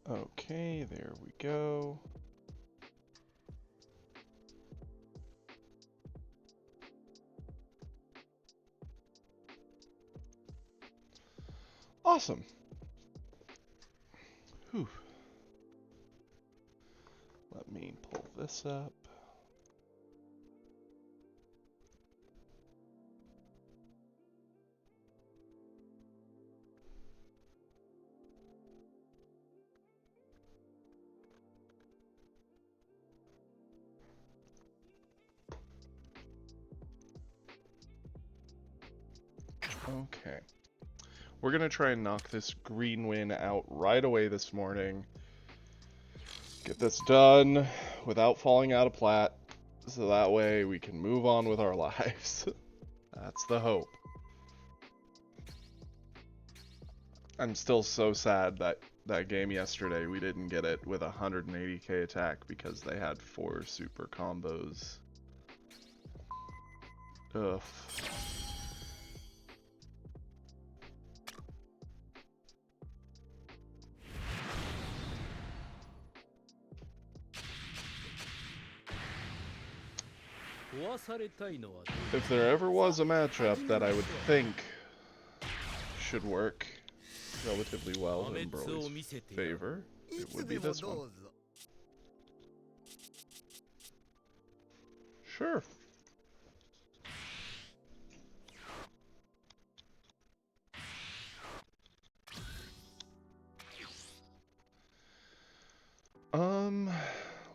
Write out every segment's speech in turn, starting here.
Okay, there we go. Awesome. Whew. Let me pull this up. Okay. We're gonna try and knock this green win out right away this morning. Get this done without falling out of plat, so that way we can move on with our lives. That's the hope. I'm still so sad that that game yesterday we didn't get it with 180k attack because they had 4 super combos. Ugh. If there ever was a matchup that I would think should work relatively well in Broly's favor, it would be this one. Sure.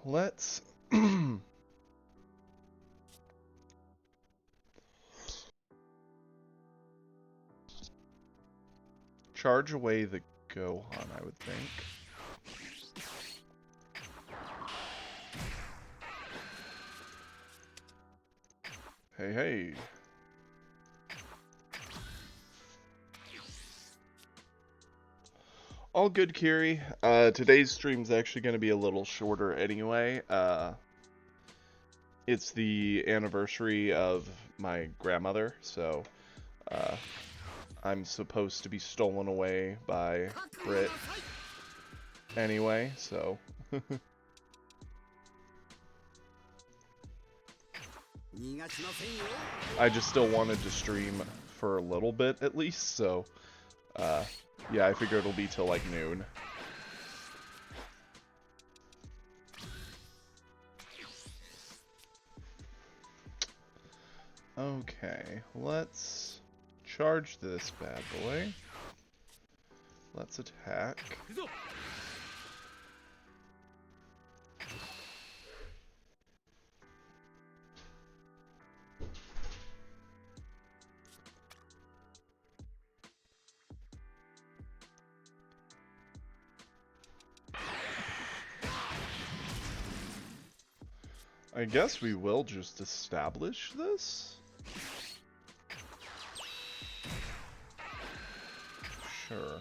Let's charge away the Gohan, I would think. Hey, hey. All good, Kiri. Today's stream's actually going to be a little shorter anyway. It's the anniversary of my grandmother, so I'm supposed to be stolen away by Brit anyway, so... I just still wanted to stream for a little bit at least, so yeah, I figure it'll be till like noon. Okay, let's charge this bad boy. Let's attack. I guess we will just establish this? Sure.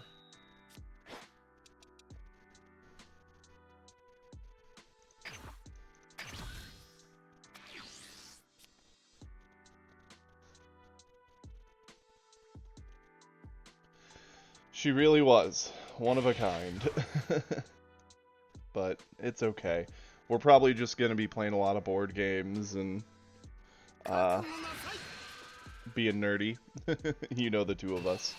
She really was. One of a kind. But it's okay. We're probably just gonna be playing a lot of board games and being nerdy. You know the two of us.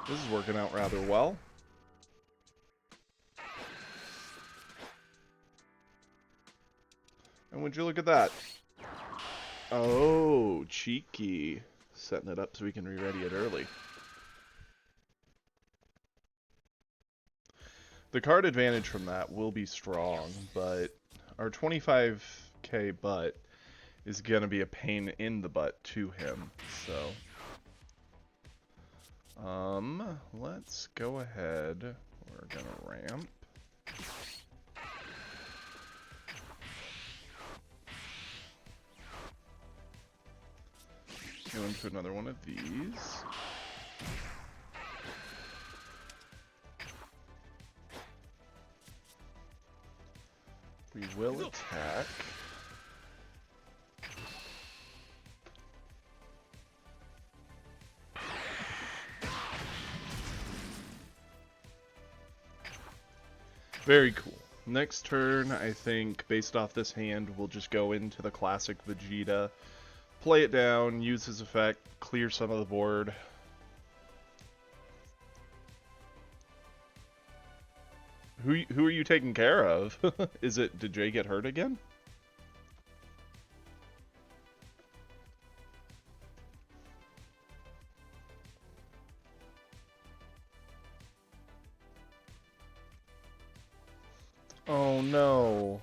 This is working out rather well. And would you look at that? Oh, cheeky. Setting it up so we can re-ready it early. The card advantage from that will be strong, but our 25k butt is going to be a pain in the butt to him, so... let's go ahead. We're going to ramp. Go into another one of these. We will attack. Very cool. Next turn, I think, based off this hand, we'll just go into the classic Vegeta, play it down, use his effect, clear some of the board. Who are you taking care of? Did Jay get hurt again? Oh no.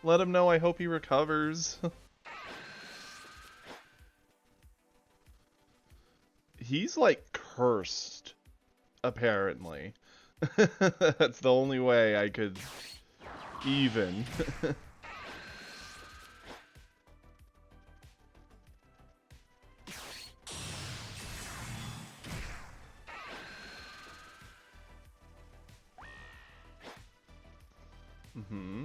Let him know I hope he recovers. He's like cursed, apparently. That's the only way I could even. Mm-hmm.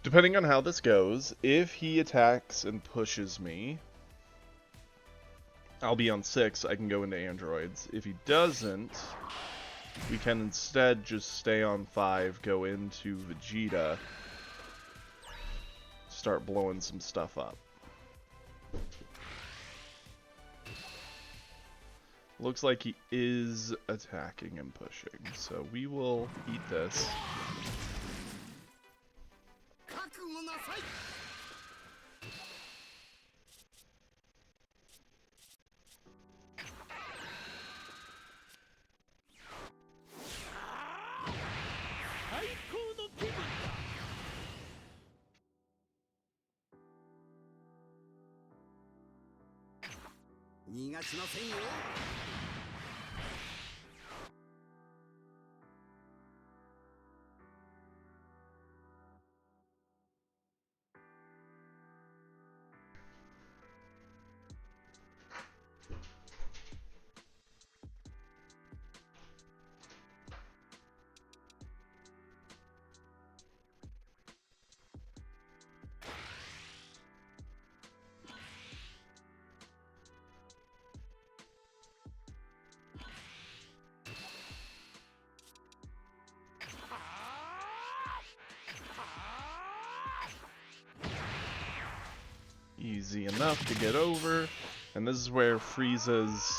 Depending on how this goes, if he attacks and pushes me, I'll be on 6, I can go into androids. If he doesn't, we can instead just stay on 5, go into Vegeta, start blowing some stuff up. Looks like he is attacking and pushing, so we will eat this. Easy enough to get over, and this is where Frieza's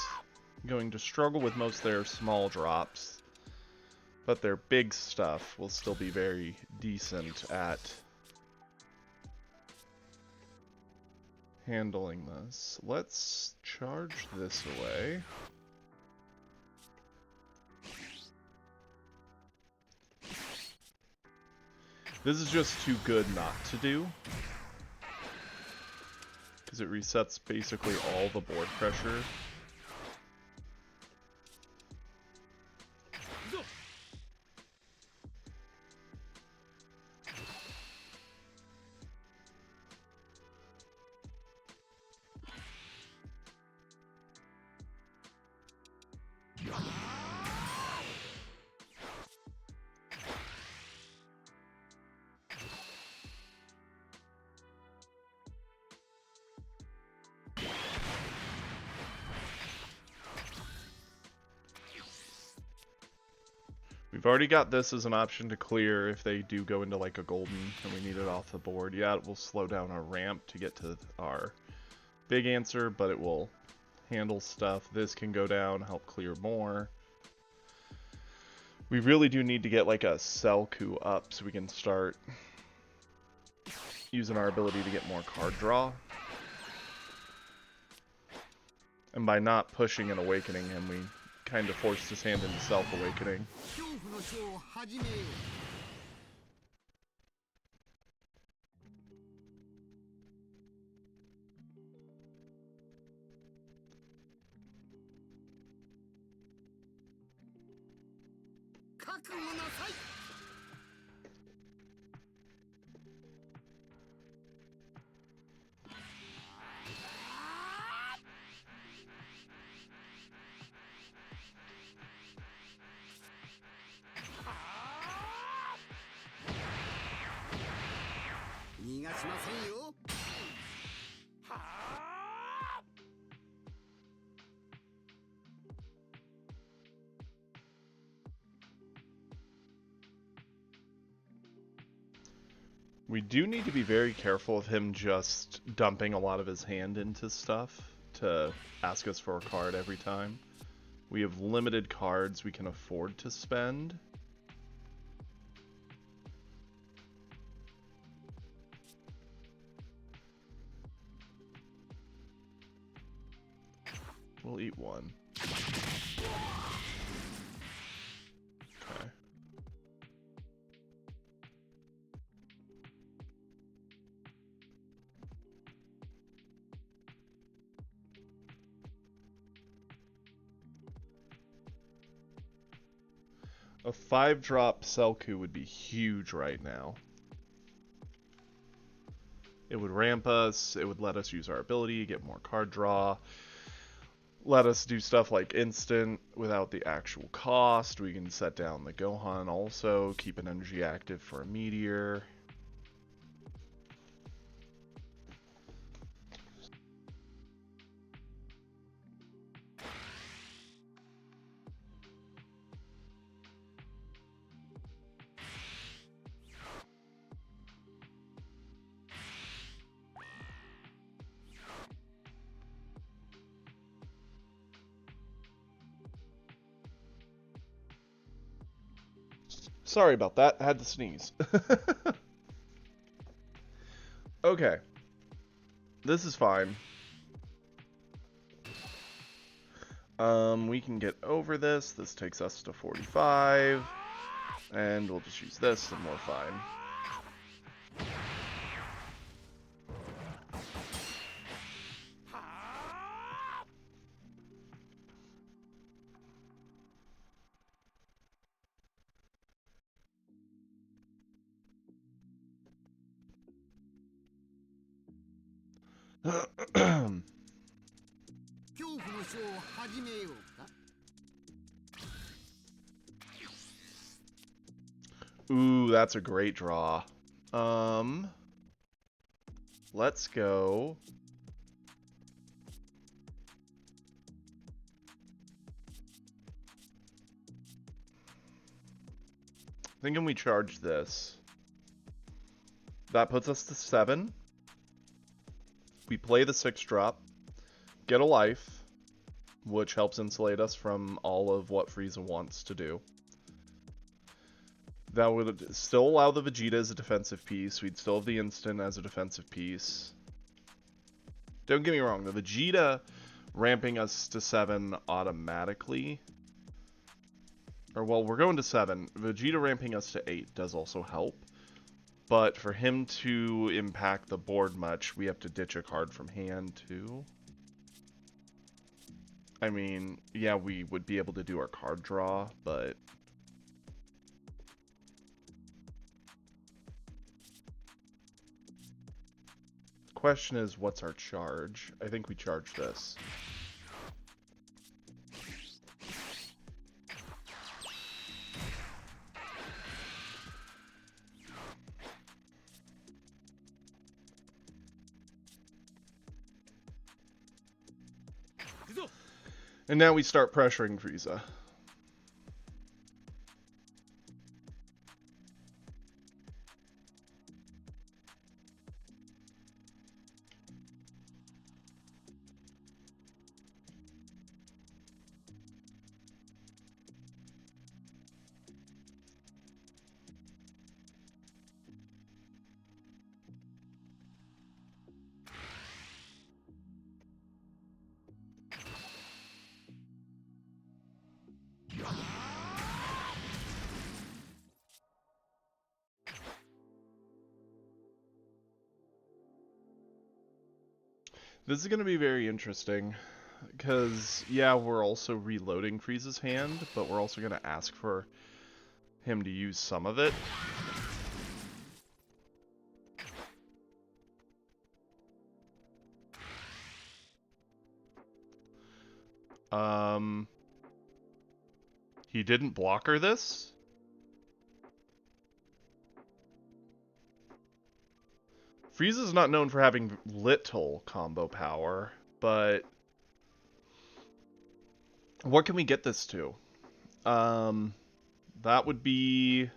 going to struggle with most of their small drops, but their big stuff will still be very decent at handling this. Let's charge this away. This is just too good not to do, because it resets basically all the board pressure. We've already got this as an option to clear if they do go into like a golden and we need it off the board. Yeah, it will slow down our ramp to get to our big answer, but it will handle stuff. This can go down, help clear more. We really do need to get like a Selku up so we can start using our ability to get more card draw. And by not pushing and awakening him, we kind of forced his hand into self-awakening. We do need to be very careful of him just dumping a lot of his hand into stuff to ask us for a card every time. We have limited cards we can afford to spend. We'll eat one. Okay. A 5-drop Selku would be huge right now. It would ramp us, it would let us use our ability, get more card draw, let us do stuff like instant without the actual cost. We can set down the Gohan also, keep an energy active for a meteor. Sorry about that, I had to sneeze. Okay. This is fine. We can get over this. This takes us to 45. And we'll just use this and we're fine. Ooh, that's a great draw. Let's go. Thinking we charge this. That puts us to 7. We play the 6-drop, get a life, which helps insulate us from all of what Frieza wants to do. That would still allow the Vegeta as a defensive piece. We'd still have the instant as a defensive piece. Don't get me wrong, the Vegeta ramping us to 7 automatically. Or, well, we're going to 7. Vegeta ramping us to 8 does also help. But for him to impact the board much, we have to ditch a card from hand, too. I mean, yeah, we would be able to do our card draw, but... the question is, what's our charge? I think we charge this. And now we start pressuring Frieza. This is going to be very interesting, because, yeah, we're also reloading Frieza's hand, but we're also going to ask for him to use some of it. He didn't blocker this? Frieza's not known for having little combo power, but what can we get this to? That would be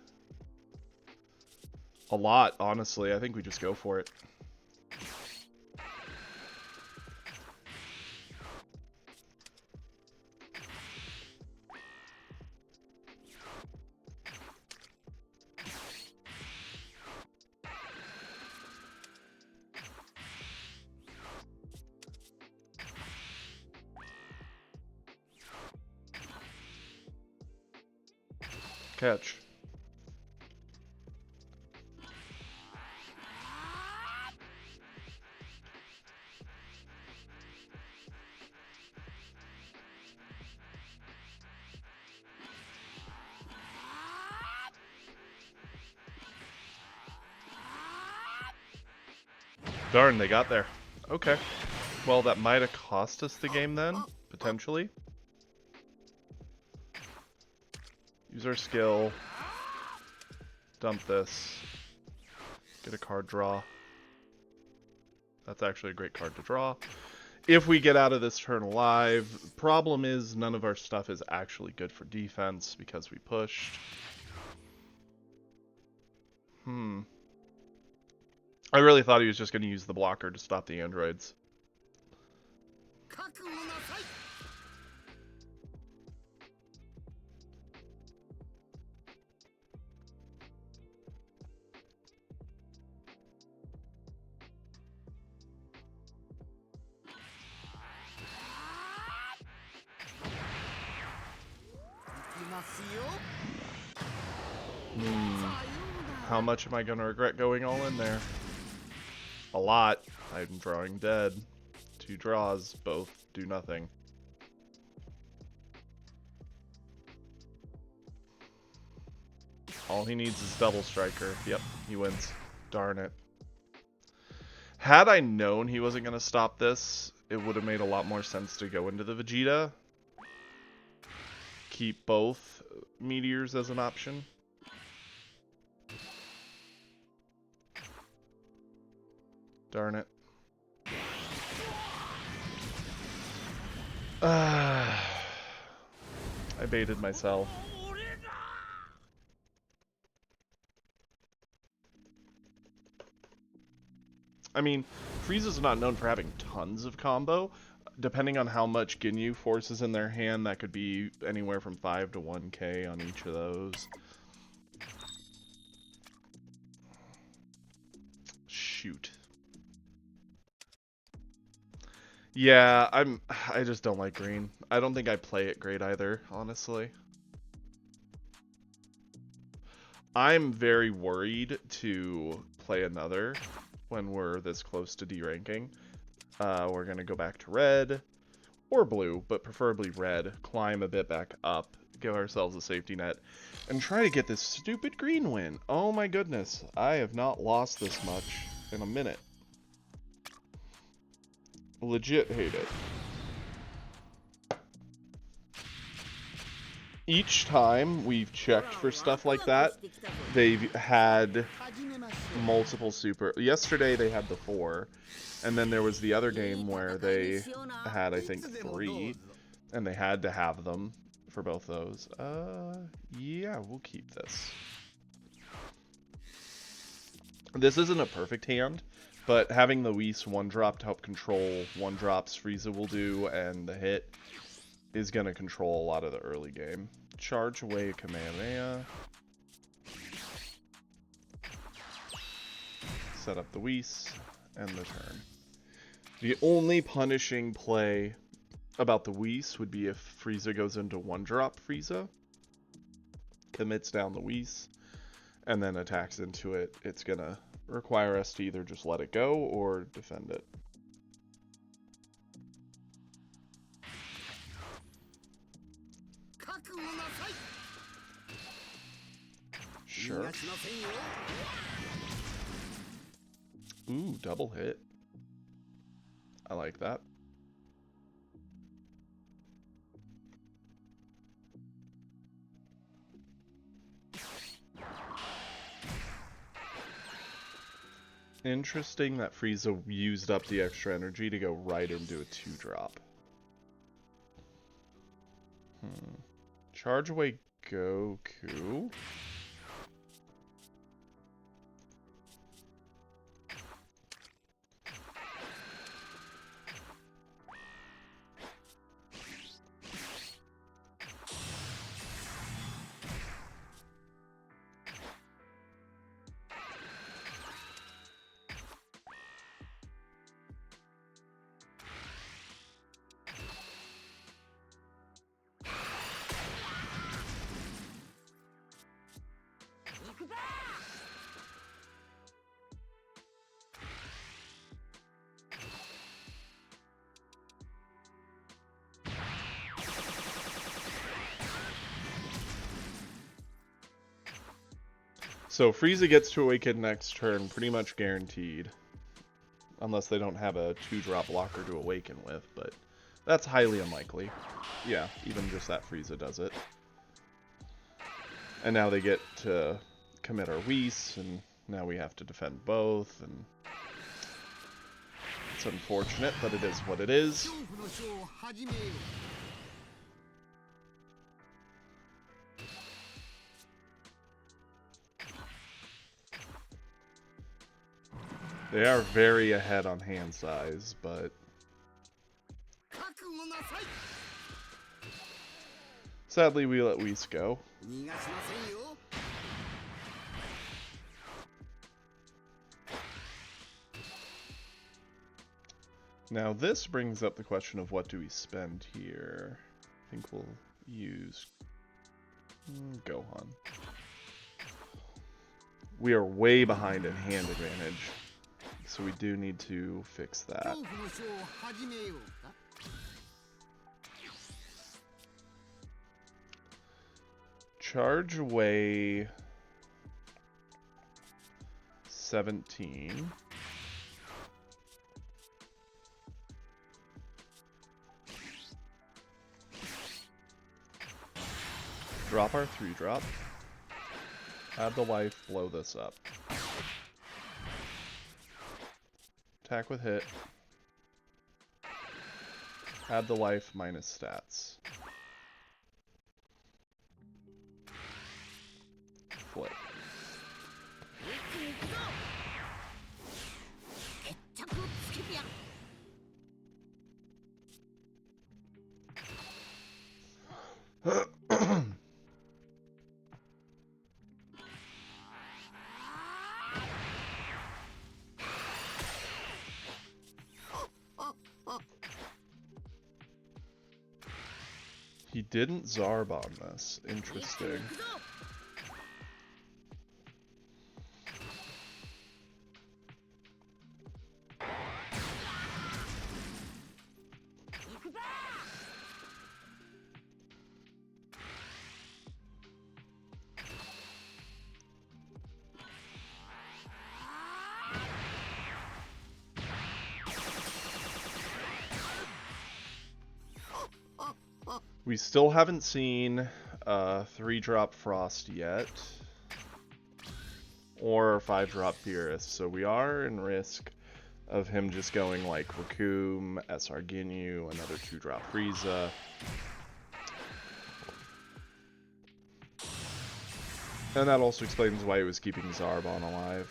a lot, honestly. I think we just go for it. Catch. Darn, they got there. Okay. Well, that might have cost us the game then, potentially. Use our skill. Dump this. Get a card draw. That's actually a great card to draw. If we get out of this turn alive, problem is none of our stuff is actually good for defense because we pushed. I really thought he was just going to use the blocker to stop the androids. How much am I going to regret going all in there? A lot. I'm drawing dead. 2 draws, both do nothing. All he needs is double striker. Yep, he wins. Darn it. Had I known he wasn't going to stop this, it would have made a lot more sense to go into the Vegeta. Keep both meteors as an option. Darn it. I baited myself. I mean, Frieza's not known for having tons of combo. Depending on how much Ginyu forces in their hand, that could be anywhere from 5 to 1k on each of those. Shoot. Yeah, I just don't like green. I don't think I play it great either, honestly. I'm very worried to play another when we're this close to D-ranking. We're going to go back to red or blue, but preferably red, climb a bit back up, give ourselves a safety net, and try to get this stupid green win. Oh my goodness, I have not lost this much in a minute. Legit hate it. Each time we've checked for stuff like that, they've had multiple super... Yesterday they had the 4, and then there was the other game where they had, I think, 3, and they had to have them for both those. Yeah, we'll keep this. This isn't a perfect hand, but having the Whis 1-drop to help control 1-drops Frieza will do, and the hit is going to control a lot of the early game. Charge away Kamehameha. Set up the Whis, and the turn. The only punishing play about the Whis would be if Frieza goes into 1-drop Frieza, commits down the Whis, and then attacks into it. It's going to require us to either just let it go or defend it. Sure. Ooh, double hit. I like that. Interesting that Frieza used up the extra energy to go right into a 2-drop. Charge away Goku. So Frieza gets to awaken next turn, pretty much guaranteed. Unless they don't have a 2-drop blocker to awaken with, but that's highly unlikely. Yeah, even just that Frieza does it. And now they get to commit our Whis, and now we have to defend both, and it's unfortunate, but it is what it is. They are very ahead on hand size, but sadly we let Whis go. Now this brings up the question of what do we spend here. I think we'll use Gohan. We are way behind in hand advantage, so we do need to fix that. Charge away 17. Drop our 3-drop. Add the life, blow this up. Attack with hit. Add the life minus stats. Flip. He didn't Zarbon this. Interesting. We still haven't seen 3-drop Frost yet, or 5-drop Beerus, so we are in risk of him just going like Recoome, SR Ginyu, another 2-drop Frieza. And that also explains why he was keeping Zarbon alive.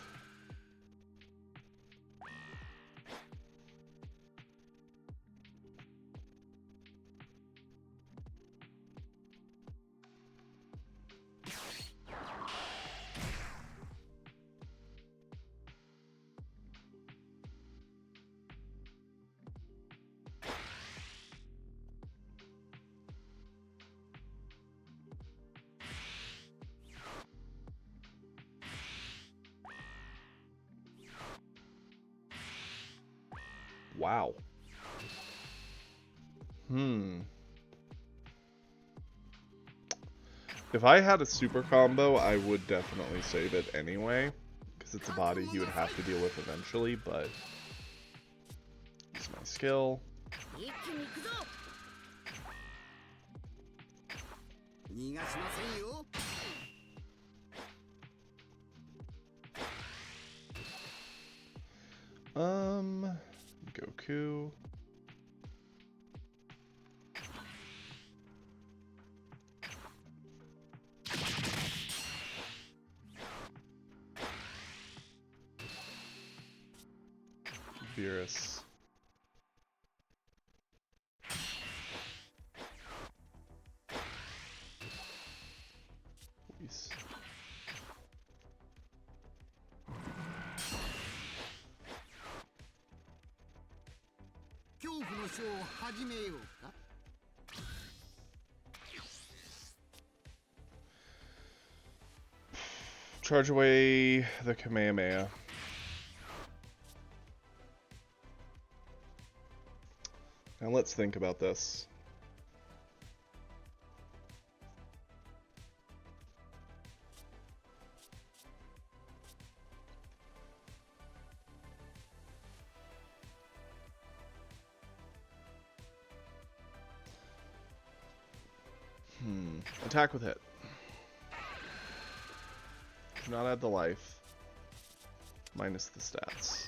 Wow. If I had a super combo, I would definitely save it anyway, because it's a body he would have to deal with eventually, but use my skill. Goku. Beerus. Whis. 恐怖のショーを始めようか。 Charge away the Kamehameha. Now let's think about this. Attack with hit. Do not add the life. Minus the stats.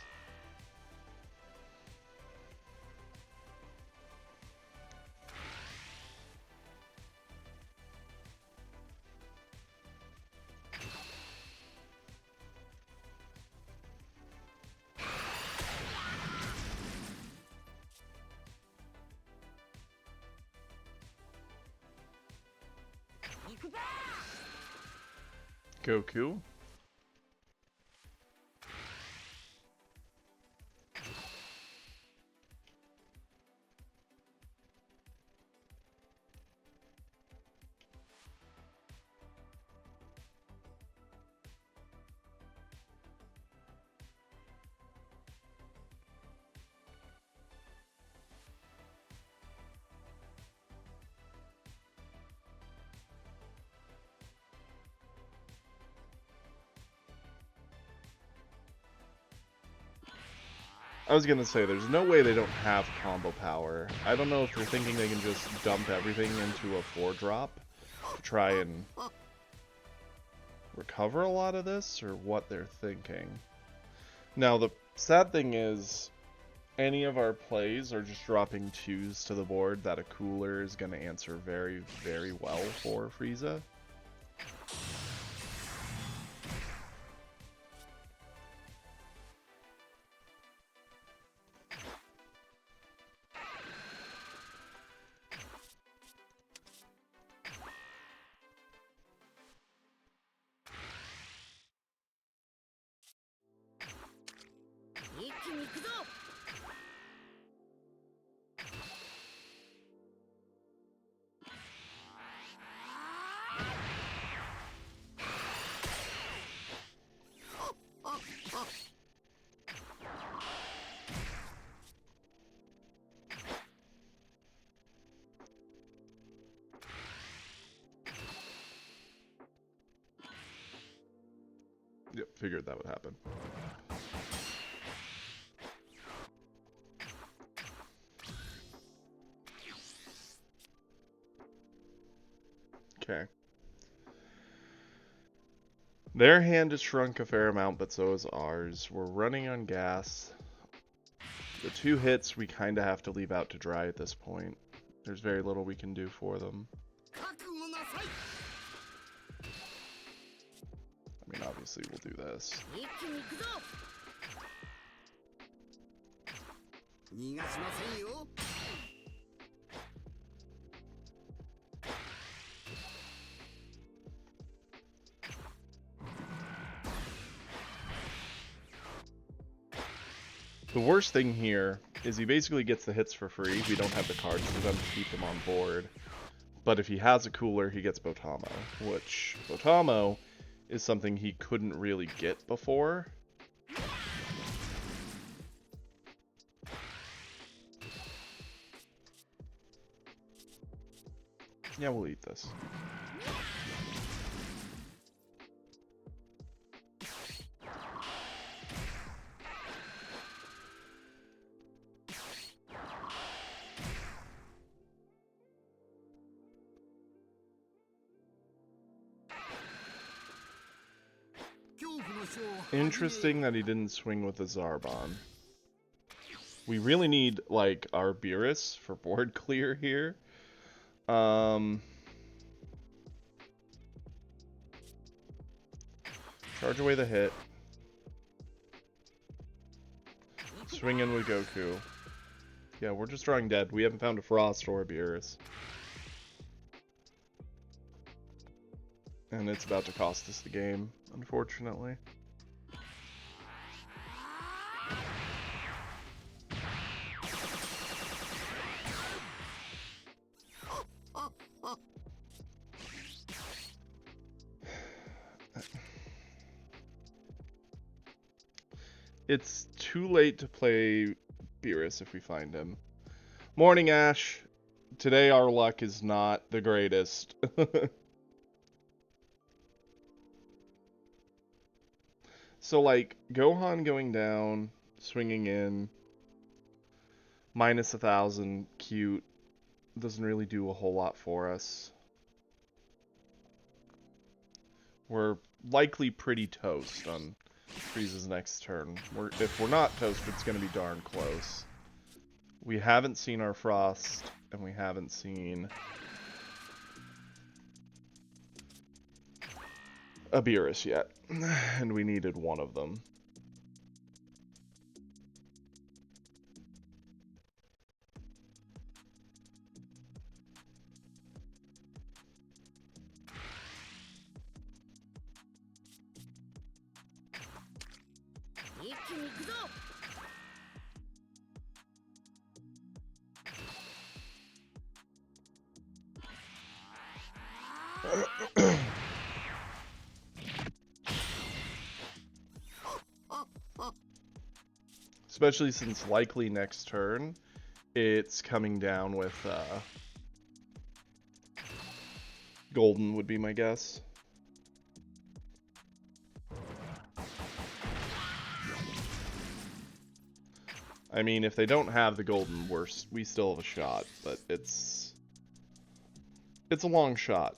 Goku. I was gonna say, there's no way they don't have combo power. I don't know if they're thinking they can just dump everything into a 4-drop to try and recover a lot of this, or what they're thinking. Now, the sad thing is, any of our plays are just dropping 2s to the board that a cooler is gonna answer very, very well for Frieza. Yep, figured that would happen. Okay. Their hand has shrunk a fair amount, but so is ours. We're running on gas. The 2 hits we kind of have to leave out to dry at this point. There's very little we can do for them. I mean, obviously we'll do this. The worst thing here is he basically gets the hits for free. We don't have the cards for them to keep them on board. But if he has a cooler, he gets Botamo, which Botamo is something he couldn't really get before. Yeah, we'll eat this. Interesting that he didn't swing with the Zarbon. We really need, like, our Beerus for board clear here. Charge away the hit. Swing in with Goku. Yeah, we're just drawing dead. We haven't found a Frost or a Beerus. And it's about to cost us the game, unfortunately. It's too late to play Beerus if we find him. Morning, Ash. Today our luck is not the greatest. So, like, Gohan going down, swinging in, minus 1,000, cute, doesn't really do a whole lot for us. We're likely pretty toast on Frieza's next turn. If we're not toast, it's going to be darn close. We haven't seen our Frost, and we haven't seen a Beerus yet, and we needed one of them. Especially since likely next turn, it's coming down with Golden would be my guess. I mean, if they don't have the Golden, we still have a shot, but it's a long shot.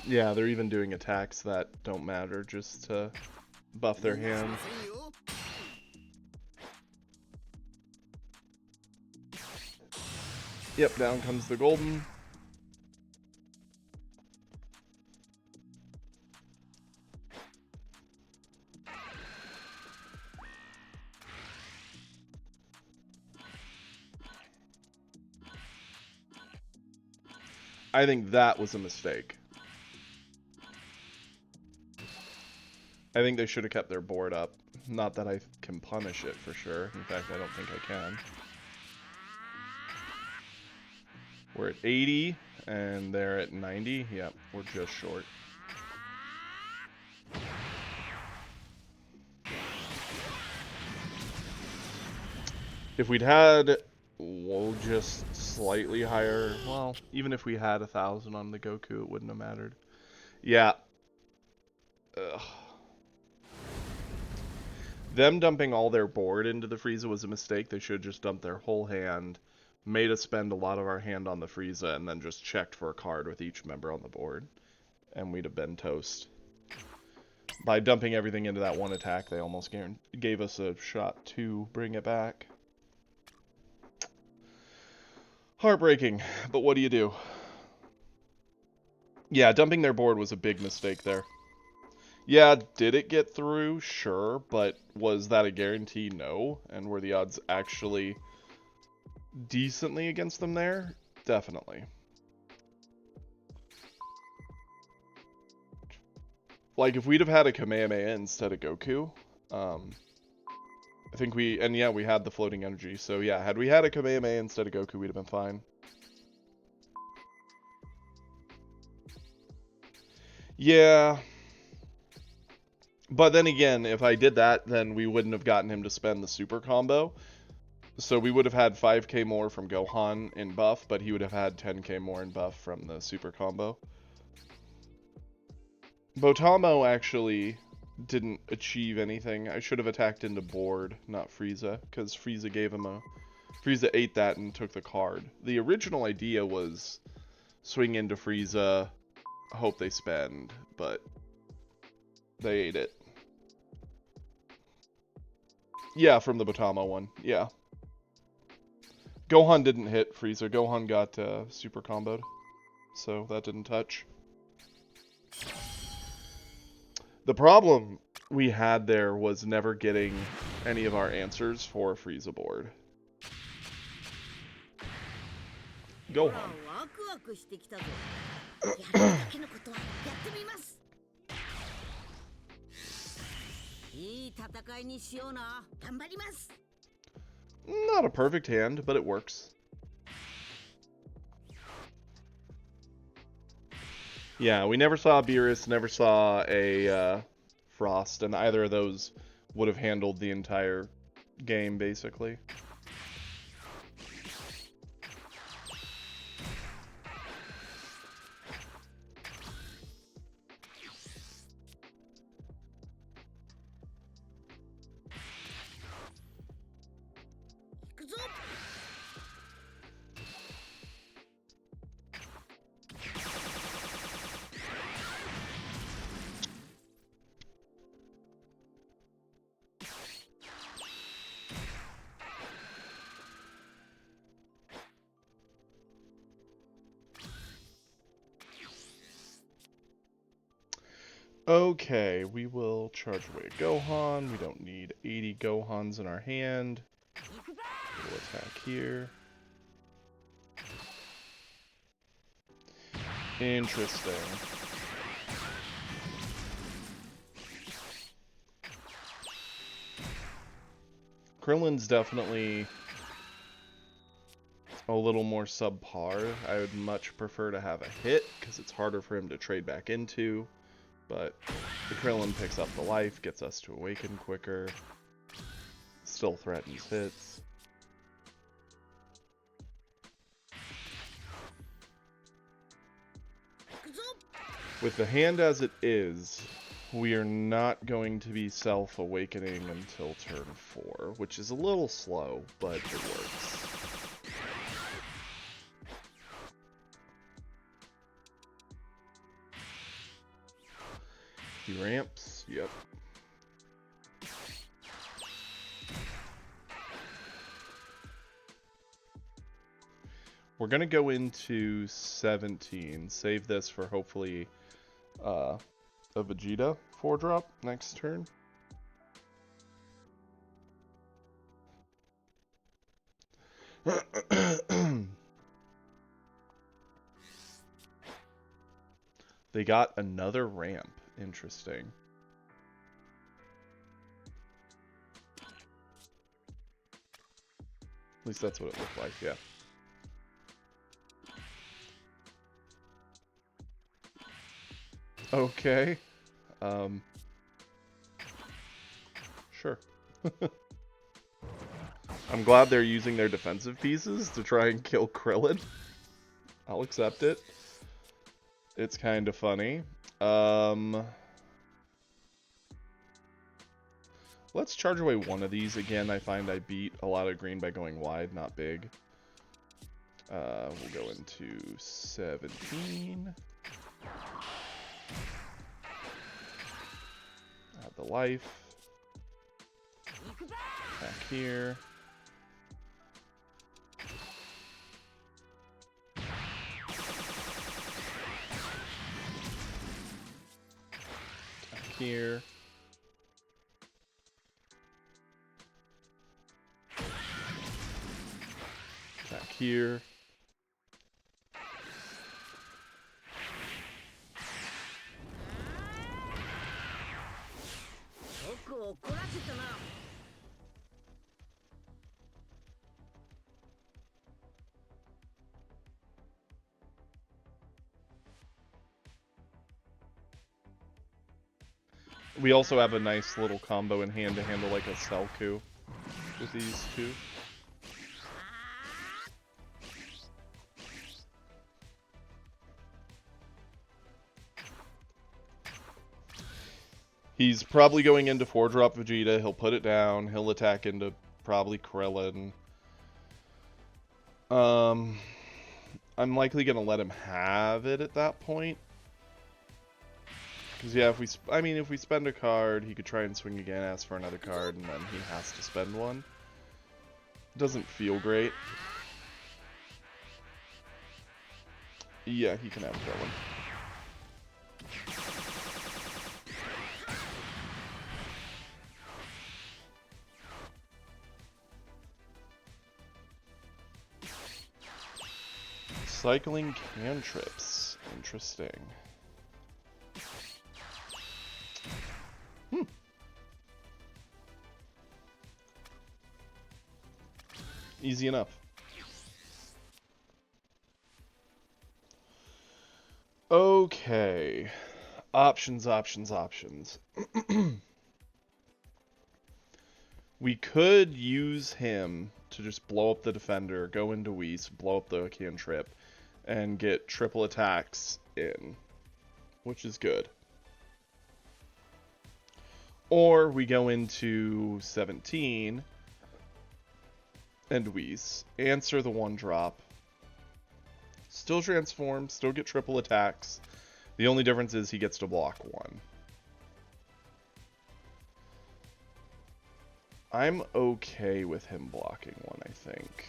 Yeah, they're even doing attacks that don't matter just to buff their hand. Yep, down comes the Golden. I think that was a mistake. I think they should have kept their board up. Not that I can punish it for sure. In fact, I don't think I can. We're at 80, and they're at 90. Yep, we're just short. If we'd had, well, just slightly higher, well, even if we had 1,000 on the Goku, it wouldn't have mattered. Yeah. Ugh. Them dumping all their board into the Frieza was a mistake. They should have just dumped their whole hand, made us spend a lot of our hand on the Frieza, and then just checked for a card with each member on the board. And we'd have been toast. By dumping everything into that one attack, they almost gave us a shot to bring it back. Heartbreaking, but what do you do? Yeah, dumping their board was a big mistake there. Yeah, did it get through? Sure, but was that a guarantee? No. And were the odds actually decently against them there? Definitely. Like, if we'd have had a Kamehameha instead of Goku, I think we had the floating energy, so yeah, had we had a Kamehameha instead of Goku, we'd have been fine. Yeah. But then again, if I did that, then we wouldn't have gotten him to spend the super combo. So we would have had 5k more from Gohan in buff, but he would have had 10k more in buff from the super combo. Botamo actually didn't achieve anything. I should have attacked into board, not Frieza, because Frieza gave him a Frieza ate that and took the card. The original idea was swing into Frieza, hope they spend, but they ate it. Yeah, from the Batama one. Yeah. Gohan didn't hit Frieza. Gohan got super comboed, so that didn't touch. The problem we had there was never getting any of our answers for Frieza board. Gohan. ワクワクしてきたぞ。やるだけのことはやってみます。いい戦いにしような。頑張ります。 Not a perfect hand, but it works. Yeah, we never saw Beerus, never saw a Frost, and either of those would have handled the entire game, basically. Okay, we will charge away a Gohan. We don't need 80 Gohans in our hand. We'll attack here. Interesting. Krillin's definitely a little more subpar. I would much prefer to have a hit, because it's harder for him to trade back into. But the Krillin picks up the life, gets us to awaken quicker, still threatens hits. With the hand as it is, we are not going to be self-awakening until turn 4, which is a little slow, but it works. He ramps, yep. We're gonna go into 17. Save this for hopefully a Vegeta 4-drop next turn. They got another ramp. Interesting. At least that's what it looked like, yeah. Okay. Sure. I'm glad they're using their defensive pieces to try and kill Krillin. I'll accept it. It's kind of funny. Let's charge away one of these. Again, I find I beat a lot of green by going wide, not big. We'll go into 17. Add the life. Back here. Back here. Back here. We also have a nice little combo in hand to handle like a Selku with these two. He's probably going into 4-drop Vegeta, he'll put it down, he'll attack into probably Krillin. I'm likely gonna let him have it at that point. Because yeah, if we spend a card, he could try and swing again, ask for another card, and then he has to spend one. Doesn't feel great. Yeah, he can have Krillin. Cycling cantrips. Interesting. Easy enough. Okay. Options, options, options. We could use him to just blow up the defender, go into Whis, blow up the cantrip, and get triple attacks in, which is good. Or we go into 17 and Whis, answer the 1-drop, still transform, still get triple attacks. The only difference is he gets to block 1. I'm okay with him blocking 1, I think.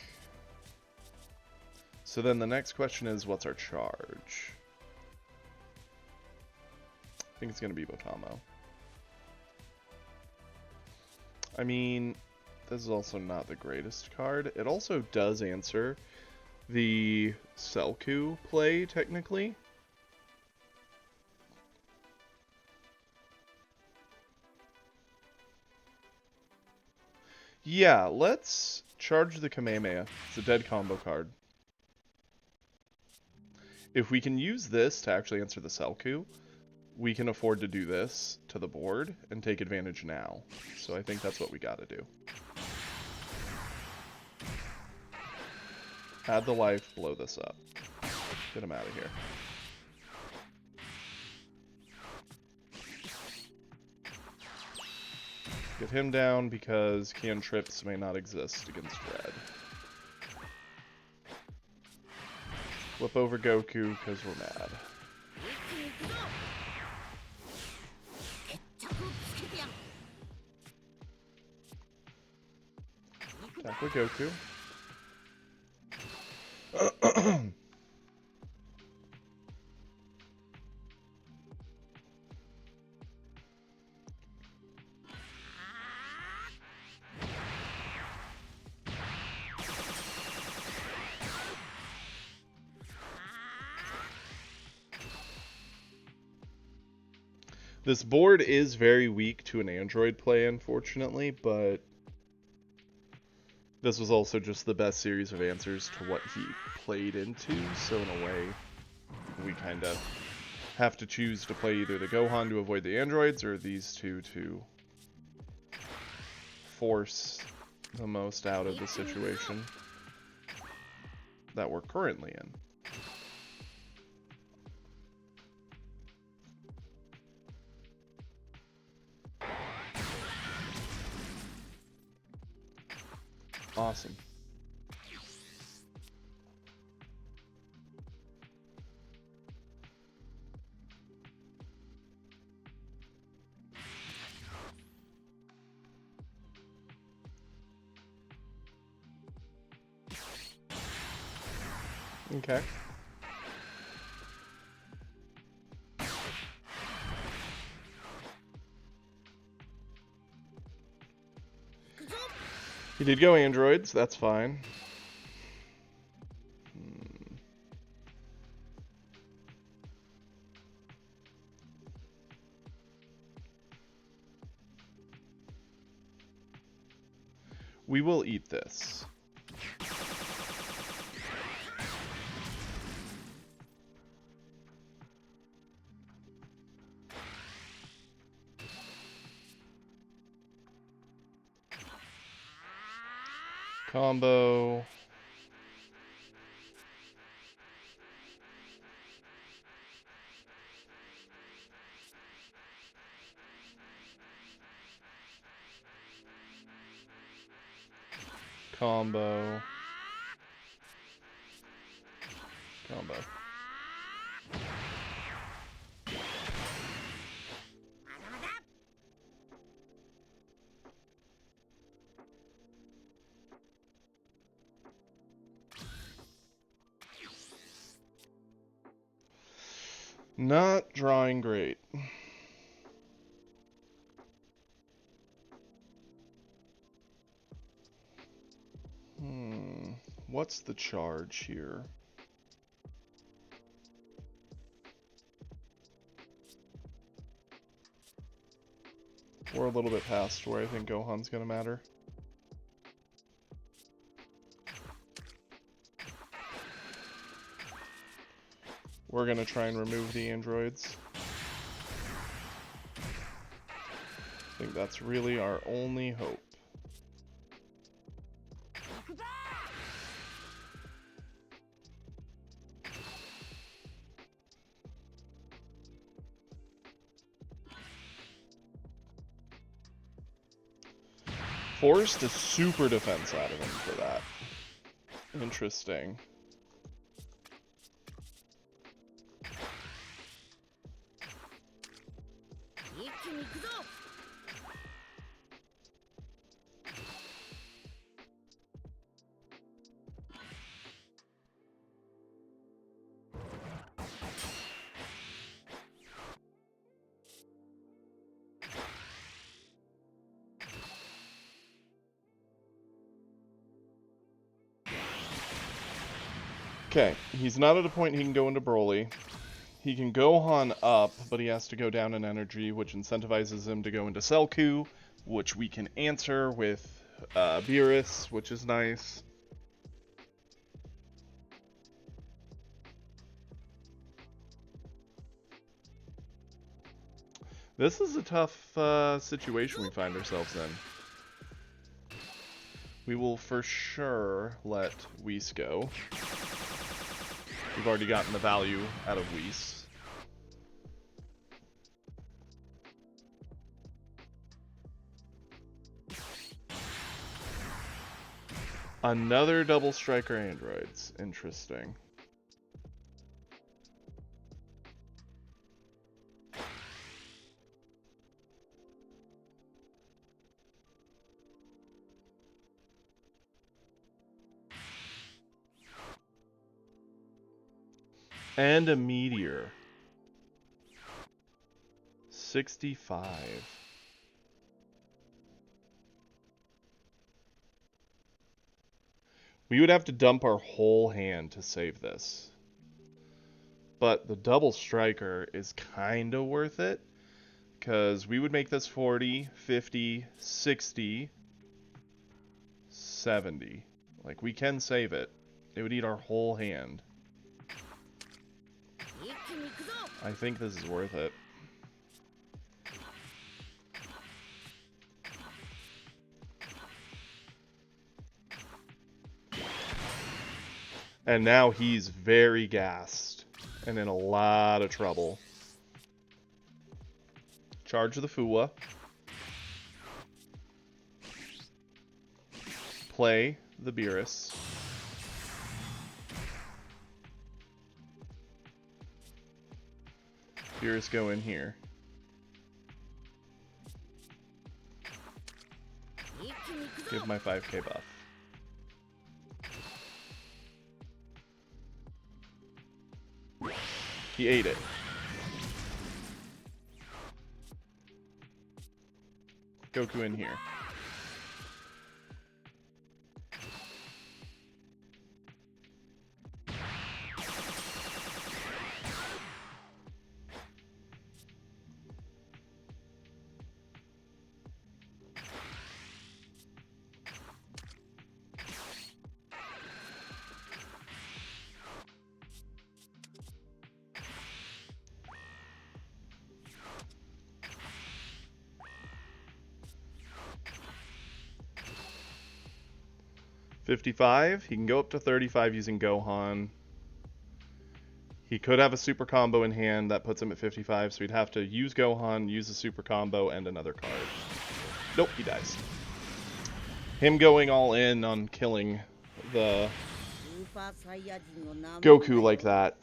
So then the next question is, what's our charge? I think it's going to be Botamo. I mean, this is also not the greatest card. It also does answer the Selku play, technically. Yeah, let's charge the Kamehameha. It's a dead combo card. If we can use this to actually answer the Selku, we can afford to do this to the board and take advantage now. So I think that's what we gotta do. Add the life, blow this up. Get him out of here. Get him down because cantrips may not exist against red. Flip over Goku because we're mad. Attack with Goku. This board is very weak to an Android play, unfortunately, but this was also just the best series of answers to what he played into, so in a way, we kind of have to choose to play either the Gohan to avoid the androids, or these two to force the most out of the situation that we're currently in. Awesome. Okay. He did go androids, that's fine. We will eat this. Combo. Combo. combo. Not drawing great. What's the charge here? We're a little bit past where I think Gohan's gonna matter. We're gonna try and remove the androids. I think that's really our only hope. Forced a super defense out of him for that. Interesting. Okay, he's not at a point he can go into Broly. He can Gohan up, but he has to go down in energy, which incentivizes him to go into Selku, which we can answer with Beerus, which is nice. This is a tough situation we find ourselves in. We will for sure let Whis go. We've already gotten the value out of Whis. Another double striker androids. Interesting. And a meteor. 65. We would have to dump our whole hand to save this. But the double striker is kind of worth it. Because we would make this 40, 50, 60, 70. Like, we can save it. It would eat our whole hand. I think this is worth it. And now he's very gassed and in a lot of trouble. Charge the Fuwa. Play the Beerus. Beerus go in here. Give my 5k buff. He ate it. Goku in here. $55. He can go up to 35 using Gohan. He could have a super combo in hand that puts him at 55, so he'd have to use Gohan, use a super combo, and another card. Nope, he dies. Him going all in on killing the パーサイヤ人をなめんな Goku よ like that.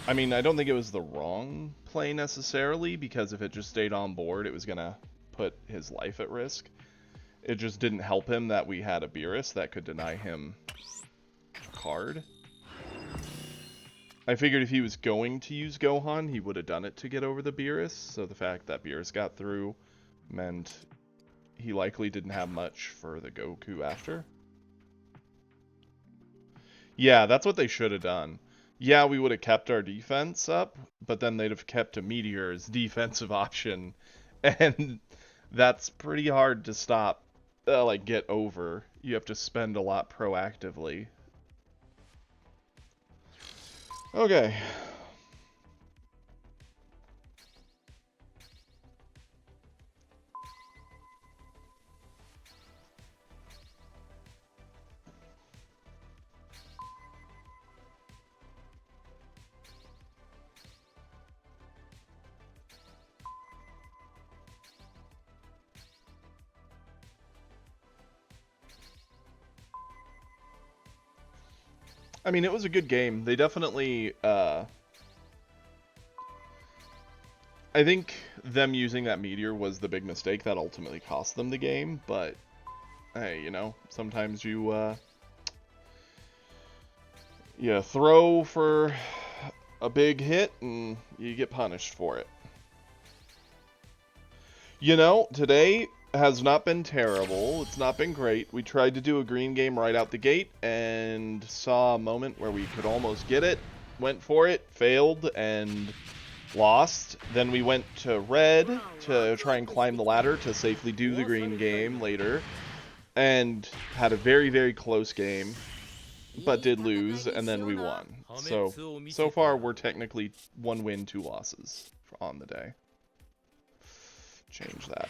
I mean, I don't think it was the wrong play necessarily, because if it just stayed on board, it was gonna put his life at risk. It just didn't help him that we had a Beerus that could deny him a card. I figured if he was going to use Gohan, he would have done it to get over the Beerus, so the fact that Beerus got through meant he likely didn't have much for the Goku after. Yeah, that's what they should have done. Yeah, we would have kept our defense up, but then they'd have kept a Meteor as defensive option, and that's pretty hard to stop, like, get over. You have to spend a lot proactively. Okay. I mean, it was a good game. They definitely, I think them using that Meteor was the big mistake that ultimately cost them the game, but, hey, you know, sometimes you throw for a big hit and you get punished for it. You know, today has not been terrible. It's not been great. We tried to do a green game right out the gate and saw a moment where we could almost get it. Went for it, failed, and lost. Then we went to red to try and climb the ladder to safely do the green game later. And had a very, very close game, but did lose, and then we won. So far, we're technically 1 win, 2 losses on the day. Change that.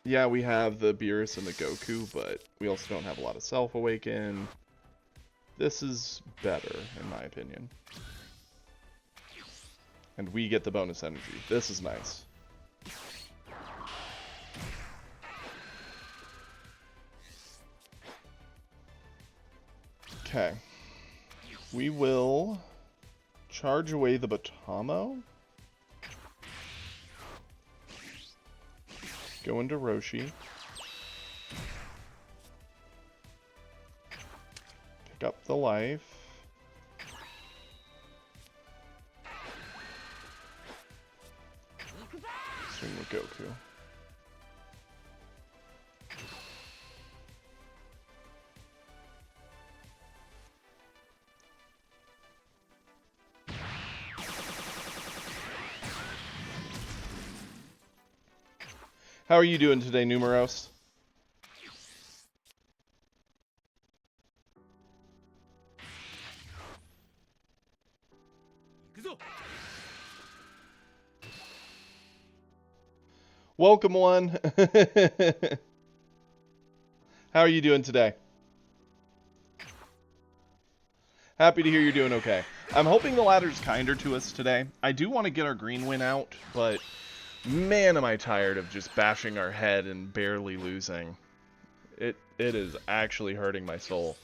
Yeah, we have the Beerus and the Goku, but we also don't have a lot of Self-Awaken. This is better, in my opinion. And we get the bonus energy. This is nice. Okay. We will charge away the Batamo. Go into Roshi. Pick up the life. Swing with Goku. How are you doing today, Numeros? Welcome, one. How are you doing today? Happy to hear you're doing okay. I'm hoping the ladder's kinder to us today. I do want to get our green win out, but man, am I tired of just bashing our head and barely losing. It is actually hurting my soul.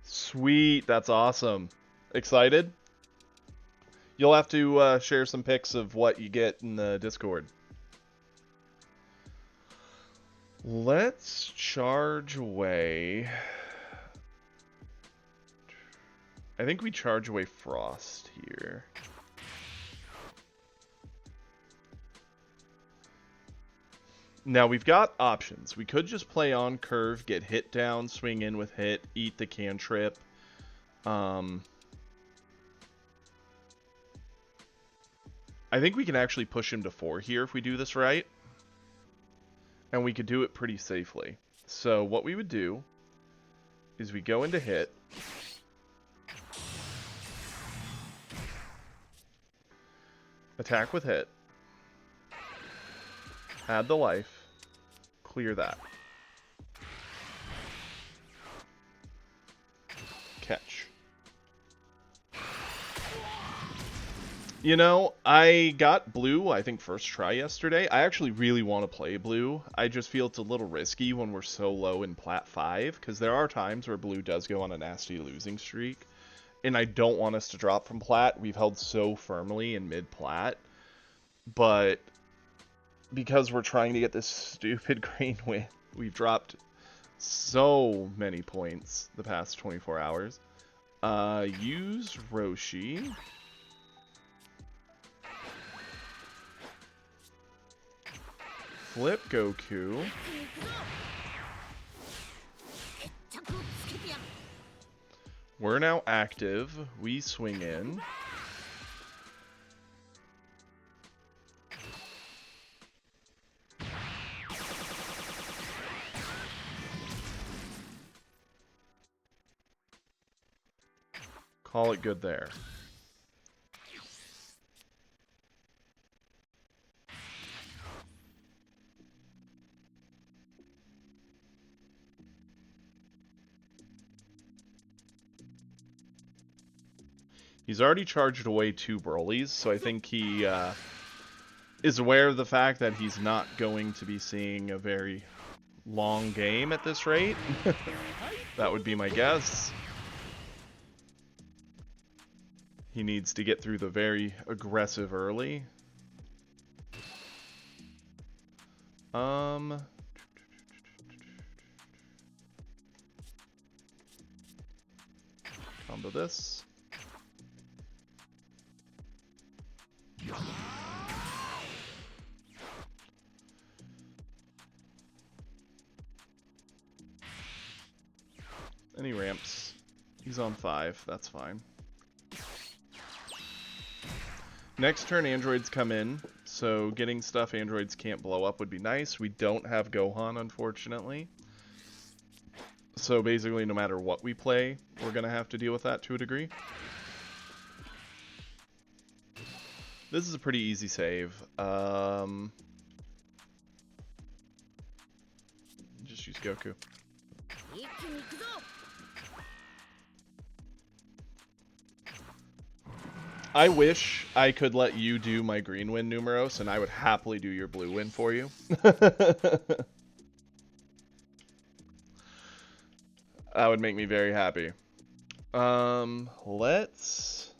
Sweet, that's awesome. Excited? You'll have to share some pics of what you get in the Discord. Let's charge away. I think we charge away Frost here. Now, we've got options. We could just play on curve, get hit down, swing in with hit, eat the cantrip. I think we can actually push him to 4 here if we do this right. And we could do it pretty safely. So what we would do is we go into hit. Attack with hit. Add the life. Clear that. Catch. You know, I got blue, I think, first try yesterday. I actually really want to play blue. I just feel it's a little risky when we're so low in Plat 5, because there are times where blue does go on a nasty losing streak. And I don't want us to drop from Plat. We've held so firmly in mid-Plat. But because we're trying to get this stupid green win, we've dropped so many points the past 24 hours. Use Roshi. Flip Goku. 決着をつけてやる We're now active. We swing in. Call it good there. He's already charged away 2 Brolys, so I think he is aware of the fact that he's not going to be seeing a very long game at this rate. That would be my guess. He needs to get through the very aggressive early. Combo this. And he ramps. He's on 5, that's fine. Next turn, androids come in, so getting stuff androids can't blow up would be nice. We don't have Gohan, unfortunately. So basically, no matter what we play, we're going to have to deal with that to a degree. This is a pretty easy save. Just use Goku. 一気に行くぞ I wish I could let you do my green win, Numeros, and I would happily do your blue win for you. That would make me very happy. Let's...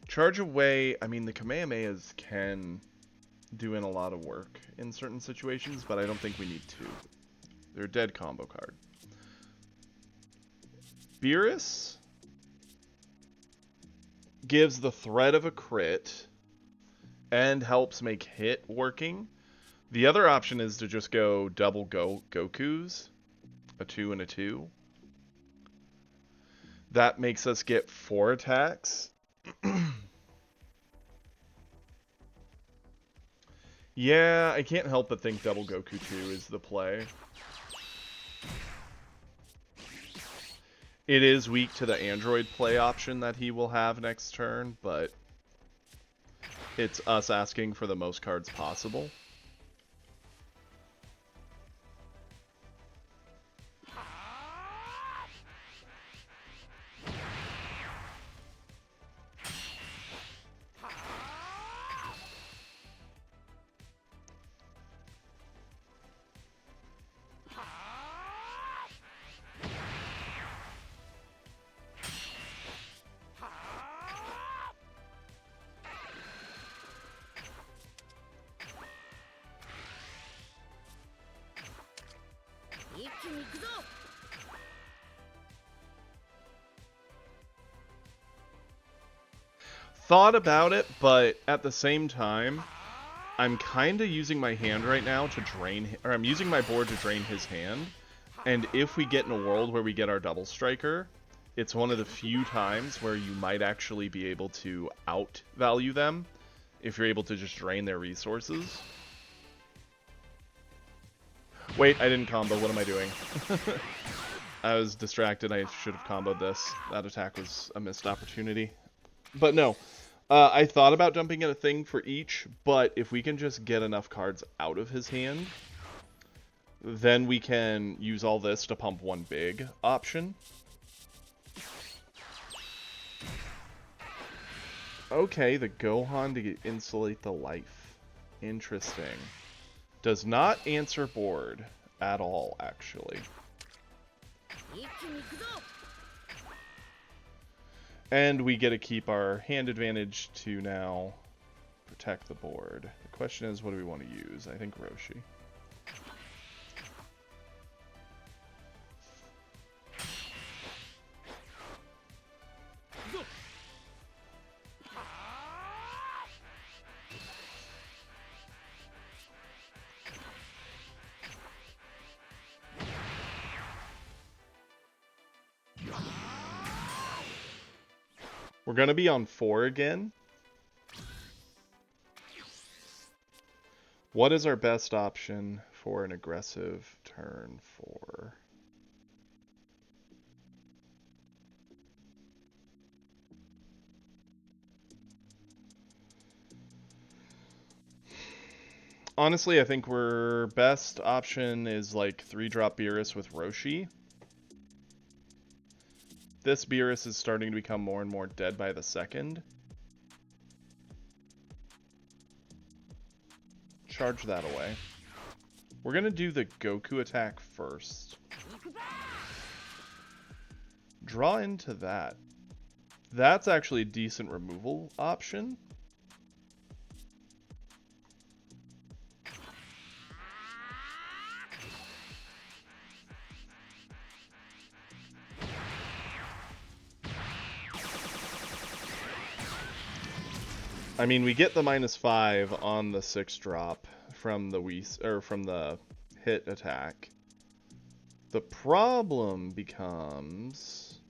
charge away. I mean, the Kamehamehas can do in a lot of work in certain situations, but I don't think we need to. They're a dead combo card. Beerus gives the threat of a crit and helps make hit working. The other option is to just go double Gokus, a 2 and a 2. That makes us get 4 attacks. Yeah, I can't help but think double Goku 2 is the play. It is weak to the android play option that he will have next turn, but it's us asking for the most cards possible. Thought about it, but at the same time, I'm kind of using my hand right now to drain, or I'm using my board to drain his hand. And if we get in a world where we get our double striker, it's one of the few times where you might actually be able to outvalue them if you're able to just drain their resources. Wait, I didn't combo. What am I doing? I was distracted. I should have comboed this. That attack was a missed opportunity. But no, I thought about dumping in a thing for each, but if we can just get enough cards out of his hand, then we can use all this to pump one big option. Okay, the Gohan to insulate the life. Interesting. Does not answer board at all, actually. 一気に行くぞ And we get to keep our hand advantage to now protect the board. The question is, what do we want to use? I think Roshi. We're going to be on 4 again. What is our best option for an aggressive turn 4? Honestly, I think our best option is like 3-drop Beerus with Roshi. This Beerus is starting to become more and more dead by the second. Charge that away. We're going to do the Goku attack first. Draw into that. That's actually a decent removal option. I mean, we get the -5 on the 6-drop from the hit attack. The problem becomes,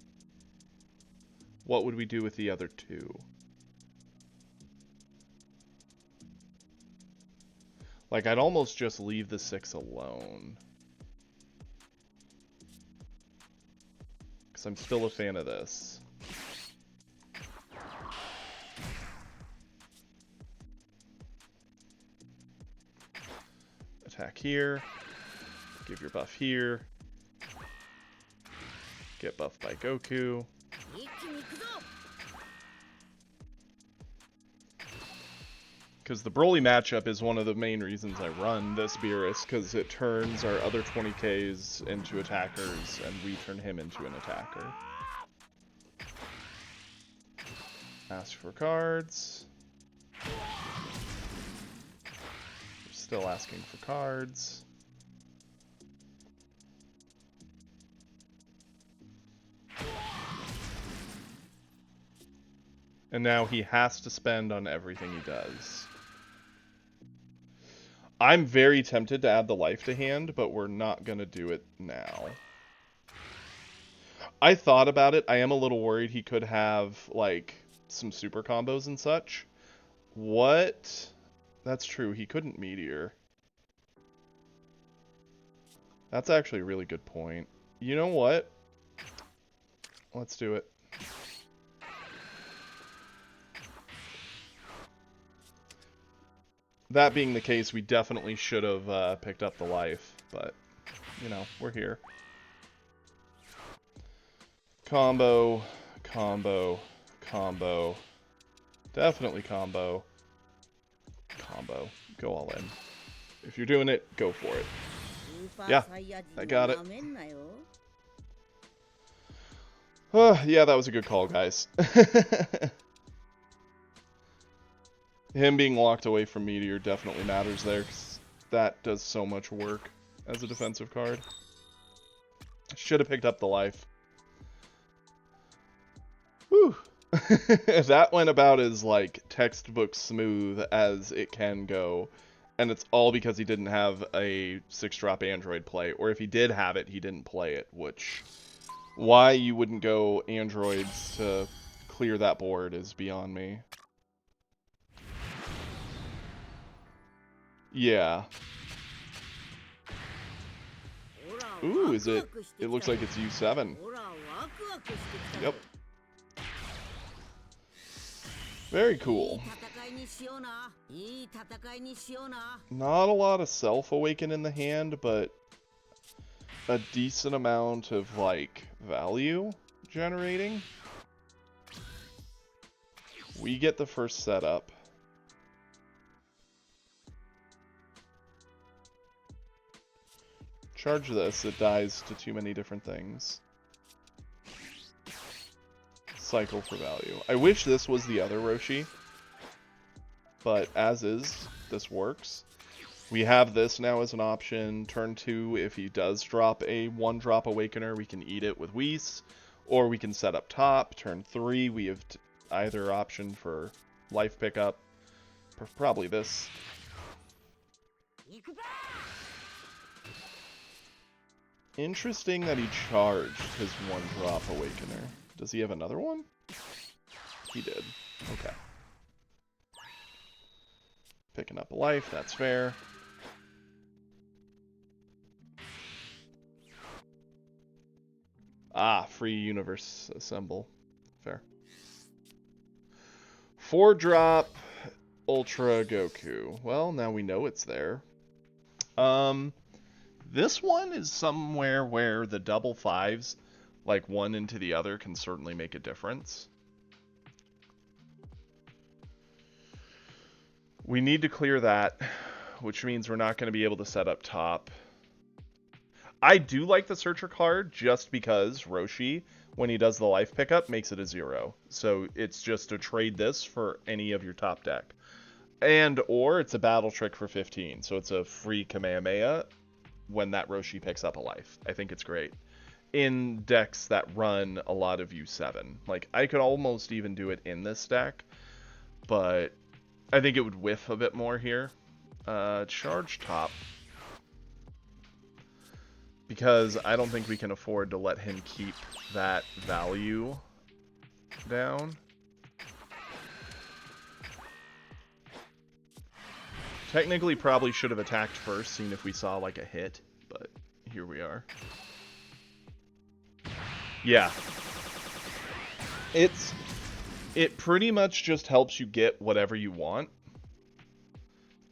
what would we do with the other 2? Like, I'd almost just leave the 6 alone. Because I'm still a fan of this. Attack here, give your buff here, get buffed by Goku. 一気に行くぞ Because the Broly matchup is one of the main reasons I run this Beerus, because it turns our other 20Ks into attackers, and we turn him into an attacker. Ask for cards. Still asking for cards. And now he has to spend on everything he does. I'm very tempted to add the life to hand, but we're not going to do it now. I thought about it. I am a little worried he could have, like, some super combos and such. What? That's true. He couldn't Meteor. That's actually a really good point. You know what? Let's do it. That being the case, we definitely should have picked up the life, but, you know, we're here. Combo, combo, combo. Definitely combo. Combo. Go all in. If you're doing it, go for it. Yeah, I got it. Yeah, that was a good call, guys. Him being locked away from Meteor definitely matters there, because that does so much work as a defensive card. Should have picked up the life. Whew. That went about as, like, textbook smooth as it can go. And it's all because he didn't have a 6-drop Android play. Or if he did have it, he didn't play it, which... Why you wouldn't go androids to clear that board is beyond me. Yeah. Ooh, is it? It looks like it's U7. Yep. Very cool. Not a lot of self-awaken in the hand, but a decent amount of, like, value generating. We get the first setup. Charge this, it dies to too many different things. Cycle for value. I wish this was the other Roshi, but as is, this works. We have this now as an option. Turn 2, if he does drop a 1-drop Awakener, we can eat it with Whis, or we can set up top. Turn 3, we have either option for life pickup. Probably this. Interesting that he charged his 1-drop Awakener. Does he have another one? He did. Okay. Picking up a life, that's fair. Ah, free universe assemble. Fair. 4-drop Ultra Goku. Well, now we know it's there. This one is somewhere where the double 5s, like one into the other, can certainly make a difference. We need to clear that, which means we're not going to be able to set up top. I do like the Searcher card just because Roshi, when he does the life pickup, makes it a 0. So it's just to trade this for any of your top deck. And or it's a battle trick for 15, so it's a free Kamehameha when that Roshi picks up a life. I think it's great. In decks that run a lot of U7. Like, I could almost even do it in this deck, but I think it would whiff a bit more here. Charge top. Because I don't think we can afford to let him keep that value down. Technically, probably should have attacked first, seeing if we saw, like, a hit, but here we are. Yeah. It pretty much just helps you get whatever you want.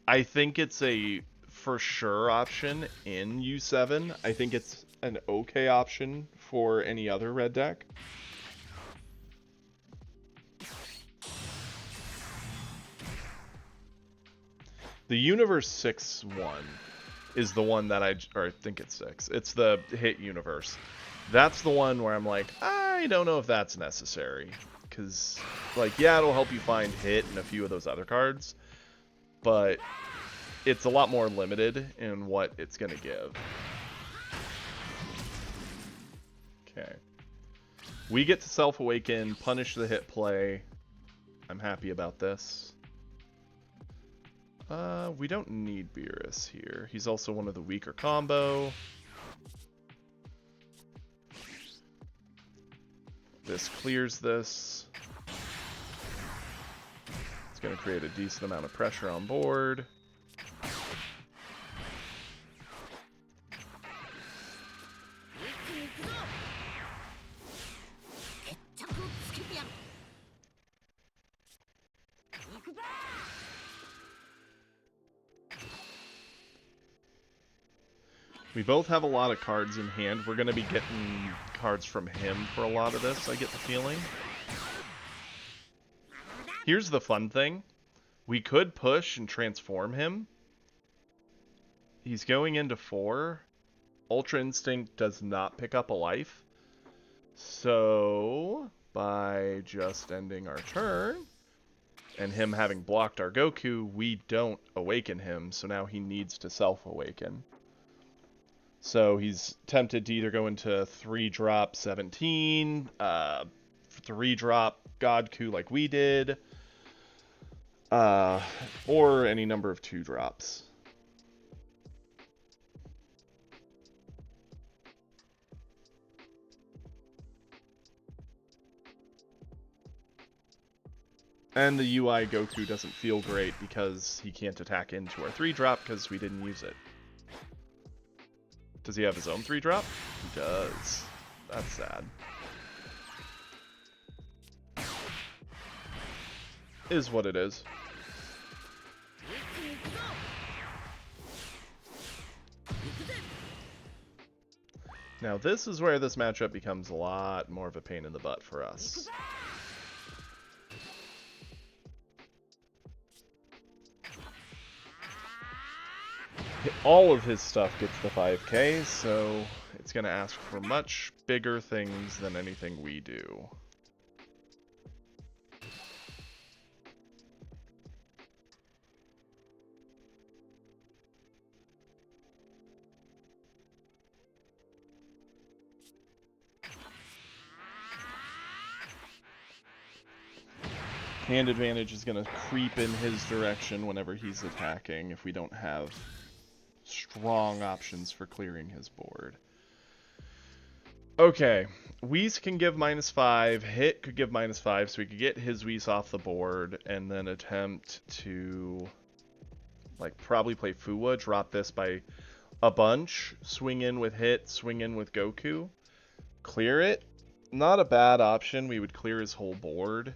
I think it's a for sure option in U7. I think it's an okay option for any other red deck. The Universe 6-1 is the one that I think it's 6. It's the hit universe. That's the one where I'm like, I don't know if that's necessary. Because, like, yeah, it'll help you find hit and a few of those other cards. But it's a lot more limited in what it's going to give. Okay. We get to self-awaken, punish the hit play. I'm happy about this. We don't need Beerus here. He's also one of the weaker combo. This clears this. It's going to create a decent amount of pressure on board. We both have a lot of cards in hand. We're going to be getting cards from him for a lot of this, I get the feeling. Here's the fun thing. We could push and transform him. He's going into 4. Ultra Instinct does not pick up a life. So, by just ending our turn, and him having blocked our Goku, we don't awaken him, so now he needs to self-awaken. So he's tempted to either go into 3-drop 17, 3-drop Godku like we did, or any number of 2-drops. And the UI Goku doesn't feel great because he can't attack into our 3-drop because we didn't use it. Does he have his own 3-drop? He does. That's sad. Is what it is. Now this is where this matchup becomes a lot more of a pain in the butt for us. All of his stuff gets the 5k, so it's going to ask for much bigger things than anything we do. Hand advantage is going to creep in his direction whenever he's attacking if we don't have strong options for clearing his board. Okay, Whis can give -5, Hit could give -5, so we could get his Whis off the board and then attempt to, like, probably play Fuwa, drop this by a bunch, swing in with Hit, swing in with Goku, clear it. Not a bad option. We would clear his whole board.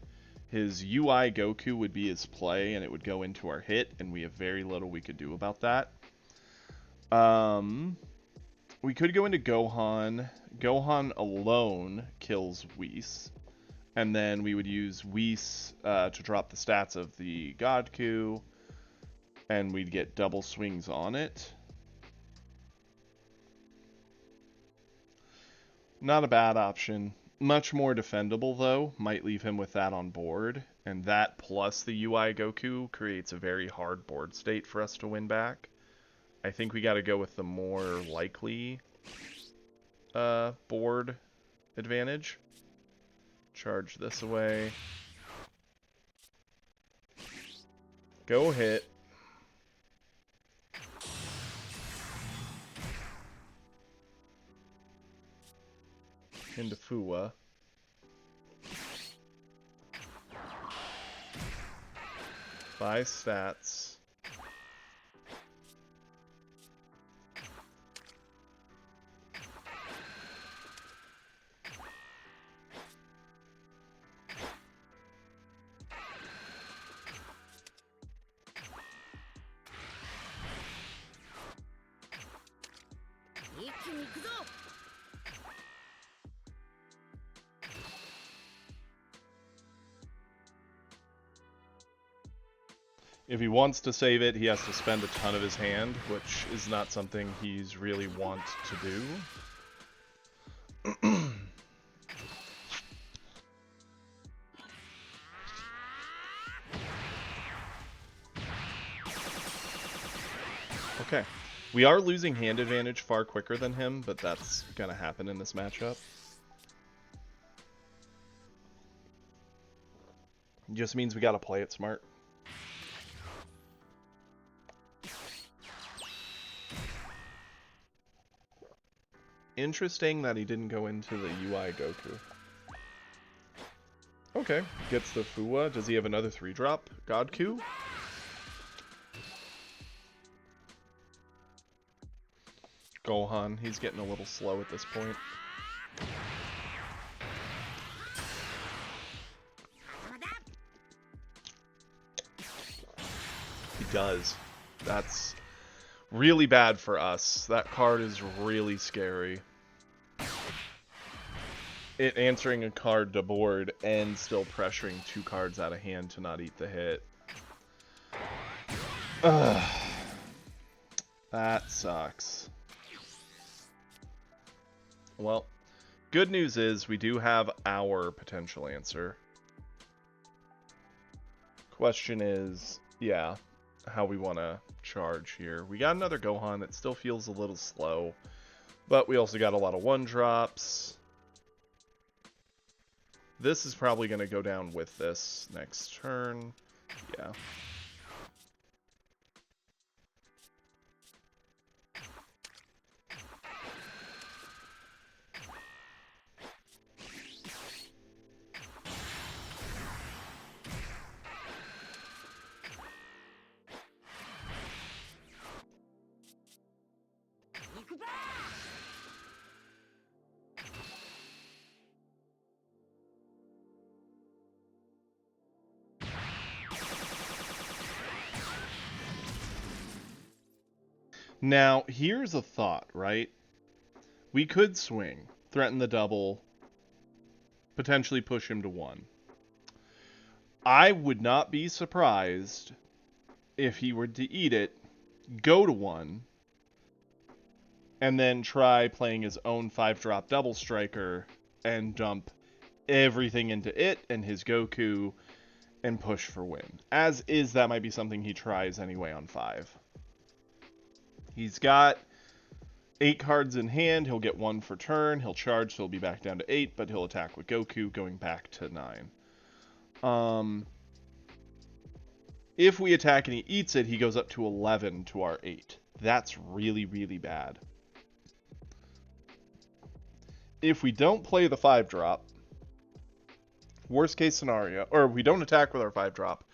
His UI Goku would be his play, and it would go into our Hit, and we have very little we could do about that. We could go into Gohan. Gohan alone kills Whis. And then we would use Whis to drop the stats of the Godku, and we'd get double swings on it. Not a bad option. Much more defendable, though. Might leave him with that on board. And that plus the UI Goku creates a very hard board state for us to win back. I think we got to go with the more likely board advantage. Charge this away. Go Hit. Into Fuwa. Buy stats. If he wants to save it, he has to spend a ton of his hand, which is not something he's really want to do. Okay. We are losing hand advantage far quicker than him, but that's gonna happen in this matchup. It just means we gotta play it smart. Interesting that he didn't go into the UI Goku. Okay, gets the Fuwa. Does he have another 3-drop? Godku? Gohan, he's getting a little slow at this point. He does. That's really bad for us. That card is really scary. It answering a card to board and still pressuring 2 cards out of hand to not eat the hit. Ugh. That sucks. Well, good news is we do have our potential answer. Question is, yeah, how we want to charge here. We got another Gohan that still feels a little slow, but we also got a lot of 1-drops. This is probably going to go down with this next turn. Yeah. Now, here's a thought, right? We could swing, threaten the double, potentially push him to 1. I would not be surprised if he were to eat it, go to 1, and then try playing his own 5-drop Double Striker and dump everything into it and his Goku and push for win. As is, that might be something he tries anyway on 5. He's got 8 cards in hand. He'll get 1 for turn. He'll charge, so he'll be back down to 8, but he'll attack with Goku, going back to 9. If we attack and he eats it, he goes up to 11 to our 8. That's really, really bad. If we don't play the 5-drop, worst case scenario, or we don't attack with our 5-drop,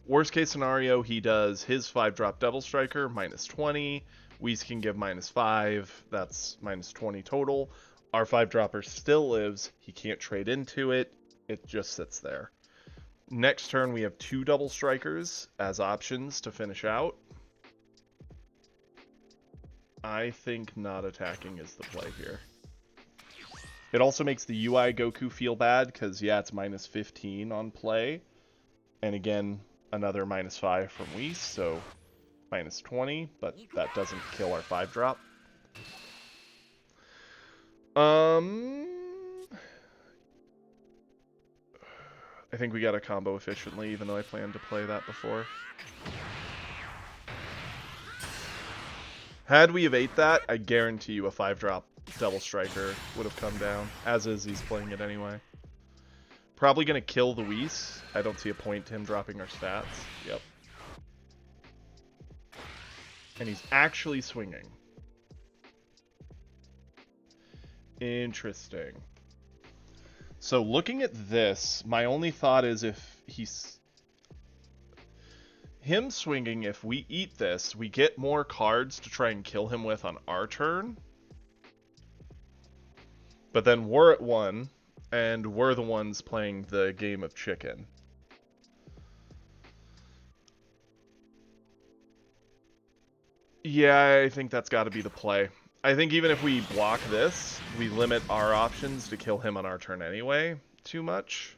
worst case scenario, he does his 5-drop Double Striker, minus 20. Whis can give minus 5. That's minus 20 total. Our 5-dropper still lives. He can't trade into it. It just sits there. Next turn, we have 2 Double Strikers as options to finish out. I think not attacking is the play here. It also makes the UI Goku feel bad because, yeah, it's minus 15 on play. And again, another minus 5 from Whis, so minus 20, but that doesn't kill our 5-drop. I think we got to combo efficiently, even though I planned to play that before. Had we have ate that, I guarantee you a 5-drop Double Striker would have come down. As is, he's playing it anyway. Probably going to kill the Whis. I don't see a point to him dropping our stats. Yep. And he's actually swinging. Interesting. So looking at this, my only thought is if he's... him swinging, if we eat this, we get more cards to try and kill him with on our turn. But then we're at 1, and we're the ones playing the game of chicken. Yeah, I think that's got to be the play. I think even if we block this, we limit our options to kill him on our turn anyway too much.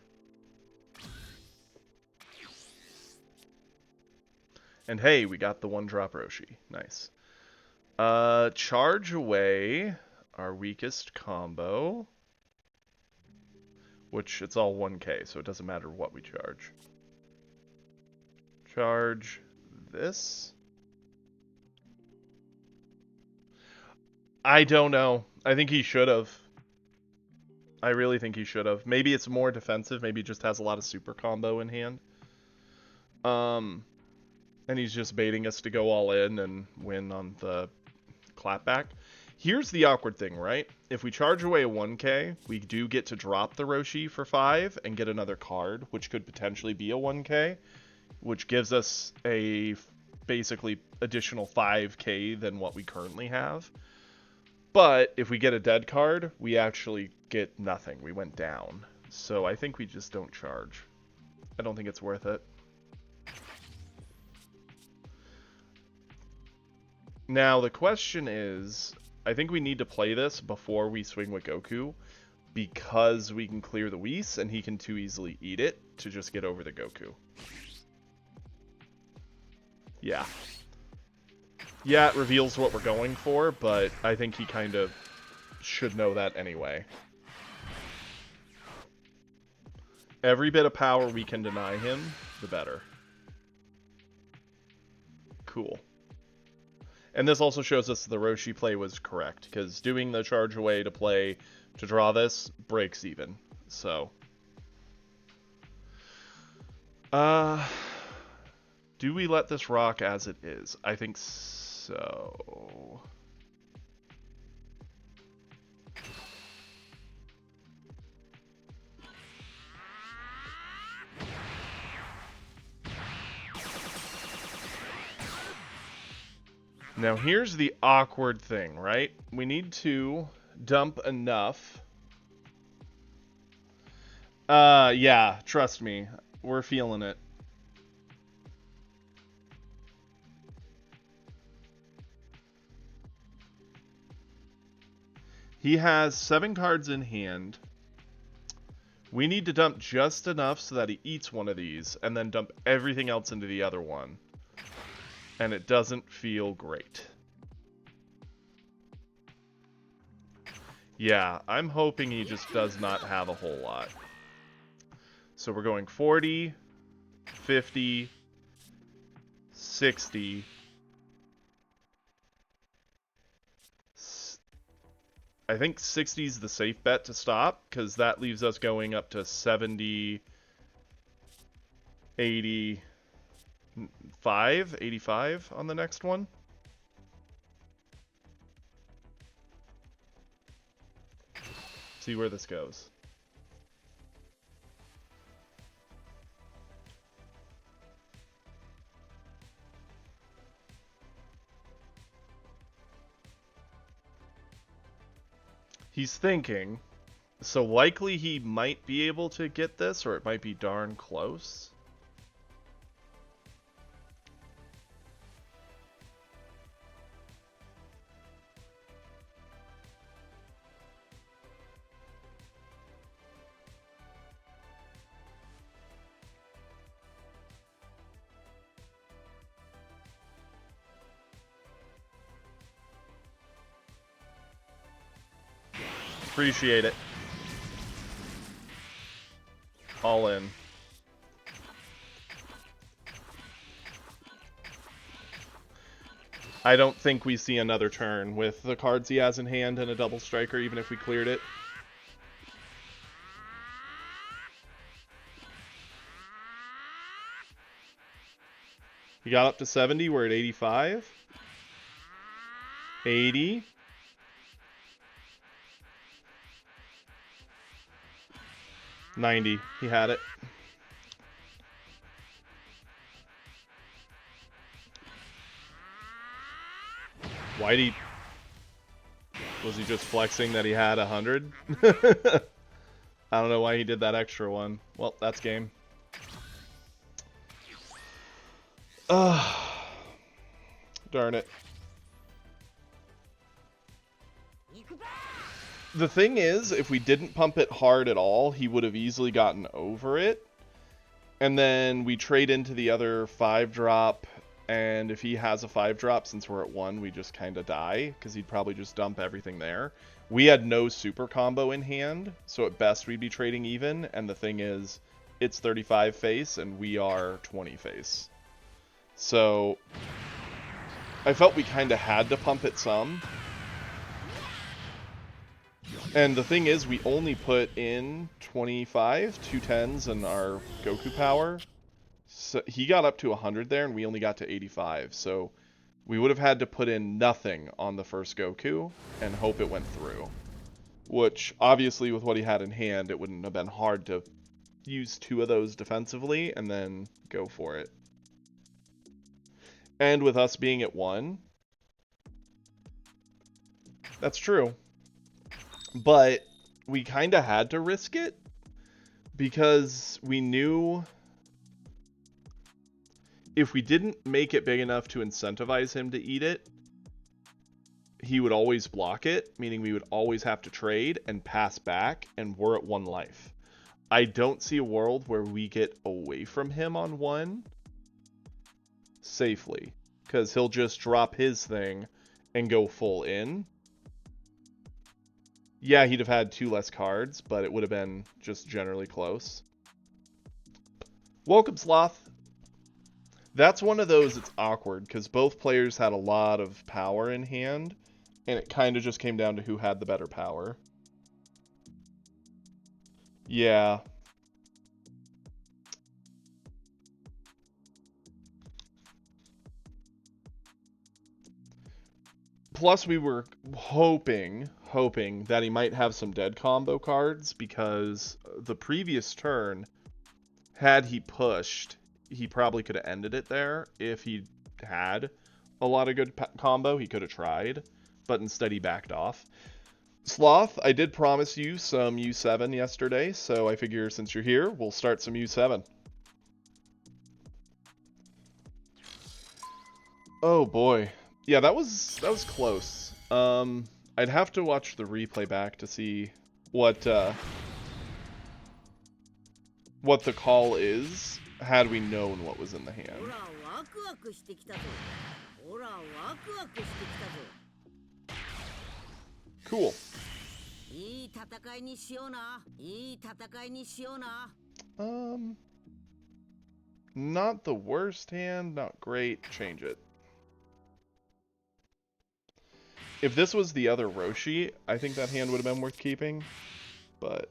And hey, we got the 1-drop Roshi. Nice. Charge away our weakest combo, which it's all 1k, so it doesn't matter what we charge. Charge this. I don't know. I think he should have. I really think he should have. Maybe it's more defensive. Maybe he just has a lot of super combo in hand. And he's just baiting us to go all in and win on the clapback. Here's the awkward thing, right? If we charge away a 1k, we do get to drop the Roshi for 5 and get another card, which could potentially be a 1k, which gives us a basically additional 5k than what we currently have. But if we get a dead card, we actually get nothing. We went down. So I think we just don't charge. I don't think it's worth it. Now the question is, I think we need to play this before we swing with Goku, because we can clear the Whis and he can too easily eat it to just get over the Goku. Yeah. Yeah, it reveals what we're going for, but I think he kind of should know that anyway. Every bit of power we can deny him, the better. Cool. And this also shows us the Roshi play was correct, because doing the charge away to play to draw this breaks even. So, do we let this rock as it is? I think so. Now here's the awkward thing, right? We need to dump enough. Yeah, trust me. We're feeling it. He has 7 cards in hand. We need to dump just enough so that he eats one of these, and then dump everything else into the other one. And it doesn't feel great. Yeah, I'm hoping he just does not have a whole lot. So we're going 40, 50, 60. I think 60 is the safe bet to stop, because that leaves us going up to 70, 85 on the next one. See where this goes. He's thinking, so likely he might be able to get this, or it might be darn close. Appreciate it. All in. I don't think we see another turn with the cards he has in hand and a double striker, even if we cleared it. He got up to 70, we're at 85. 80. 90. He had it. Whitey. Was he just flexing that he had 100? I don't know why he did that extra one. Well, that's game. Darn it. The thing is, if we didn't pump it hard at all, he would have easily gotten over it. And then we trade into the other 5-drop, and if he has a 5-drop, since we're at 1, we just kind of die, because he'd probably just dump everything there. We had no super combo in hand, so at best we'd be trading even, and the thing is, it's 35 face, and we are 20 face. So, I felt we kind of had to pump it some. And the thing is, we only put in 25, 2 10s, and our Goku power. So he got up to 100 there, and we only got to 85. So we would have had to put in nothing on the first Goku and hope it went through. Which, obviously, with what he had in hand, it wouldn't have been hard to use 2 of those defensively and then go for it. And with us being at 1, that's true. But we kind of had to risk it because we knew if we didn't make it big enough to incentivize him to eat it, he would always block it, meaning we would always have to trade and pass back, and we're at 1 life. I don't see a world where we get away from him on 1 safely, because he'll just drop his thing and go full in. Yeah, he'd have had 2 less cards, but it would have been just generally close. Welcome, Sloth. That's one of those that's awkward, because both players had a lot of power in hand, and it kind of just came down to who had the better power. Yeah. Plus, we were hoping that he might have some dead combo cards, because the previous turn, had he pushed, he probably could have ended it there. If he had a lot of good combo, he could have tried, but instead he backed off. Sloth, I did promise you some U7 yesterday, so I figure since you're here, we'll start some U7. Oh boy. Yeah, that was close. I'd have to watch the replay back to see what the call is, had we known what was in the hand. Cool. いい戦いにしような。いい戦いにしような。Not the worst hand, not great. Change it. If this was the other Roshi, I think that hand would have been worth keeping, but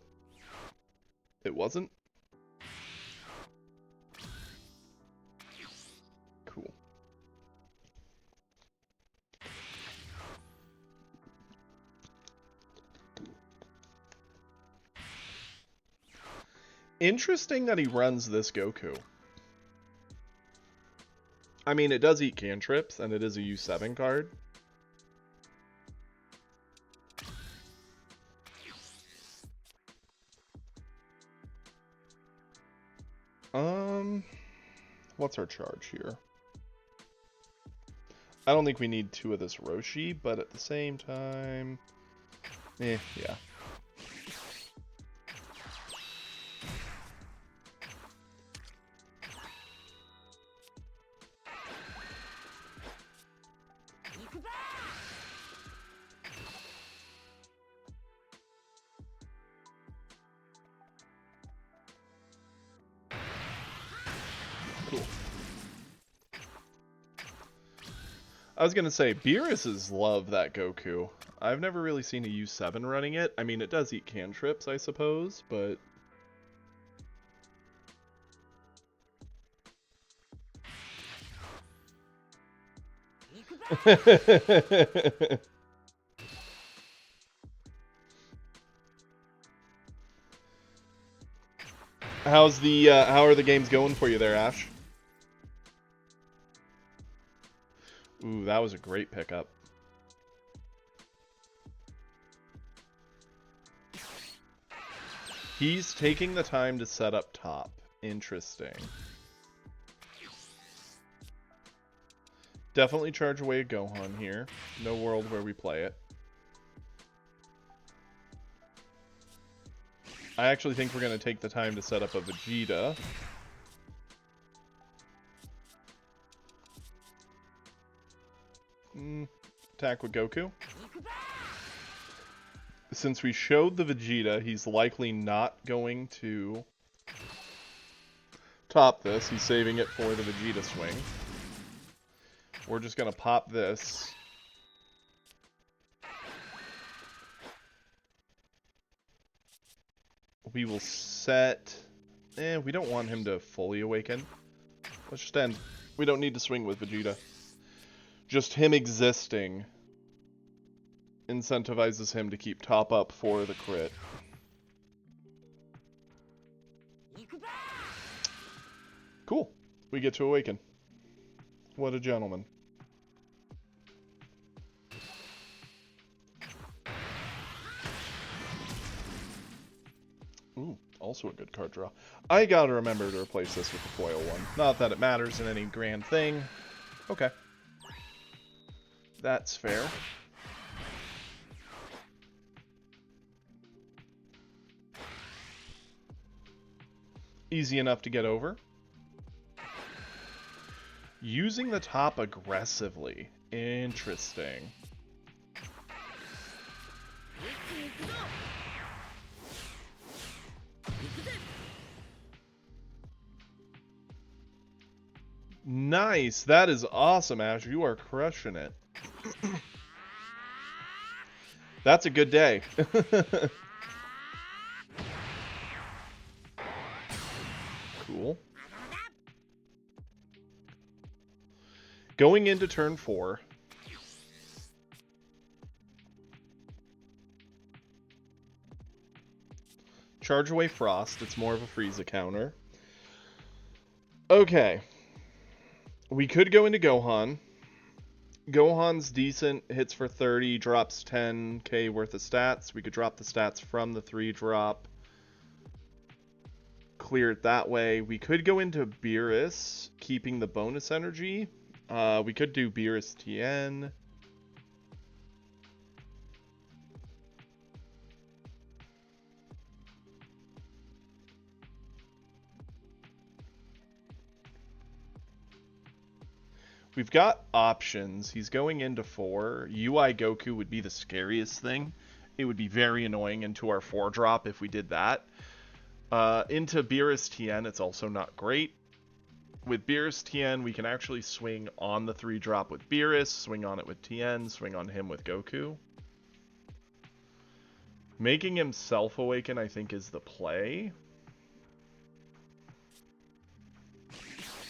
it wasn't. Cool. Interesting that he runs this Goku. I mean, it does eat cantrips, and it is a U7 card. What's our charge here? I don't think we need 2 of this Roshi, but at the same time... yeah. Cool. I was gonna say, Beerus's love that Goku. I've never really seen a U7 running it. I mean, it does eat cantrips, I suppose, but... how are the games going for you there, Ash? Ooh, that was a great pickup. He's taking the time to set up top. Interesting. Definitely charge away a Gohan here. No world where we play it. I actually think we're going to take the time to set up a Vegeta. Attack with Goku. Since we showed the Vegeta, he's likely not going to top this. He's saving it for the Vegeta swing. We're just going to pop this. We will set... we don't want him to fully awaken. Let's just end. We don't need to swing with Vegeta. Just him existing incentivizes him to keep top up for the crit. Cool. We get to awaken. What a gentleman. Ooh, also a good card draw. I gotta remember to replace this with the foil one. Not that it matters in any grand thing. Okay. That's fair. Easy enough to get over. Using the top aggressively. Interesting. Nice. That is awesome, Ash. You are crushing it. That's a good day. Cool. Going into turn 4. Charge away Frost. It's more of a Frieza counter. Okay. We could go into Gohan. Gohan's decent, hits for 30, drops 10k worth of stats. We could drop the stats from the 3-drop. Clear it that way. We could go into Beerus, keeping the bonus energy. We could do Beerus Tien. We've got options. He's going into 4. UI Goku would be the scariest thing. It would be very annoying into our 4-drop if we did that. Into Beerus Tien, it's also not great. With Beerus Tien, we can actually swing on the 3-drop with Beerus, swing on it with Tien, swing on him with Goku. Making him self-awaken, I think, is the play.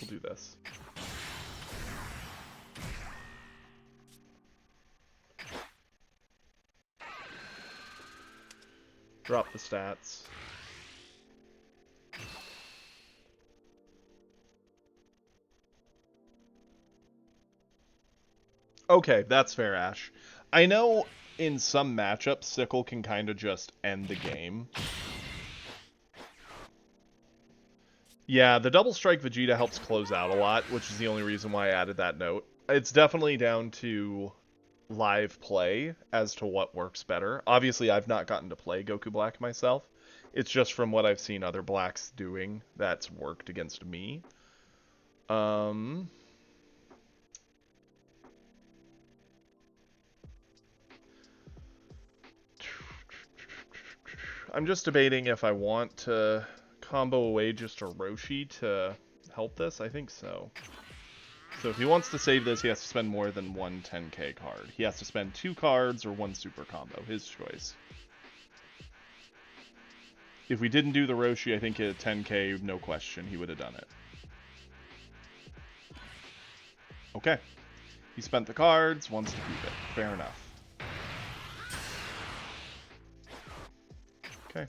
We'll do this. Drop the stats. Okay, that's fair, Ash. I know in some matchups, Sickle can kind of just end the game. Yeah, the double strike Vegeta helps close out a lot, which is the only reason why I added that note. It's definitely down to live play as to what works better. Obviously, I've not gotten to play Goku Black myself. It's just from what I've seen other Blacks doing that's worked against me. I'm just debating if I want to combo away just a Roshi to help this. I think so. So if he wants to save this, he has to spend more than one 10k card. He has to spend 2 cards or 1 super combo. His choice. If we didn't do the Roshi, I think at 10k, no question, he would have done it. Okay. He spent the cards, wants to keep it. Fair enough. Okay.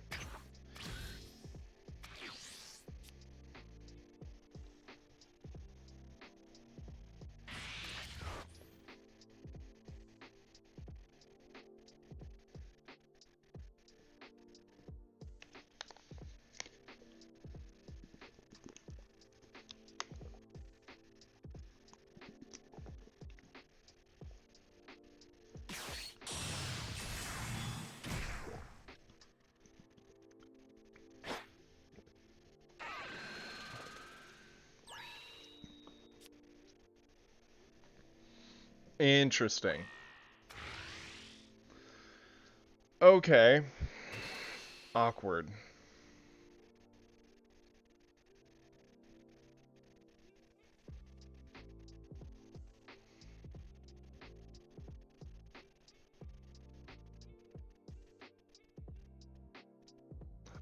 Interesting. Okay. Awkward.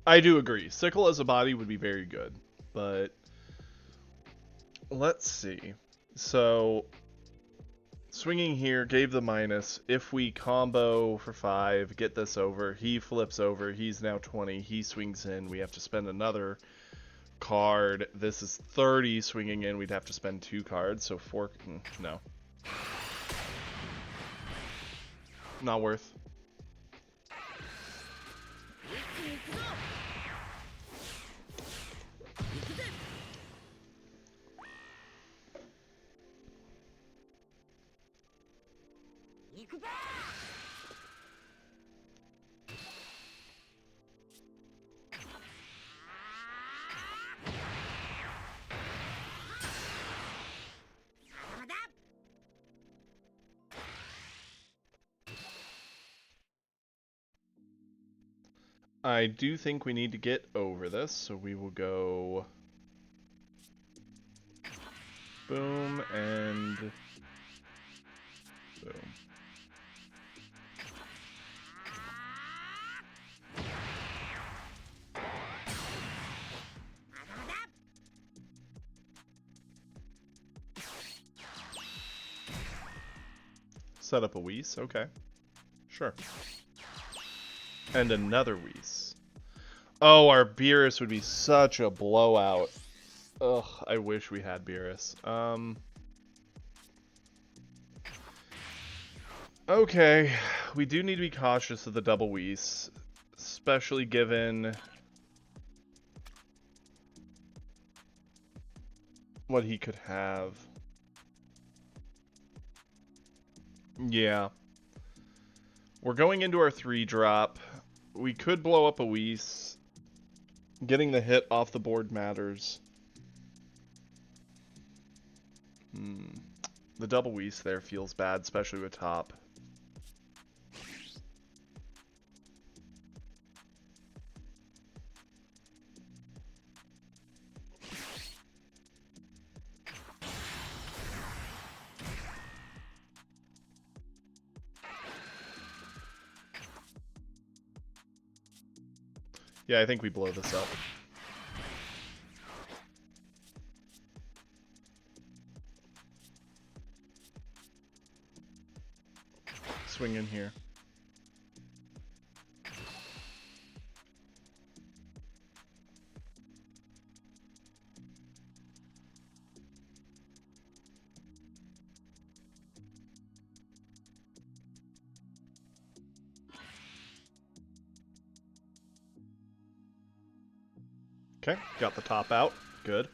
I do agree. Sickle as a body would be very good, but let's see. So, swinging here gave the minus. If we combo for 5, get this over, he flips over, he's now 20, he swings in, we have to spend another card. This is 30 swinging in, we'd have to spend 2 cards, so 4, no. Not worth. I do think we need to get over this, so we will go boom and boom. Set up a Whis, okay. Sure. And another Whis. Oh, our Beerus would be such a blowout. Ugh, I wish we had Beerus. Okay, we do need to be cautious of the double Whis, especially given what he could have. Yeah. We're going into our 3-drop. We could blow up a Whis. Getting the hit off the board matters. The double Whis there feels bad, especially with top. Yeah, I think we blow this up. Swing in here. Okay, got the top out. Good.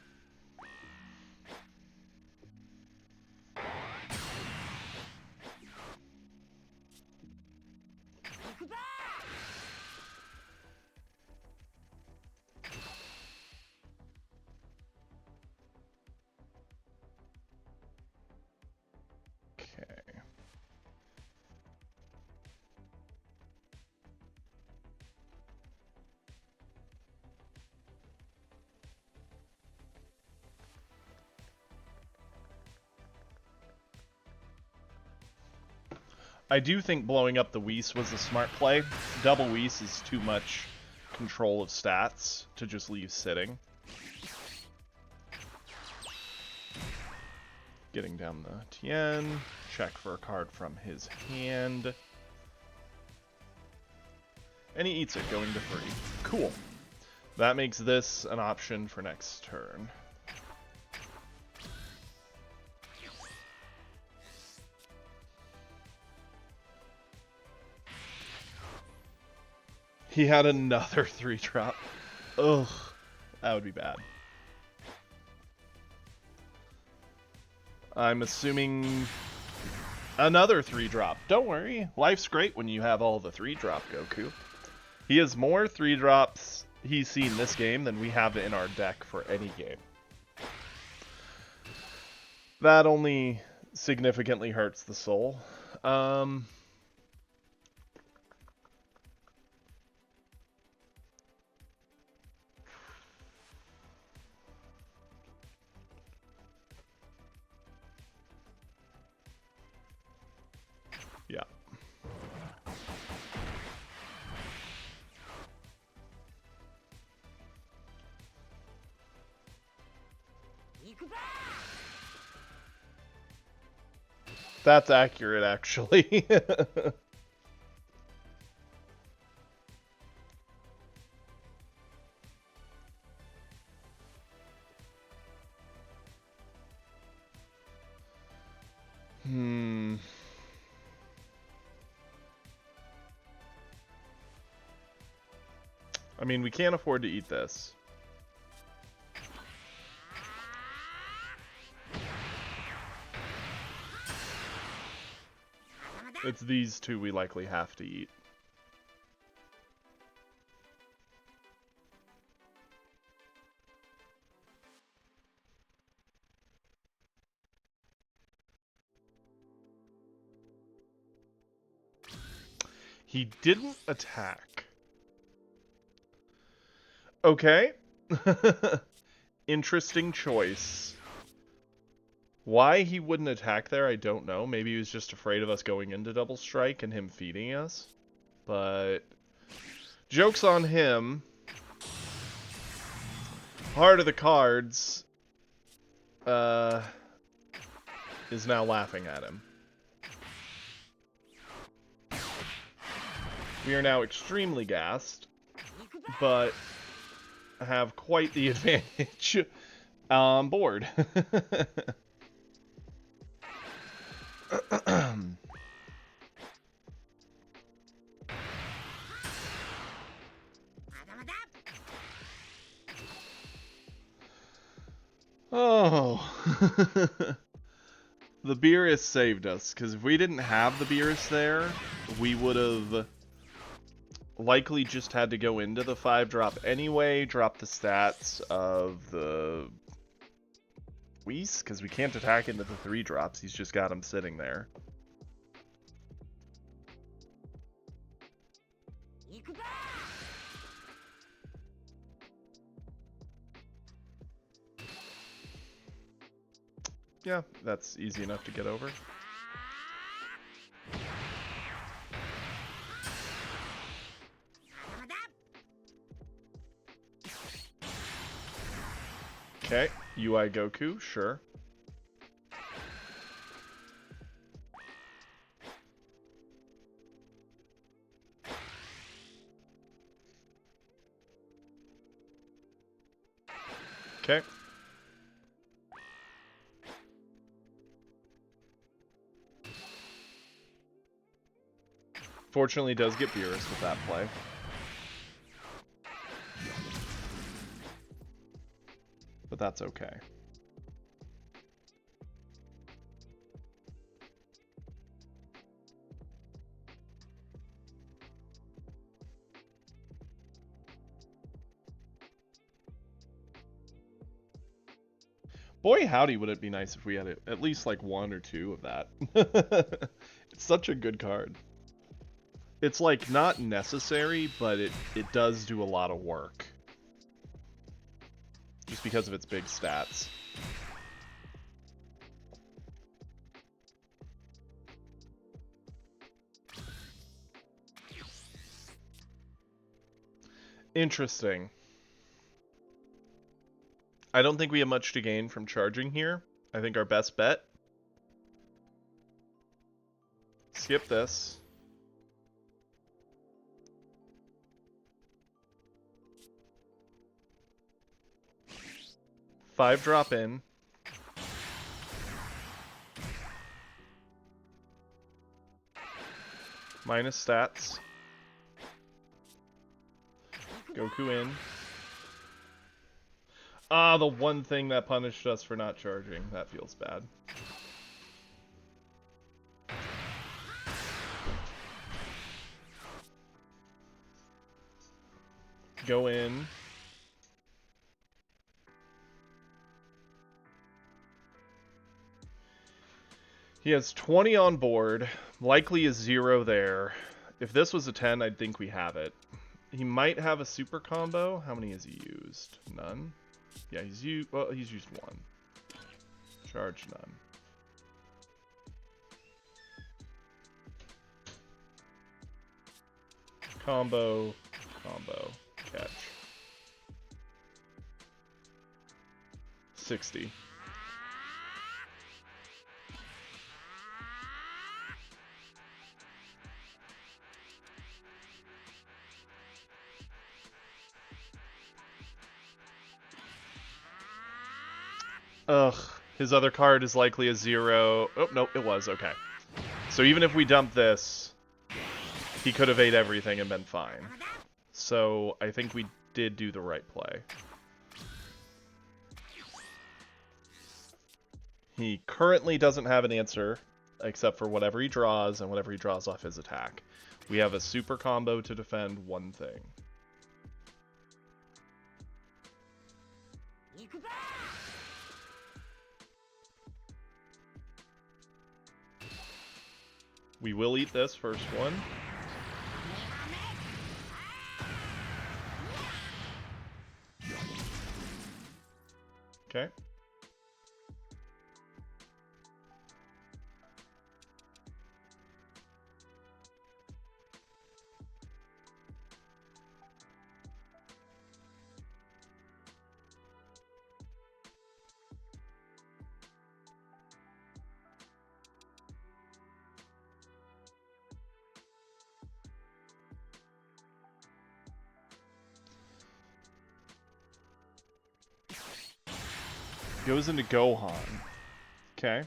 Okay. I do think blowing up the Whis was a smart play. Double Whis is too much control of stats to just leave sitting. Getting down the Tien. Check for a card from his hand. And he eats it, going to 3. Cool. That makes this an option for next turn. He had another 3-drop. Ugh, that would be bad. I'm assuming another 3-drop. Don't worry, life's great when you have all the 3-drop Goku. He has more 3-drops he's seen this game than we have in our deck for any game. That only significantly hurts the soul. Yeah. That's accurate, actually. I mean, we can't afford to eat this. It's these two we likely have to eat. He didn't attack. Okay. Interesting choice. Why he wouldn't attack there, I don't know. Maybe he was just afraid of us going into double strike and him feeding us. But joke's on him. Heart of the Cards is now laughing at him. We are now extremely gassed, but have quite the advantage on board. Oh. The Beerus saved us, because if we didn't have the Beerus there, we would have likely just had to go into the 5-drop anyway, drop the stats of the Whis, because we can't attack into the 3-drops, he's just got them sitting there. Yeah, that's easy enough to get over. Okay, UI Goku, sure. Okay. Fortunately, does get Beerus with that play. But that's okay. Boy, howdy, would it be nice if we had at least like 1 or 2 of that. It's such a good card. It's like not necessary, but it does do a lot of work. Just because of its big stats. Interesting. I don't think we have much to gain from charging here. I think our best bet. Skip this. Five drop in. Minus stats. Goku in. Ah, the one thing that punished us for not charging. That feels bad. Go in. He has 20 on board. Likely a 0 there. If this was a 10, I'd think we have it. He might have a super combo. How many has he used? None? Yeah, he's used 1. Charge none. Combo, catch. 60. Ugh, his other card is likely a 0. Oh, no, it was, okay. So even if we dump this, he could have ate everything and been fine. So I think we did do the right play. He currently doesn't have an answer, except for whatever he draws and whatever he draws off his attack. We have a super combo to defend one thing. We will eat this first one. Okay. Goes into Gohan. Okay.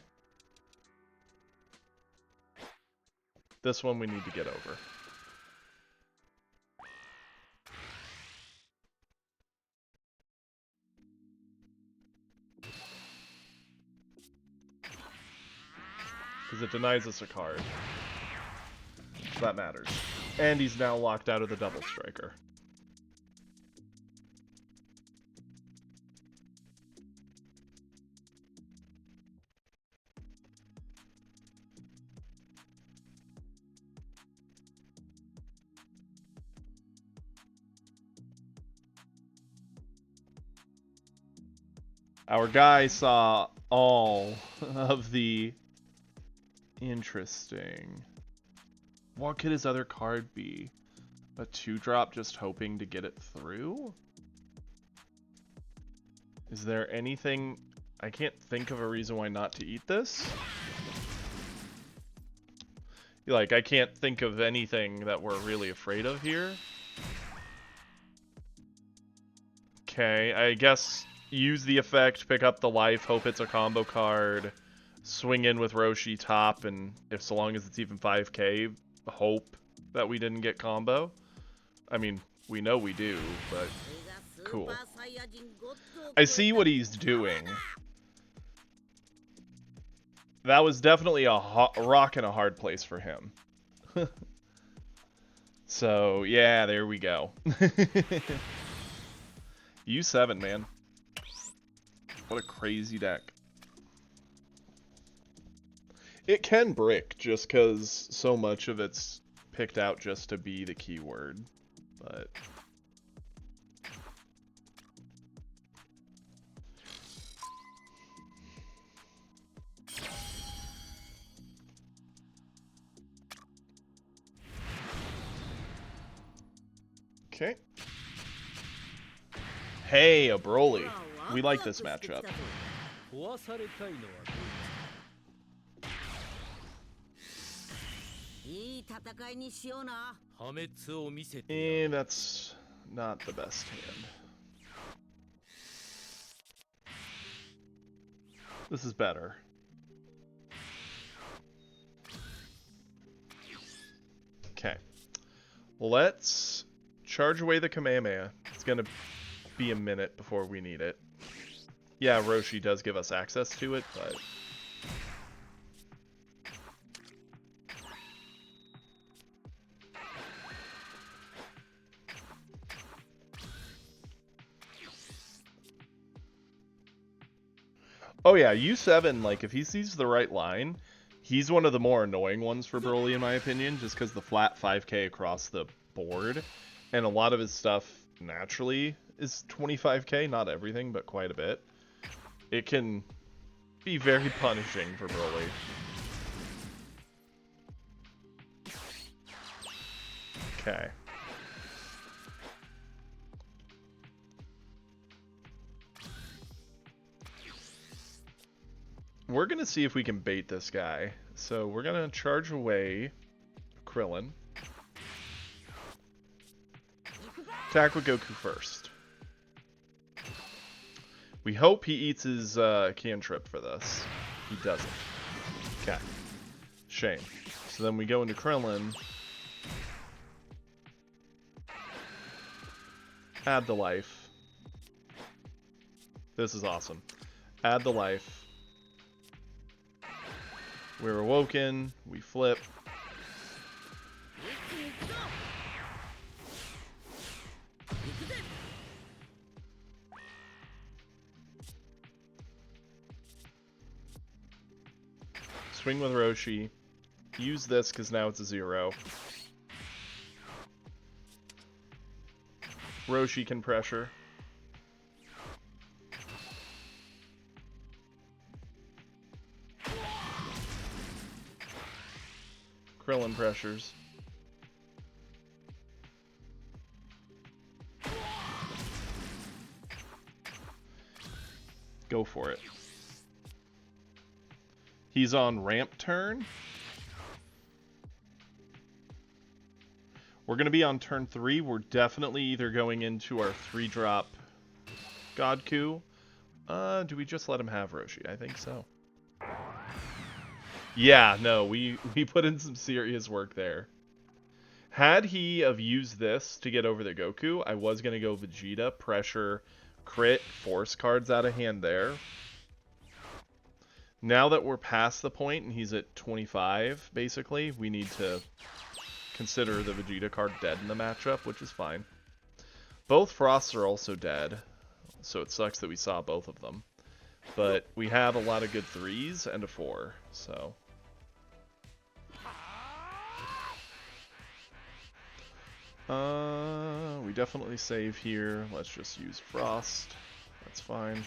This one we need to get over. Because it denies us a card. So that matters. And he's now locked out of the double striker. Our guy saw all of the... Interesting. What could his other card be? A 2-drop just hoping to get it through? Is there anything... I can't think of a reason why not to eat this. Like, I can't think of anything that we're really afraid of here. Okay, I guess use the effect, pick up the life, hope it's a combo card, swing in with Roshi top, and if so long as it's even 5k, hope that we didn't get combo. I mean, we know we do, but cool. I see what he's doing. That was definitely a rock in a hard place for him. So, yeah, there we go. U7, man. What a crazy deck. It can brick just because so much of it's picked out just to be the keyword, but... Okay. Hey, a Broly. We like this matchup. 壊されたいのはどういい戦いにしような。破滅を見せて That's not the best hand. This is better. Okay. Let's charge away the Kamehameha. It's gonna be a minute before we need it. Yeah, Roshi does give us access to it, but... Oh yeah, U7, like, if he sees the right line, he's one of the more annoying ones for Broly, in my opinion, just because the flat 5k across the board, and a lot of his stuff naturally is 25k, not everything, but quite a bit. It can be very punishing for Broly. Okay. We're going to see if we can bait this guy. So we're going to charge away Krillin. Attack with Goku first. We hope he eats his cantrip for this. He doesn't. Okay. Shame. So then we go into Krillin. Add the life. This is awesome. Add the life. We're awoken. We flip. Swing with Roshi. Use this because now it's a 0. Roshi can pressure. Krillin pressures. Go for it. He's on ramp turn. We're going to be on turn 3. We're definitely either going into our 3-drop God Coup. Do we just let him have Roshi? I think so. Yeah, no, we put in some serious work there. Had he have used this to get over the Goku, I was going to go Vegeta, pressure, crit, force cards out of hand there. Now that we're past the point and he's at 25, basically, we need to consider the Vegeta card dead in the matchup, which is fine. Both Frosts are also dead, so it sucks that we saw both of them. But we have a lot of good 3s and a 4, so... we definitely save here. Let's just use Frost. That's fine.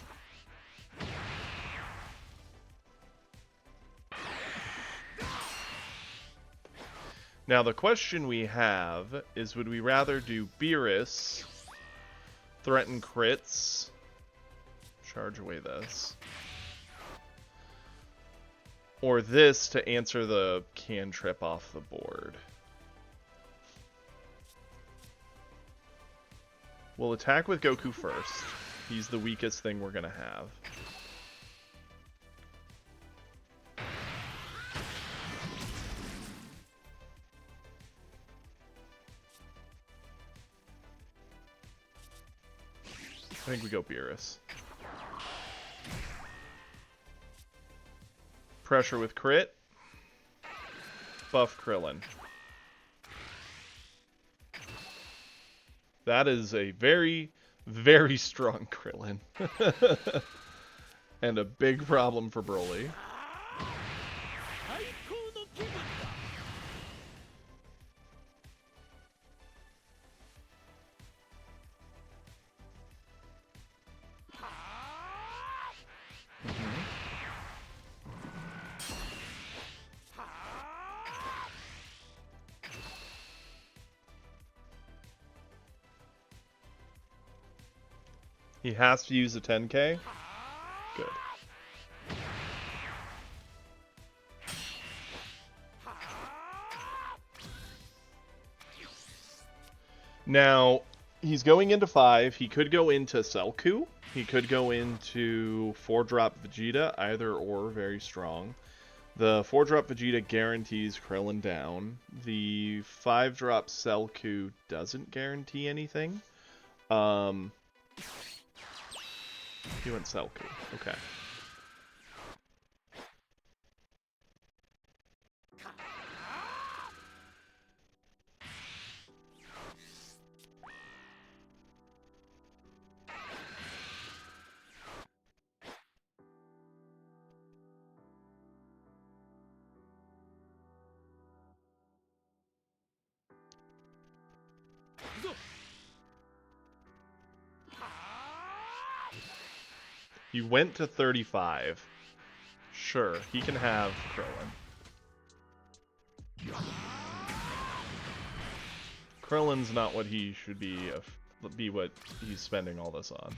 Now the question we have is, would we rather do Beerus, threaten crits, Charge away this. Or this to answer the cantrip off the board. We'll attack with Goku first. He's the weakest thing we're gonna have. I think we go Beerus. Pressure with crit. Buff Krillin. That is a very, very strong Krillin. And a big problem for Broly. 最高の気分だ He has to use a 10k? Good. Now, he's going into 5. He could go into Selku. He could go into 4-drop Vegeta, either or, very strong. The 4-drop Vegeta guarantees Krillin down. The 5-drop Selku doesn't guarantee anything. He went Selku. Okay. He went to 35. Sure, he can have Krillin. Krillin's not what he should be what he's spending all this on.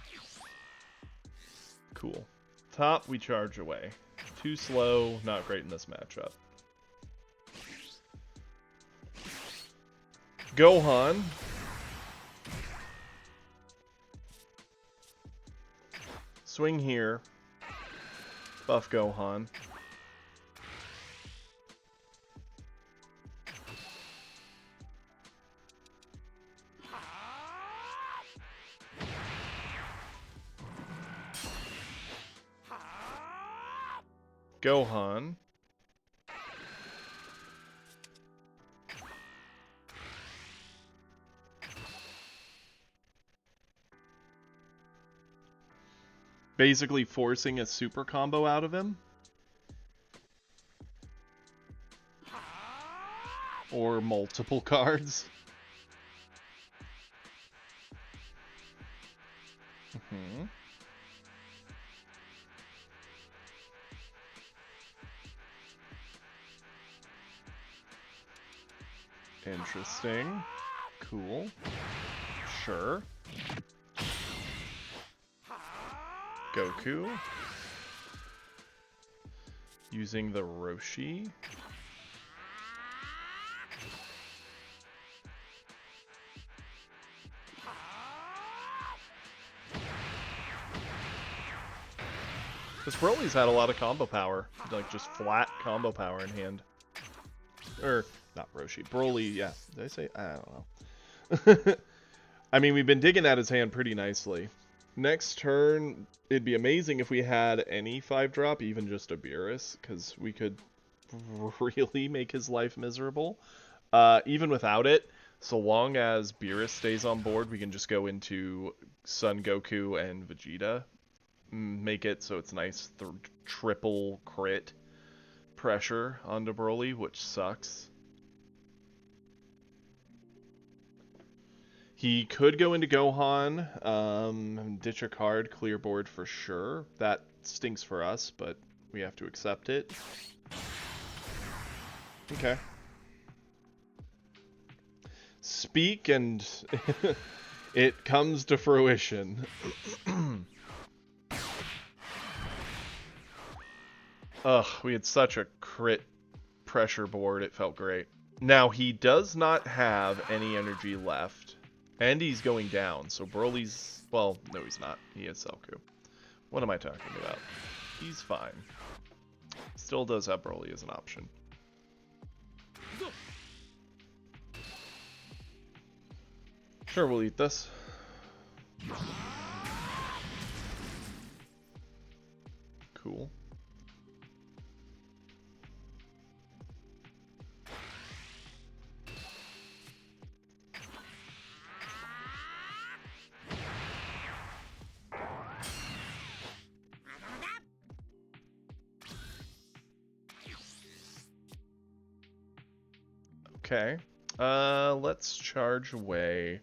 Cool. Top, we charge away. Too slow, not great in this matchup. Gohan. Swing here. Buff Gohan. Gohan. Basically forcing a super combo out of him. Or multiple cards. Interesting. Cool. Sure. Goku. Using the Roshi. This Broly's had a lot of combo power. Like, just flat combo power in hand. Or, not Roshi. Broly, yeah. Did I say? I don't know. I mean, we've been digging at his hand pretty nicely. Next turn, it'd be amazing if we had any 5-drop, even just a Beerus, because we could really make his life miserable. Even without it, so long as Beerus stays on board, we can just go into Son Goku and Vegeta. Make it so it's nice triple crit pressure onto Broly, which sucks. He could go into Gohan, ditch a card, clear board for sure. That stinks for us, but we have to accept it. Okay. Speak and it comes to fruition. Ugh, we had such a crit pressure board, it felt great. Now, he does not have any energy left, and he's going down, so Broly's... Well, no, he's not. He has Selku. What am I talking about? He's fine. Still does have Broly as an option. Sure, we'll eat this. Cool. Okay. Let's charge away.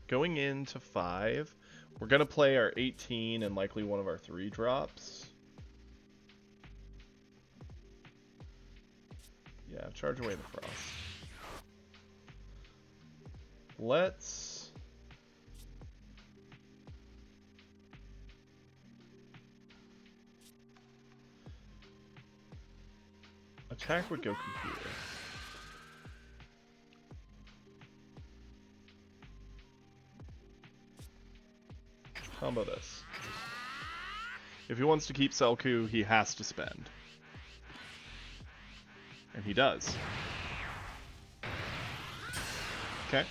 Going into 5, we're going to play our 18 and likely one of our 3 drops. Yeah, charge away the frost. Let's... attack would go computer. Combo this. If he wants to keep Selku, he has to spend. And he does. Okay.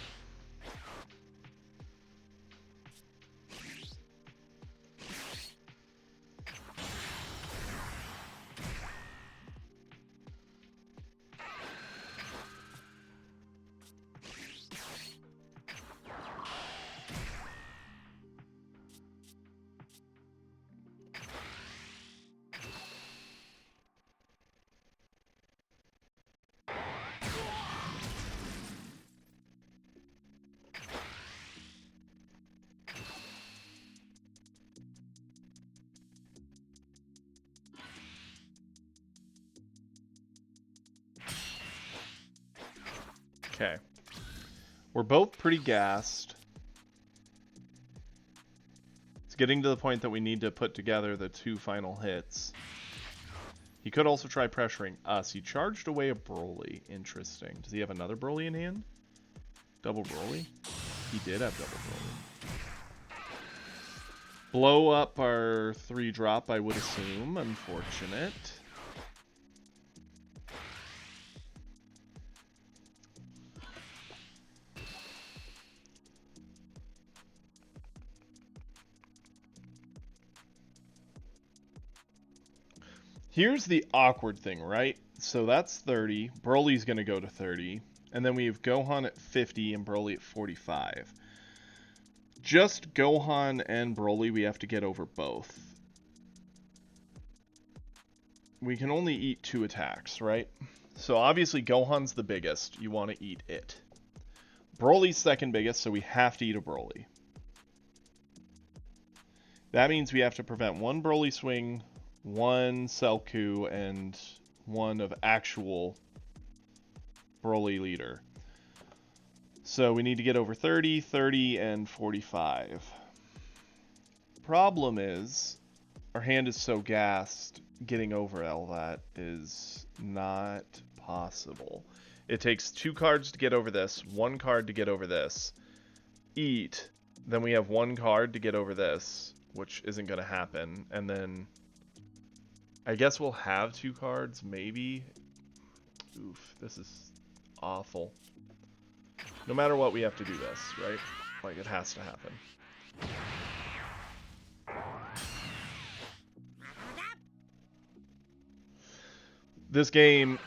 Okay. We're both pretty gassed. It's getting to the point that we need to put together the 2 final hits. He could also try pressuring us. He charged away a Broly. Interesting. Does he have another Broly in hand? Double Broly? He did have double Broly. Blow up our 3 drop, I would assume. Unfortunate. Here's the awkward thing, right? So that's 30. Broly's going to go to 30. And then we have Gohan at 50 and Broly at 45. Just Gohan and Broly, we have to get over both. We can only eat 2 attacks, right? So obviously Gohan's the biggest. You want to eat it. Broly's second biggest, so we have to eat a Broly. That means we have to prevent 1 Broly swing, 1 Selku, and 1 of actual Broly leader. So we need to get over 30, 30, and 45. Problem is, our hand is so gassed, getting over all that is not possible. It takes 2 cards to get over this, 1 card to get over this. Eat, then we have 1 card to get over this, which isn't going to happen, and then I guess we'll have 2 cards, maybe. Oof, this is awful. No matter what, we have to do this, right? Like, it has to happen. This game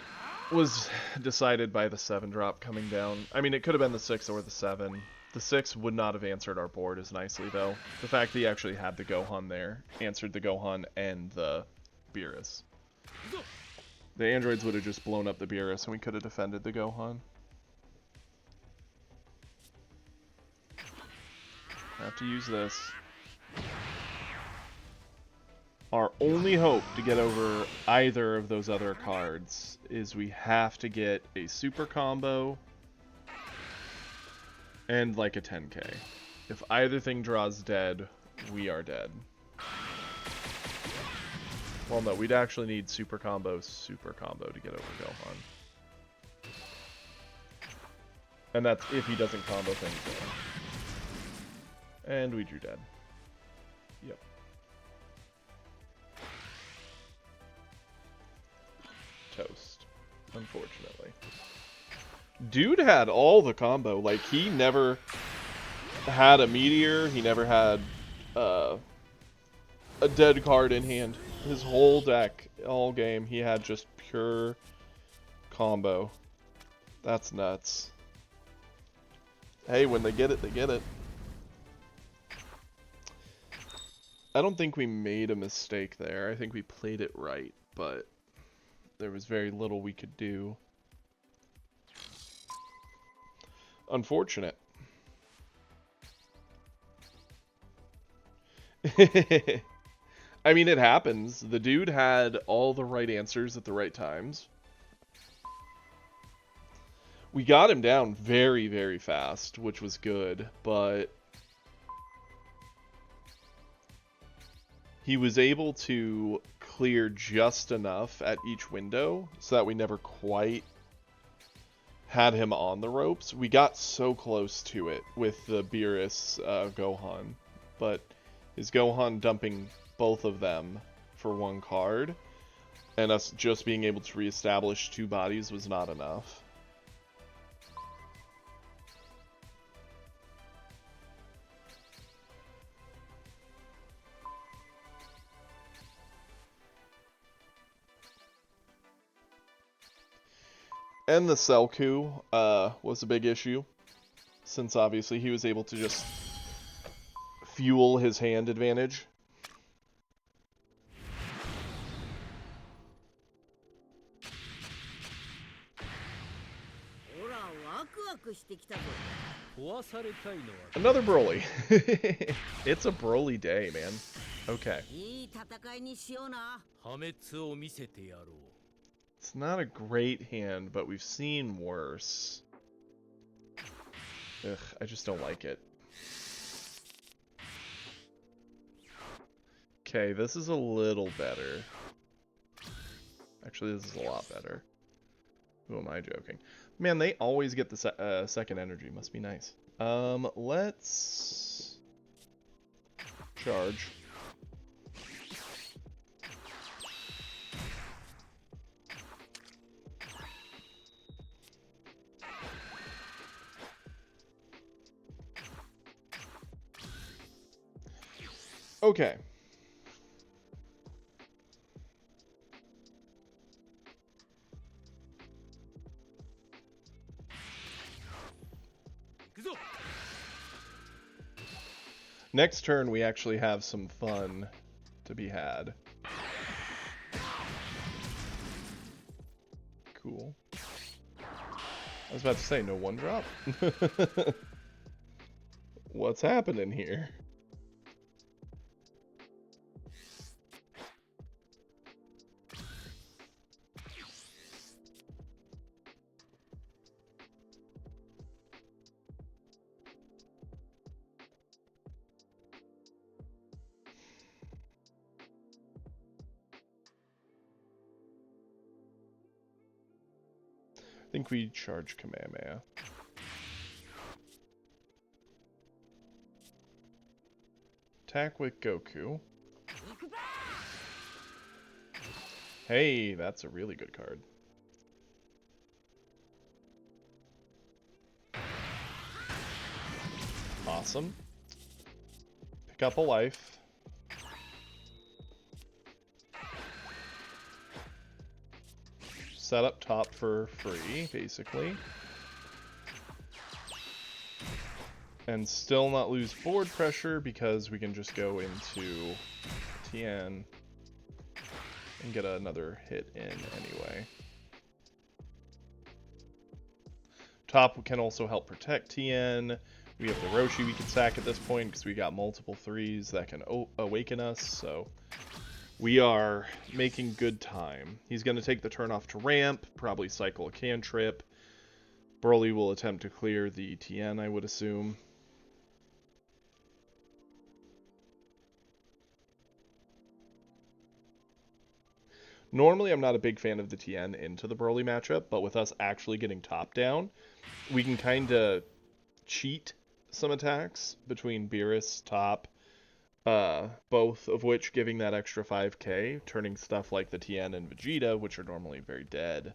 was decided by the 7 drop coming down. I mean, it could have been the 6 or the 7. The 6 would not have answered our board as nicely, though. The fact that he actually had the Gohan there answered the Gohan and the Beerus. The androids would have just blown up the Beerus and we could have defended the Gohan. Have to use this. Our only hope to get over either of those other cards is we have to get a super combo and like a 10k. If either thing draws dead, we are dead. Well, no, we'd actually need super combo to get over Gohan. And that's if he doesn't combo things in. And we drew dead. Yep. Toast. Unfortunately. Dude had all the combo. Like, he never had a meteor. He never had a dead card in hand. His whole deck, all game, he had just pure combo. That's nuts. Hey, when they get it, they get it. I don't think we made a mistake there. I think we played it right, but there was very little we could do. Unfortunate. I mean, it happens. The dude had all the right answers at the right times. We got him down very, very fast, which was good, but he was able to clear just enough at each window so that we never quite had him on the ropes. We got so close to it with the Beerus Gohan, but his Gohan dumping both of them for one card, and us just being able to reestablish two bodies was not enough. And the Cell coup was a big issue, since obviously he was able to just fuel his hand advantage. Another Broly. It's a Broly day, man. Okay. It's not a great hand, but we've seen worse. Ugh, I just don't like it. Okay, this is a little better. Actually, this is a lot better. Who am I joking? Man, they always get the second energy. Must be nice. Let's charge. Okay. Next turn, we actually have some fun to be had. Cool. I was about to say, no one drop. What's happening here? I think we charge Kamehameha. Attack with Goku. Hey, that's a really good card. Awesome. Pick up a life. Set up top for free, basically. And still not lose board pressure because we can just go into Tien and get another hit in anyway. Top can also help protect Tien. We have the Roshi we can sack at this point because we got multiple threes that can awaken us, so we are making good time. He's going to take the turn off to ramp, probably cycle a cantrip. Broly will attempt to clear the Tien, I would assume. Normally, I'm not a big fan of the Tien into the Broly matchup, but with us actually getting top down, we can kind of cheat some attacks between Beerus, top, both of which giving that extra 5k, turning stuff like the Tien and Vegeta, which are normally very dead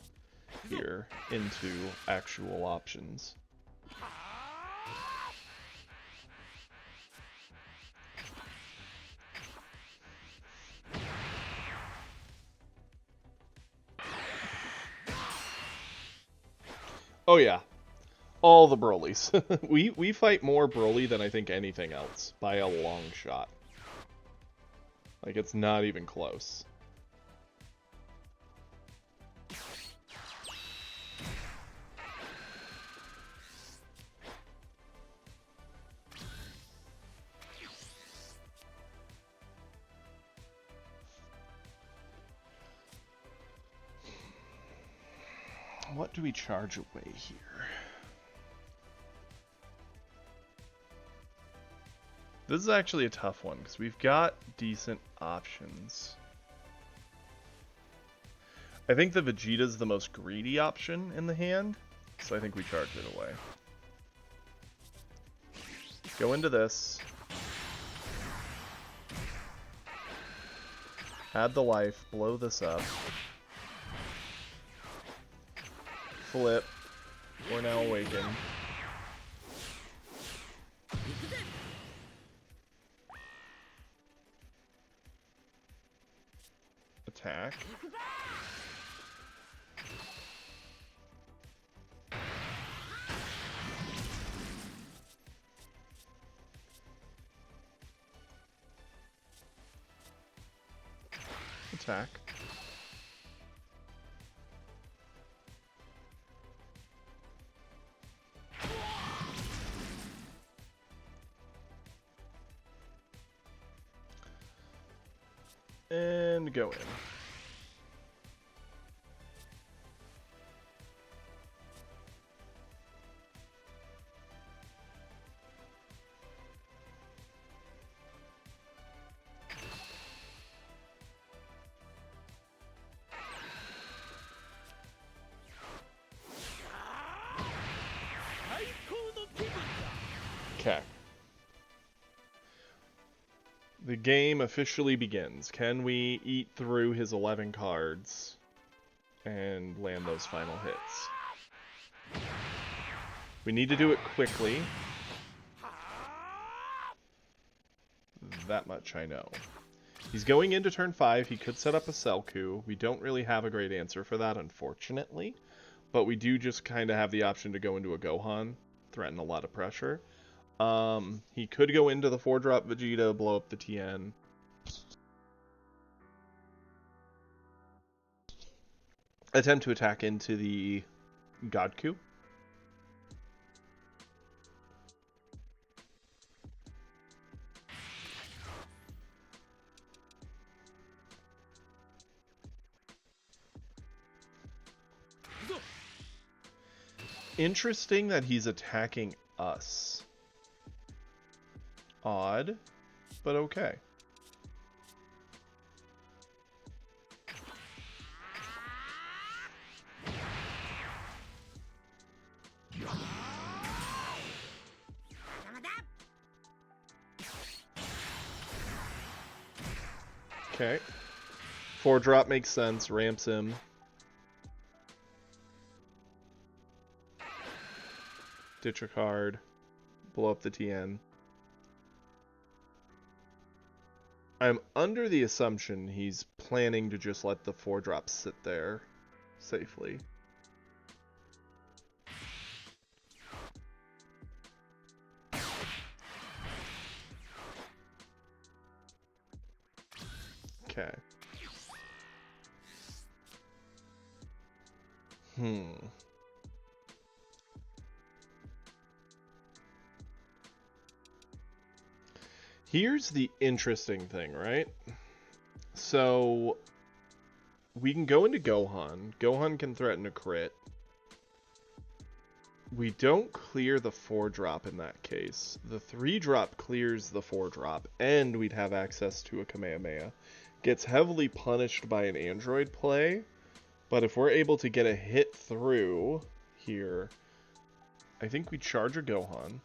here, into actual options. Oh yeah, all the Brolys. we fight more Broly than I think anything else, by a long shot. Like, it's not even close. What do we charge away here? This is actually a tough one, because we've got decent options. I think the Vegeta's the most greedy option in the hand, so I think we charge it away. Go into this. Add the life, blow this up. Flip. We're now awakened. Attack. Attack. And go in. Okay. The game officially begins. Can we eat through his 11 cards and land those final hits? We need to do it quickly. That much I know. He's going into turn 5. He could set up a Selku. We don't really have a great answer for that, unfortunately. But we do just kind of have the option to go into a Gohan. Threaten a lot of pressure. He could go into the 4-drop Vegeta, blow up the Tien. Attempt to attack into the Godku. Interesting that he's attacking us. Odd, but okay. Okay. 4-drop makes sense, ramps him. Ditch a card. Blow up the Tien. I'm under the assumption he's planning to just let the 4-drop sit there safely. Okay. Here's the interesting thing, right? So, we can go into Gohan. Gohan can threaten a crit. We don't clear the 4-drop in that case. The 3-drop clears the 4-drop, and we'd have access to a Kamehameha. Gets heavily punished by an android play, but if we're able to get a hit through here, I think we charge a Gohan.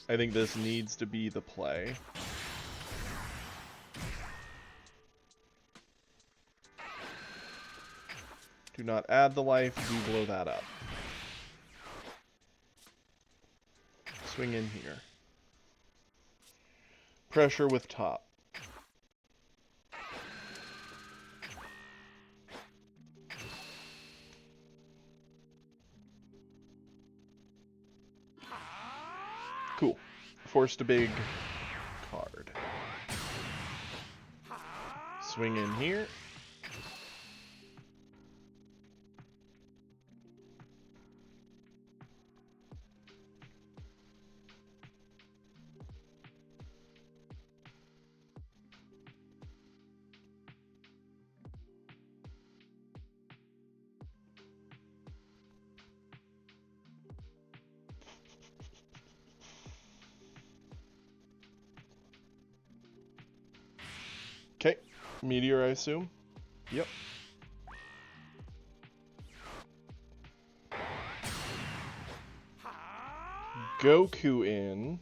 I think this needs to be the play. Do not add the life, do blow that up. Swing in here. Pressure with top. Cool. Forced a big card. Swing in here. Okay, Meteor, I assume. Yep. Goku in.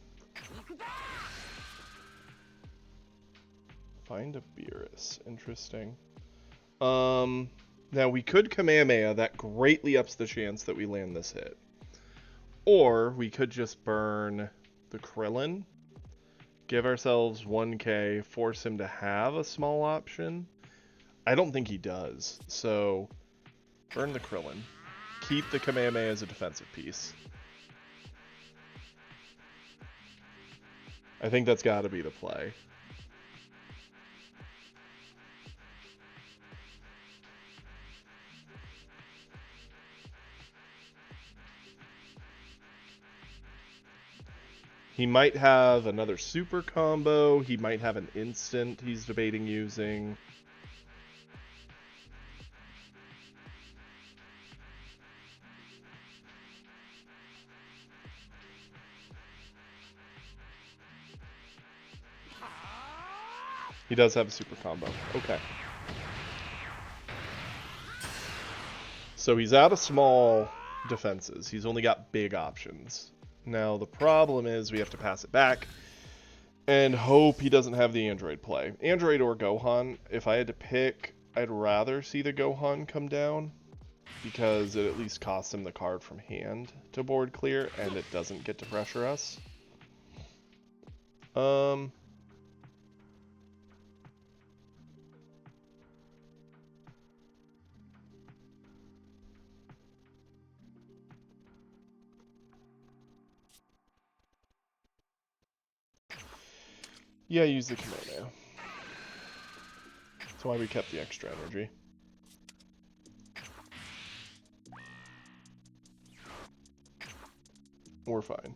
Find a Beerus. Interesting. Now we could Kamehameha. That greatly ups the chance that we land this hit. Or we could just burn the Krillin. Give ourselves 1k, force him to have a small option. I don't think he does, so burn the Krillin. Keep the Kamehameha as a defensive piece. I think that's got to be the play. He might have another super combo. He might have an instant he's debating using. He does have a super combo. Okay. So he's out of small defenses. He's only got big options. Now, the problem is we have to pass it back and hope he doesn't have the Android play. Android or Gohan, if I had to pick, I'd rather see the Gohan come down because it at least costs him the card from hand to board clear and it doesn't get to pressure us. Yeah, use the Kamehameha. That's why we kept the extra energy. We're fine.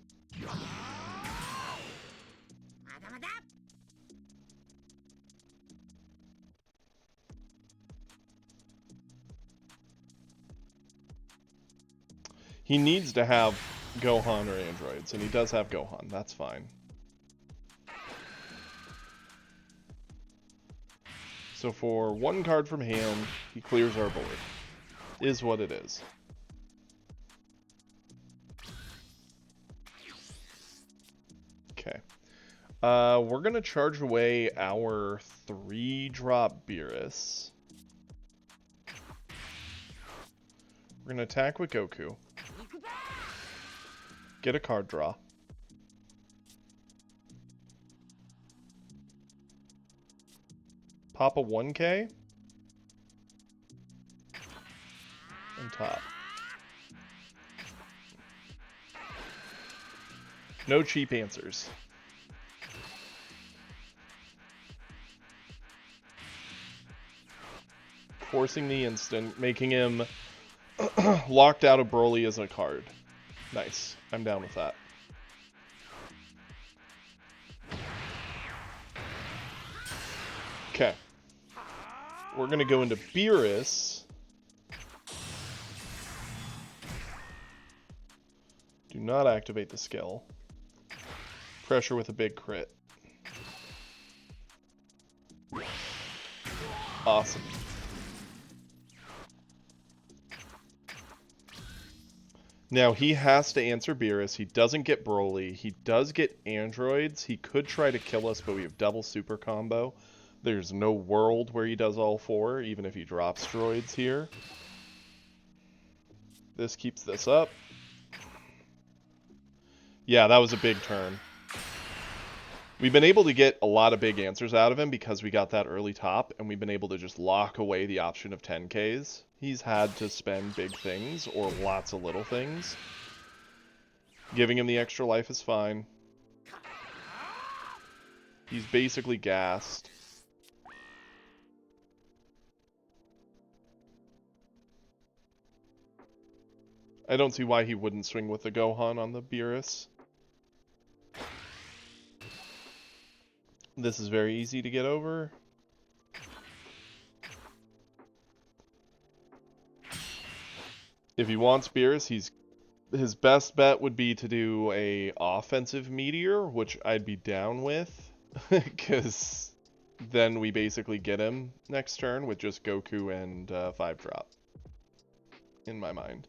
He needs to have Gohan or androids, and he does have Gohan. That's fine. So for one card from hand, he clears our board. Is what it is. Okay. We're going to charge away our 3-drop Beerus. We're going to attack with Goku. Get a card draw. Pop a 1k. And top. No cheap answers. Forcing the instant, making him locked out of Broly as a card. Nice. I'm down with that. Okay. We're going to go into Beerus. Do not activate the skill. Pressure with a big crit. Awesome. Now he has to answer Beerus. He doesn't get Broly. He does get androids. He could try to kill us, but we have double super combo. There's no world where he does all 4, even if he drops droids here. This keeps this up. Yeah, that was a big turn. We've been able to get a lot of big answers out of him because we got that early top, and we've been able to just lock away the option of 10Ks. He's had to spend big things or lots of little things. Giving him the extra life is fine. He's basically gassed. I don't see why he wouldn't swing with the Gohan on the Beerus. This is very easy to get over. If he wants Beerus, his best bet would be to do a offensive meteor, which I'd be down with, because then we basically get him next turn with just Goku and 5-drop, in my mind.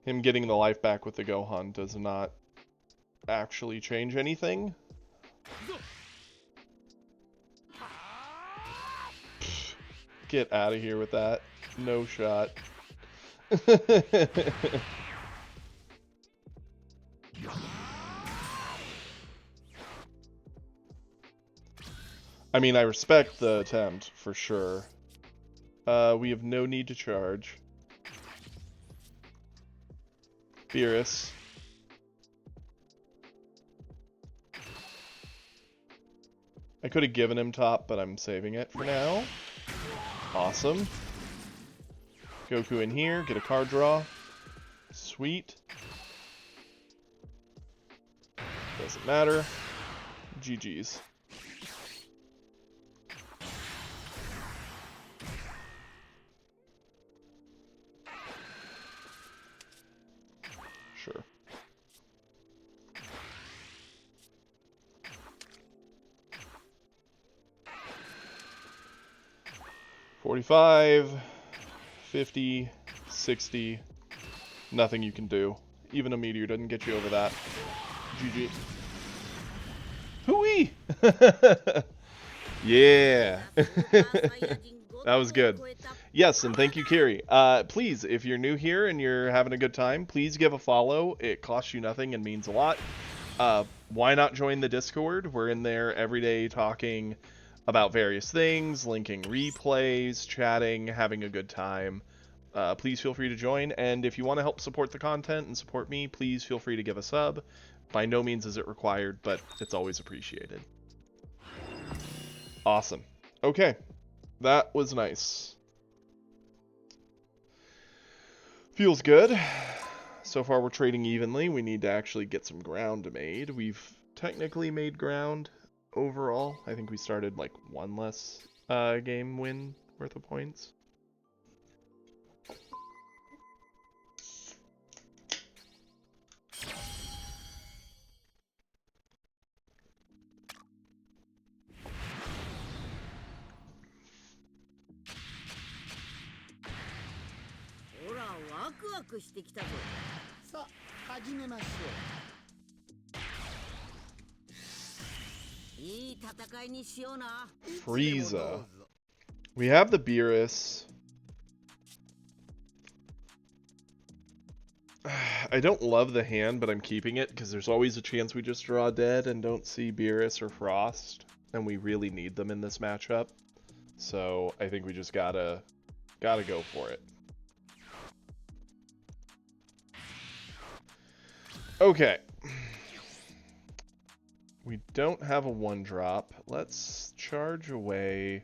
Him getting the life back with the Gohan does not actually change anything. Pfft, get out of here with that. No shot. I mean, I respect the attempt, for sure. We have no need to charge. Beerus. I could have given him top, but I'm saving it for now. Awesome. Goku in here, get a card draw. Sweet. Doesn't matter. GG's. Sure. $45, $50, $60. Nothing you can do. Even a meteor doesn't get you over that. GG. Hooey! Yeah. That was good. Yes, and thank you, Kiri. Please, if you're new here and you're having a good time, please give a follow. It costs you nothing and means a lot. Why not join the Discord? We're in there every day talking about various things, linking replays, chatting, having a good time. Please feel free to join, and if you want to help support the content and support me, please feel free to give a sub. By no means is it required, but it's always appreciated. Awesome. Okay. That was nice. Feels good. So far we're trading evenly. We need to actually get some ground made. We've technically made ground overall. I think we started like one less game win worth of points. Frieza. We have the Beerus. I don't love the hand, but I'm keeping it because there's always a chance we just draw dead and don't see Beerus or Frost, and we really need them in this matchup. So I think we just gotta go for it. Okay. We don't have a 1-drop. Let's charge away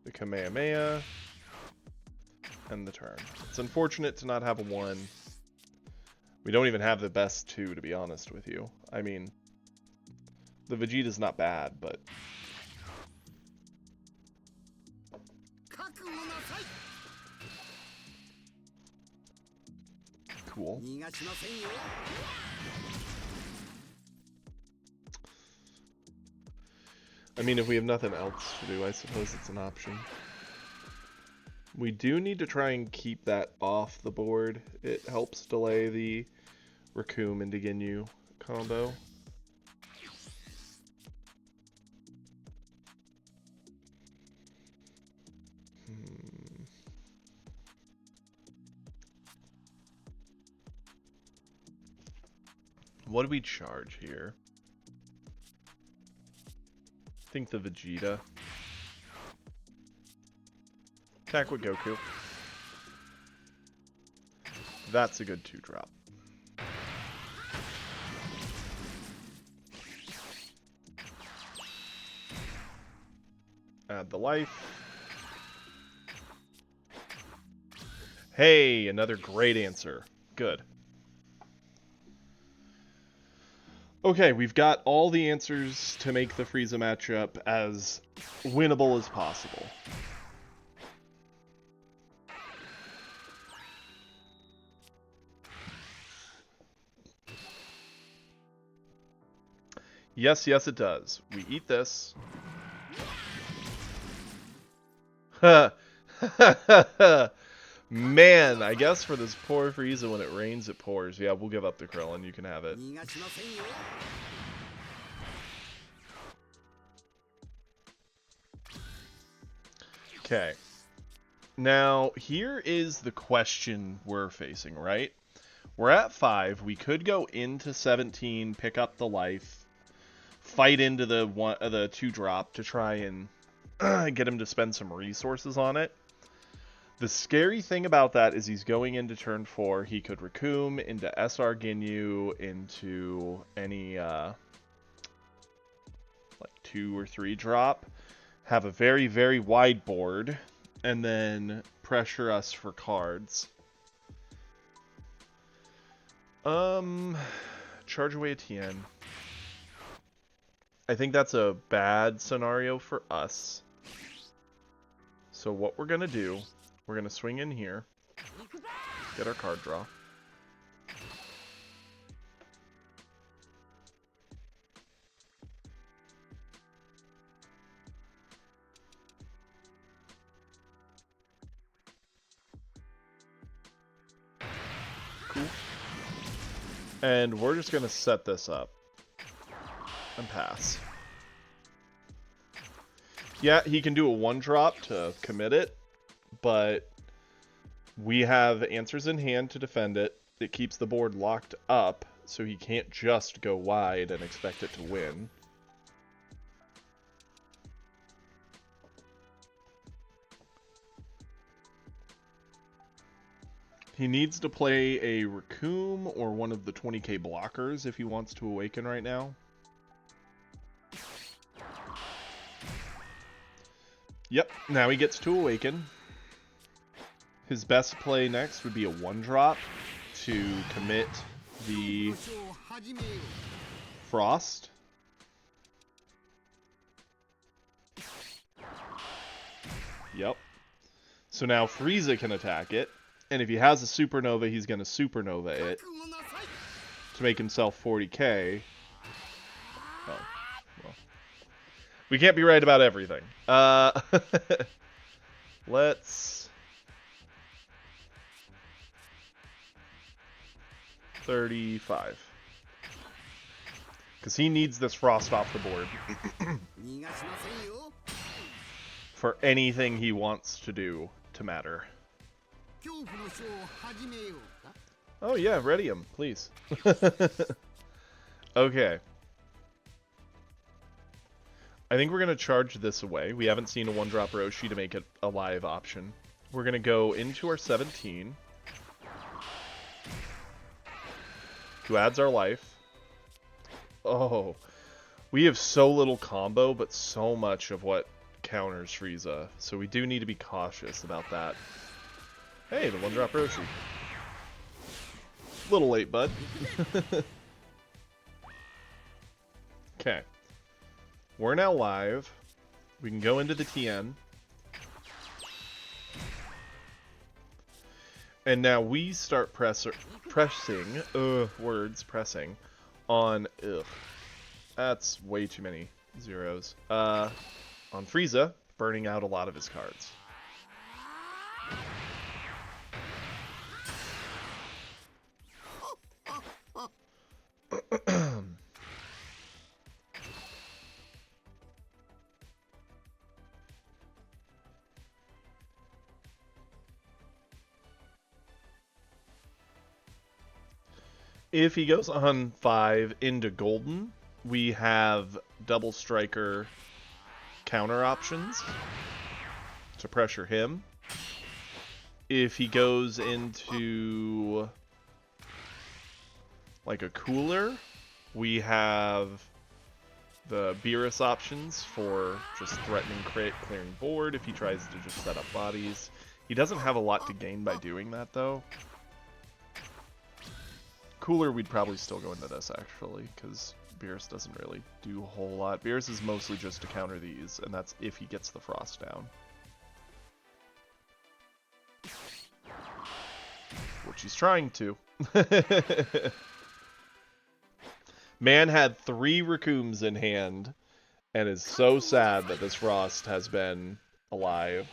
the Kamehameha and the turn. It's unfortunate to not have a 1. We don't even have the best 2, to be honest with you. I mean, the Vegeta's not bad, but... cool. 逃がしませんよ。 I mean, if we have nothing else to do, I suppose it's an option. We do need to try and keep that off the board. It helps delay the Raccoon into Ginyu combo. What do we charge here? I think the Vegeta. Attack with Goku. That's a good 2-drop. Add the life. Hey, another great answer. Good. Okay, we've got all the answers to make the Frieza matchup as winnable as possible. Yes, yes, it does. We eat this. Man, I guess for this poor Frieza, when it rains, it pours. Yeah, we'll give up the Krillin. You can have it. 逃がしませんよ。 Okay. Now, here is the question we're facing, right? We're at 5. We could go into 17, pick up the life, fight into the 2-drop to try and get him to spend some resources on it. The scary thing about that is he's going into turn 4. He could Raccoon into SR Ginyu, into any like 2 or 3 drop, have a very, very wide board, and then pressure us for cards. Charge away a Tien. I think that's a bad scenario for us. So what we're gonna do, we're gonna swing in here, get our card draw. Cool. And we're just gonna set this up and pass. Yeah, he can do a 1-drop to commit it, but we have answers in hand to defend it. It keeps the board locked up, so he can't just go wide and expect it to win. He needs to play a Raccoon or one of the 20k blockers if he wants to awaken right now. Yep, now he gets to awaken. His best play next would be a 1-drop to commit the 交渉を始めよう。 Frost. Yep. So now Frieza can attack it, and if he has a Supernova, he's going to Supernova it 覚悟なさい。 to make himself 40k. Oh, well. We can't be right about everything. Let's... 35. Because he needs this Frost off the board 逃がしませんよ。 for anything he wants to do to matter. 恐怖の書を始めようか。 Oh yeah, ready him, please. Okay. I think we're going to charge this away. We haven't seen a 1-drop Roshi to make it a live option. We're going to go into our 17. Who adds our life. Oh. We have so little combo, but so much of what counters Frieza. So we do need to be cautious about that. Hey, the 1-drop Roshi. Little late, bud. Okay. We're now live. We can go into the TN. And now we start pressing on, that's way too many zeros. On Frieza, burning out a lot of his cards. If he goes on 5 into Golden, we have double striker counter options to pressure him. If he goes into like a cooler, we have the Beerus options for just threatening crit, clearing board if he tries to just set up bodies. He doesn't have a lot to gain by doing that, though. Cooler, we'd probably still go into this, actually, because Beerus doesn't really do a whole lot. Beerus is mostly just to counter these, and that's if he gets the Frost down. Which he's trying to. Man had 3 Raccoons in hand, and is so sad that this Frost has been alive.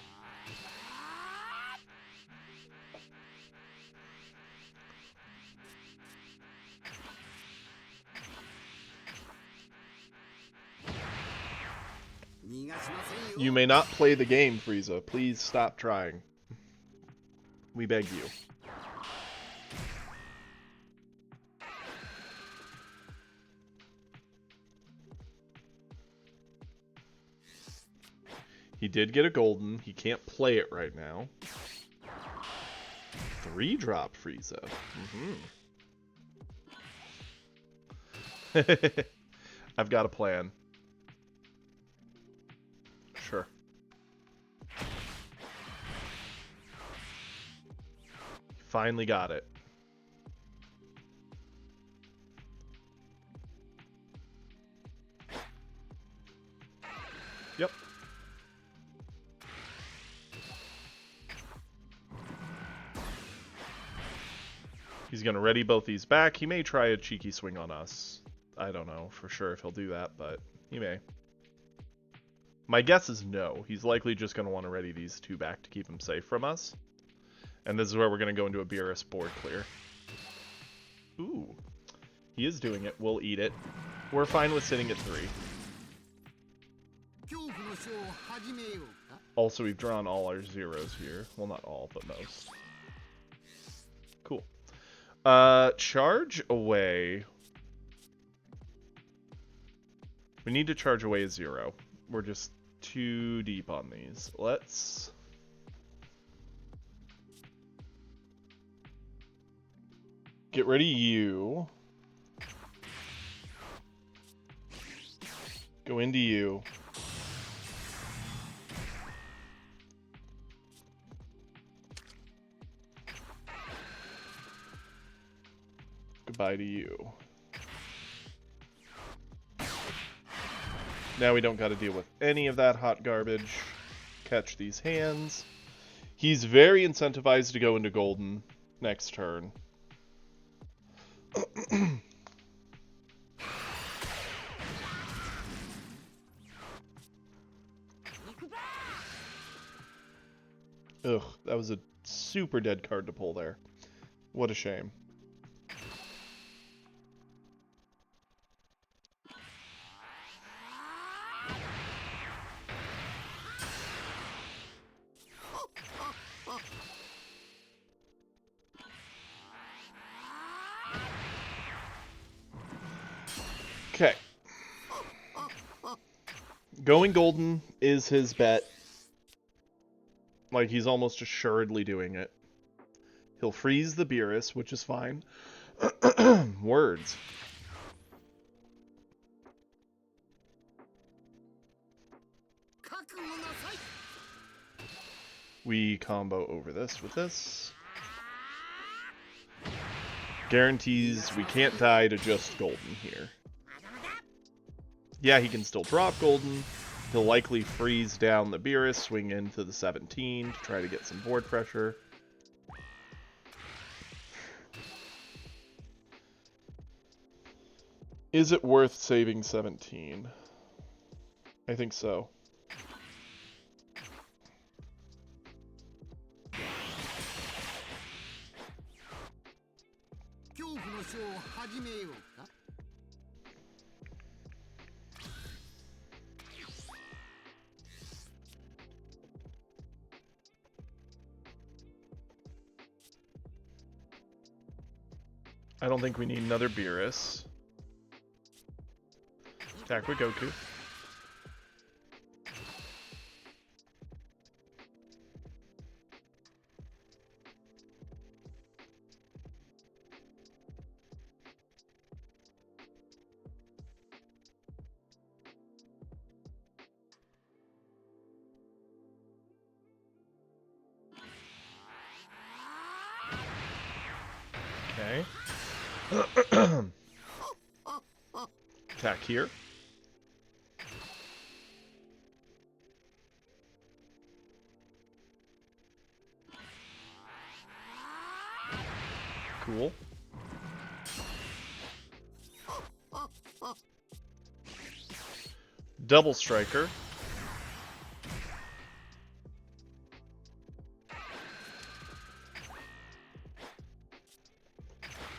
You may not play the game, Frieza. Please stop trying. We beg you. He did get a golden. He can't play it right now. 3-drop Frieza. I've got a plan. Sure. Finally got it. Yep. He's going to ready both these back. He may try a cheeky swing on us. I don't know for sure if he'll do that, but he may. My guess is no. He's likely just going to want to ready these 2 back to keep him safe from us. And this is where we're going to go into a Beerus board clear. Ooh. He is doing it. We'll eat it. We're fine with sitting at 3. Also, we've drawn all our zeros here. Well, not all, but most. Cool. Charge away. We need to charge away a 0. We're just too deep on these. Let's... get rid of you. Go into you. Goodbye to you. Now we don't got to deal with any of that hot garbage. Catch these hands. He's very incentivized to go into Golden next turn. Ugh, that was a super dead card to pull there. What a shame. Okay. Going Golden is his bet. Like, he's almost assuredly doing it. He'll freeze the Beerus, which is fine. Words. We combo over this with this. Guarantees we can't die to just Golden here. Yeah, he can still drop Golden. He'll likely freeze down the Beerus, swing into the 17 to try to get some board pressure. Is it worth saving 17? I think so. I don't think we need another Beerus. Attack with Goku. Okay. Attack here. Cool. Double Striker.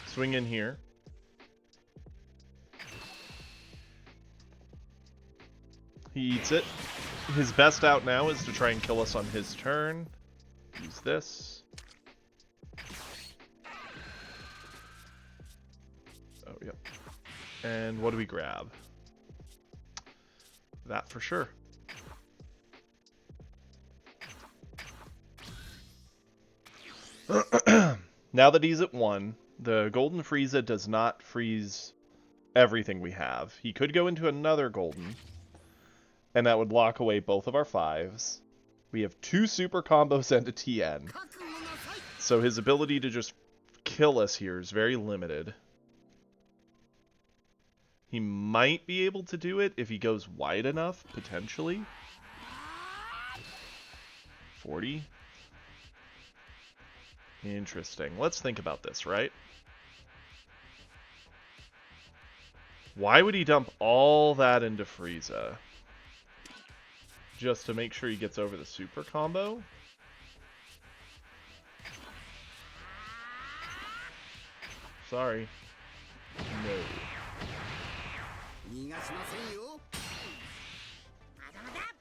Swing in here. He eats it. His best out now is to try and kill us on his turn. Use this. Oh, yep. And what do we grab? That for sure. Now that he's at 1, the Golden Frieza does not freeze everything we have. He could go into another Golden, and that would lock away both of our 5s. We have 2 super combos and a TN. So his ability to just kill us here is very limited. He might be able to do it if he goes wide enough, potentially. 40. Interesting. Let's think about this, right? Why would he dump all that into Frieza? Just to make sure he gets over the super combo? Sorry. No. 逃がしませんよ。まだまだ。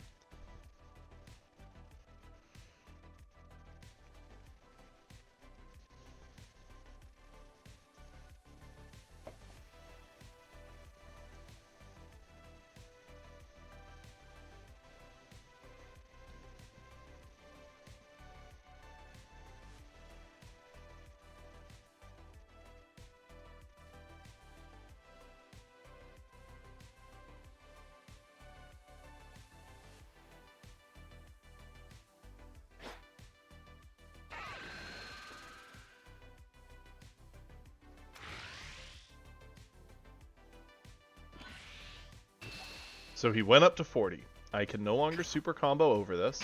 So he went up to 40. I can no longer super combo over this.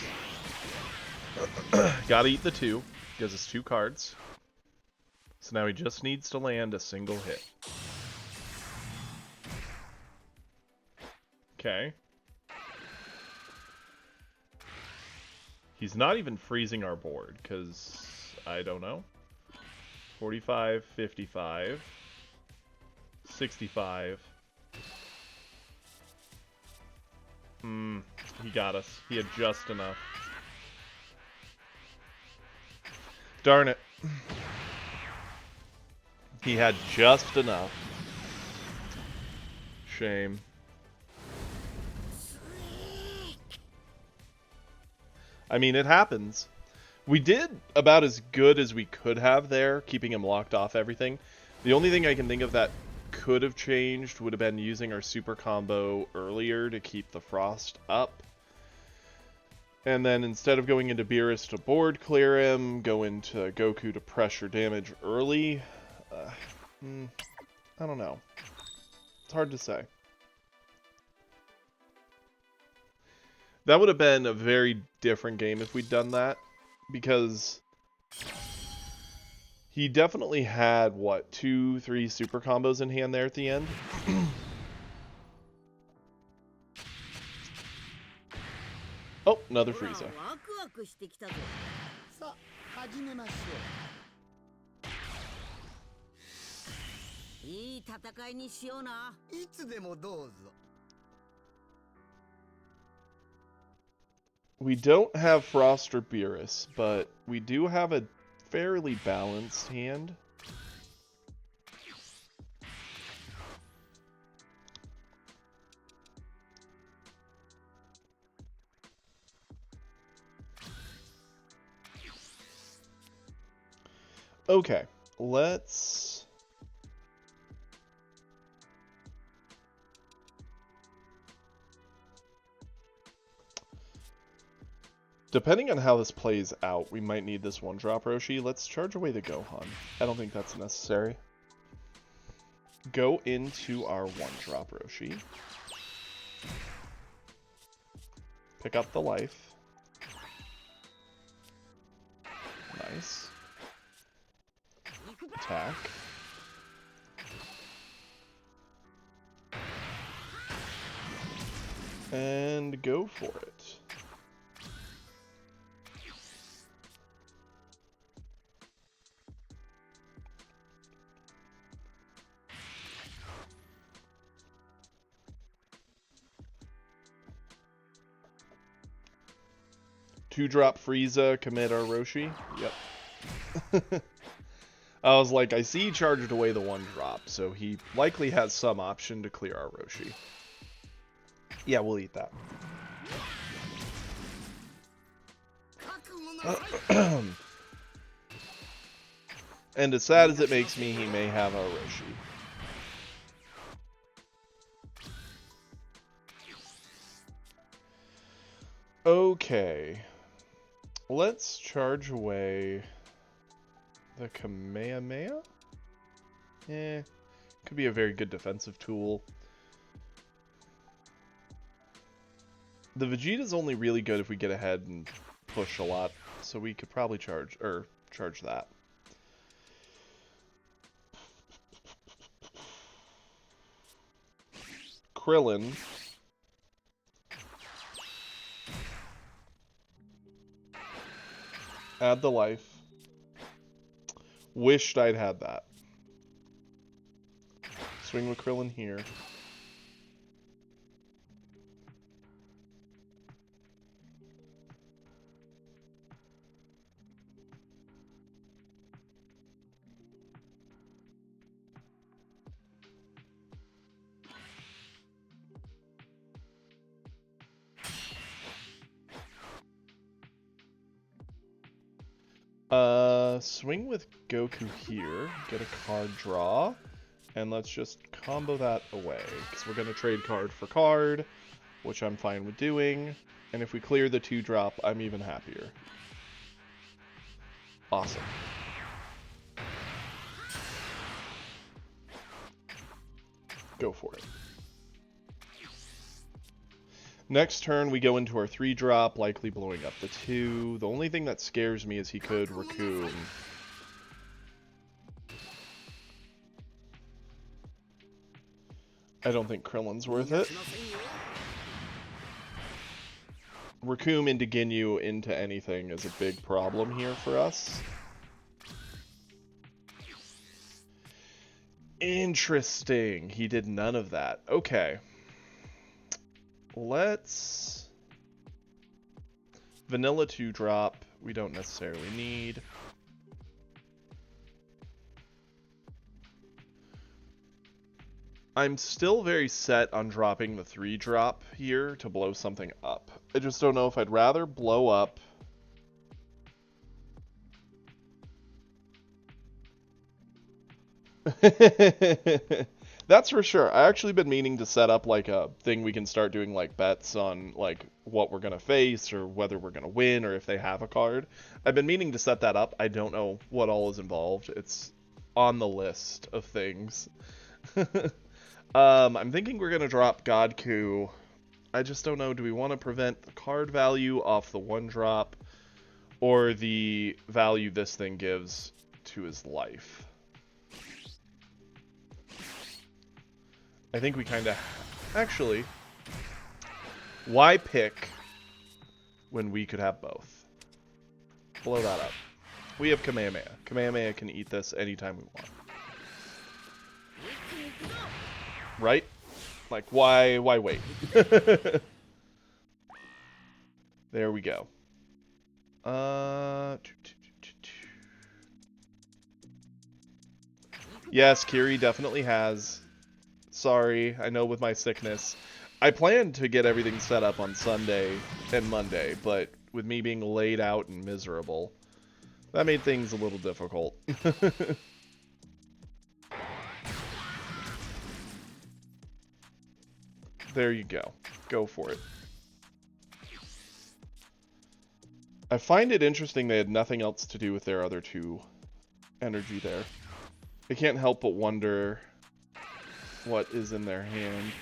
Gotta eat the 2. Gives us 2 cards. So now he just needs to land a single hit. Okay. He's not even freezing our board, because I don't know. 45, 55, 65. He got us. He had just enough. Darn it. He had just enough. Shame. I mean, it happens. We did about as good as we could have there, keeping him locked off everything. The only thing I can think of that could have changed would have been using our super combo earlier to keep the frost up. And then instead of going into Beerus to board clear him, go into Goku to pressure damage early. I don't know. It's hard to say. That would have been a very different game if we'd done that, because he definitely had, what, 2, 3 super combos in hand there at the end? Oh, another ほら Frieza. ワクワクしてきたぞ。さあ始めましょ いい戦いにしような。う。いつでもどうぞ。 We don't have Frost or Beerus, but we do have a fairly balanced hand. Okay, let's... Depending on how this plays out, we might need this one-drop Roshi. Let's charge away the Gohan. I don't think that's necessary. Go into our one-drop Roshi. Pick up the life. Nice. Attack. And go for it. Two-drop Frieza, commit our Roshi. Yep. I was like, I see he charged away the one drop, so he likely has some option to clear our Roshi. Yeah, we'll eat that. 覚悟なさい。 And as sad as it makes me, he may have our Roshi. Okay. Let's charge away the Kamehameha? Could be a very good defensive tool. The Vegeta's only really good if we get ahead and push a lot, so we could probably charge that. Krillin. Add the life. Wished I'd had that. Swing with Krillin here. Swing with Goku here, get a card draw, and let's just combo that away, because we're going to trade card for card, which I'm fine with doing, and if we clear the 2-drop, I'm even happier. Awesome. Go for it. Next turn, we go into our 3-drop, likely blowing up the 2. The only thing that scares me is he could Raccoon. I don't think Krillin's worth it. Raccoon into Ginyu into anything is a big problem here for us. Interesting. He did none of that. Okay. Let's... Vanilla 2-drop, we don't necessarily need. I'm still very set on dropping the 3-drop here to blow something up. I just don't know if I'd rather blow up... That's for sure. I actually been meaning to set up like a thing we can start doing like bets on like what we're gonna face or whether we're gonna win or if they have a card. I've been meaning to set that up. I don't know what all is involved. It's on the list of things. I'm thinking we're gonna drop Godku. I just don't know. Do we want to prevent the card value off the 1-drop or the value this thing gives to his life? I think we kind of... Actually, why pick when we could have both. Blow that up. We have Kamehameha. Kamehameha can eat this anytime we want. Right? Like, why wait? There we go. Yes, Kiri definitely has. Sorry, I know with my sickness. I planned to get everything set up on Sunday and Monday, but with me being laid out and miserable, that made things a little difficult. There you go. Go for it. I find it interesting they had nothing else to do with their other two energy there. I can't help but wonder what is in their hand.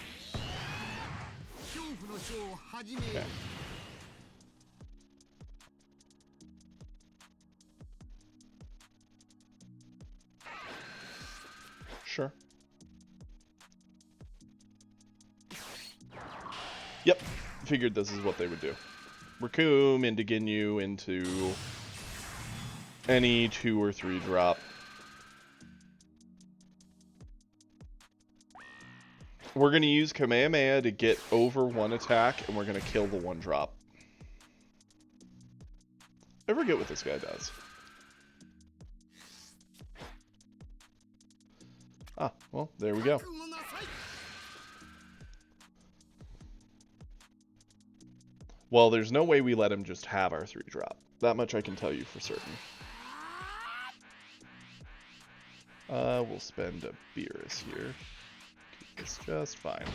Okay. Sure. Yep. Figured this is what they would do. Raccoon into Ginyu into any 2 or 3 drop. We're going to use Kamehameha to get over 1 attack, and we're going to kill the 1 drop. I forget what this guy does. Ah, well, there we go. Well, there's no way we let him just have our 3 drop. That much I can tell you for certain. We'll spend a Beerus here. Keep this just fine.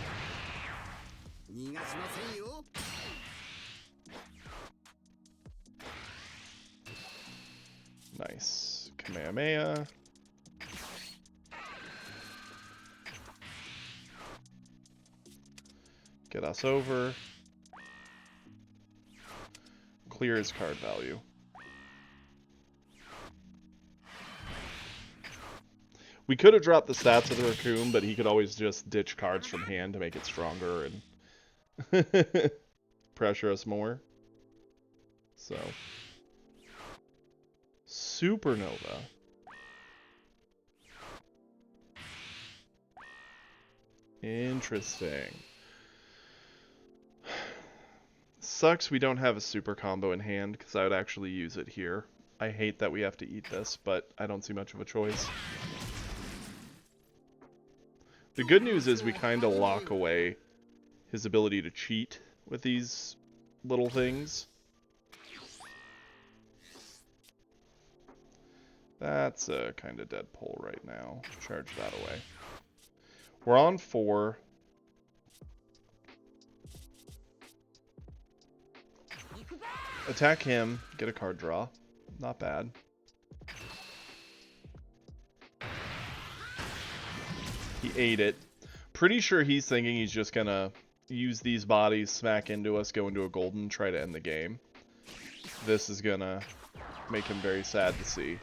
Nice. Kamehameha. Get us over. Clear his card value. We could have dropped the stats of the Raccoon, but he could always just ditch cards from hand to make it stronger and pressure us more. So. Supernova. Interesting. Sucks we don't have a super combo in hand, because I would actually use it here. I hate that we have to eat this, but I don't see much of a choice. The good news is we kind of lock away his ability to cheat with these little things. That's a kind of dead pull right now. Charge that away. We're on 4. Attack him, get a card draw. Not bad. He ate it. Pretty sure he's thinking he's just gonna use these bodies, smack into us, go into a golden, try to end the game. This is gonna make him very sad to see.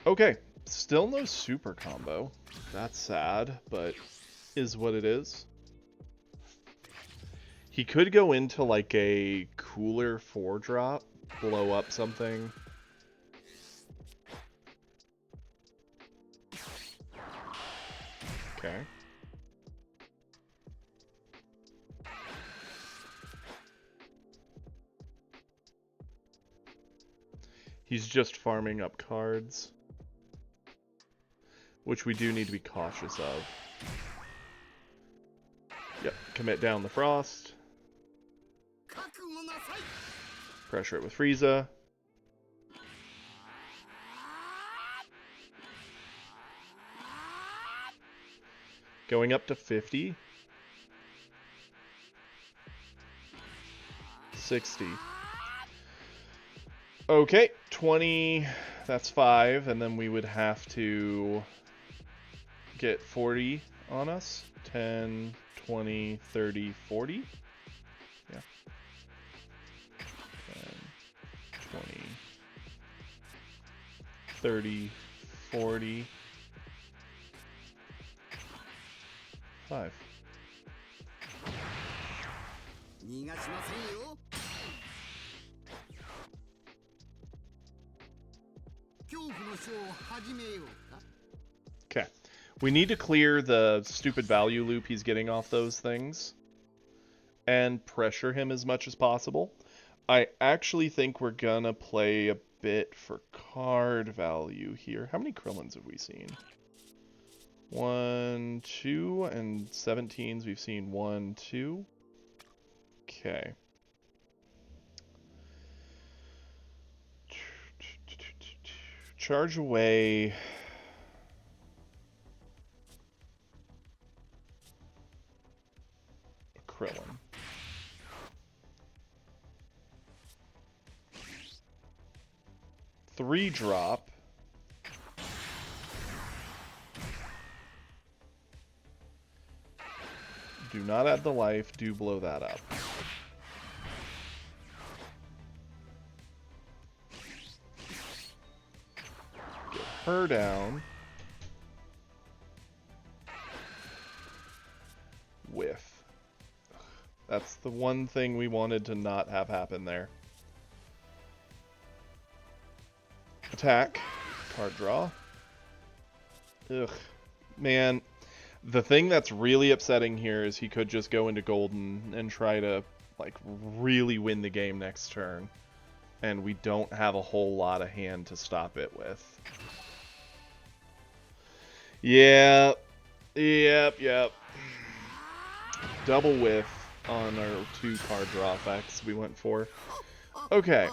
Okay, still no super combo. That's sad, but is what it is. He could go into like a cooler 4-drop, blow up something. Okay. He's just farming up cards, which we do need to be cautious of. Yep, commit down the Frost. Pressure it with Frieza. Going up to 50. 60. Okay, 20, that's 5, and then we would have to get 40 on us. 10, 20, 30, 40. Yeah. 10, 20, 30, 40. 5. 逃がしませんよ。恐怖のショーを始めようか。 Okay. We need to clear the stupid value loop he's getting off those things. And pressure him as much as possible. I actually think we're gonna play a bit for card value here. How many Krillins have we seen? 1, 2, and 17s we've seen 1, 2. Okay. Charge away. A Krillin. Three drop. Do not add the life, do blow that up. Get her down. Whiff. That's the one thing we wanted to not have happen there. Attack. Card draw. Ugh. Man. The thing that's really upsetting here is he could just go into Golden and try to, like, really win the game next turn. And we don't have a whole lot of hand to stop it with. Yeah. Yep. Double whiff on our 2 card draw effects we went for. Okay.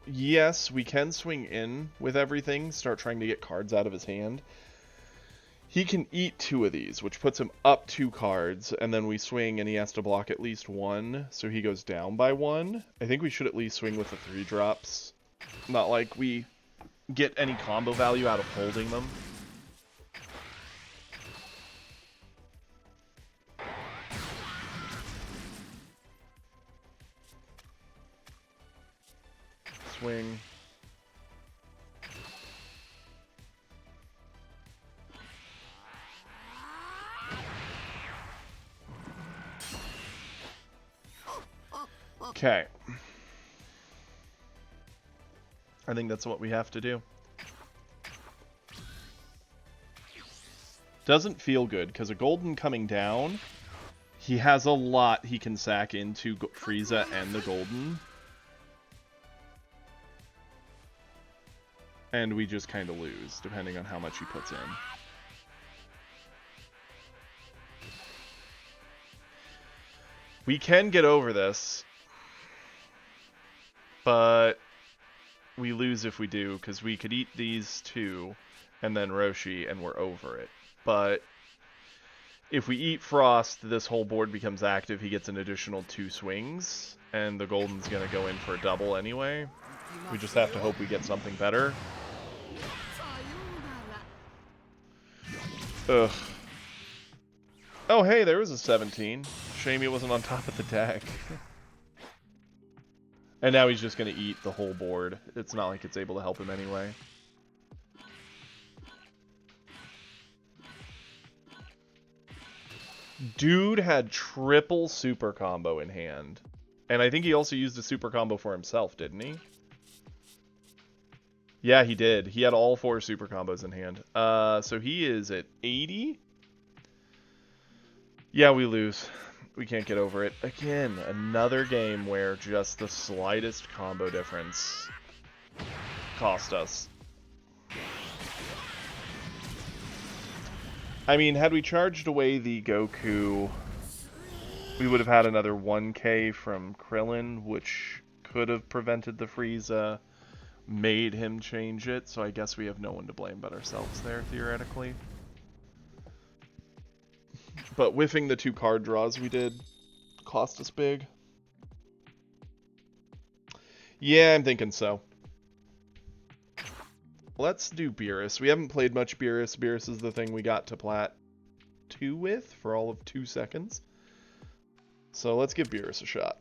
Yes, we can swing in with everything, start trying to get cards out of his hand. He can eat 2 of these, which puts him up 2 cards, and then we swing and he has to block at least 1, so he goes down by 1. I think we should at least swing with the 3 drops. Not like we get any combo value out of holding them. Swing. Okay. I think that's what we have to do. Doesn't feel good, because a Golden coming down, he has a lot he can sack into Frieza and the Golden. And we just kind of lose, depending on how much he puts in. We can get over this, but we lose if we do, because we could eat these 2 and then Roshi and we're over it. But if we eat Frost, this whole board becomes active. He gets an additional 2 swings, and the Golden's going to go in for a double anyway. We just have to hope we get something better. Ugh. Oh, hey, there was a 17. Shame he wasn't on top of the deck. And now he's just going to eat the whole board. It's not like it's able to help him anyway. Dude had triple super combo in hand. And I think he also used a super combo for himself, didn't he? Yeah, he did. He had all 4 super combos in hand. So he is at 80. Yeah, we lose. We can't get over it. Again, another game where just the slightest combo difference cost us. I mean, had we charged away the Goku, we would have had another 1k from Krillin, which could have prevented the Frieza, made him change it, so I guess we have no one to blame but ourselves there, theoretically. But whiffing the 2 card draws we did cost us big. Yeah, I'm thinking so. Let's do Beerus. We haven't played much Beerus. Beerus is the thing we got to Plat 2 with for all of 2 seconds. So let's give Beerus a shot.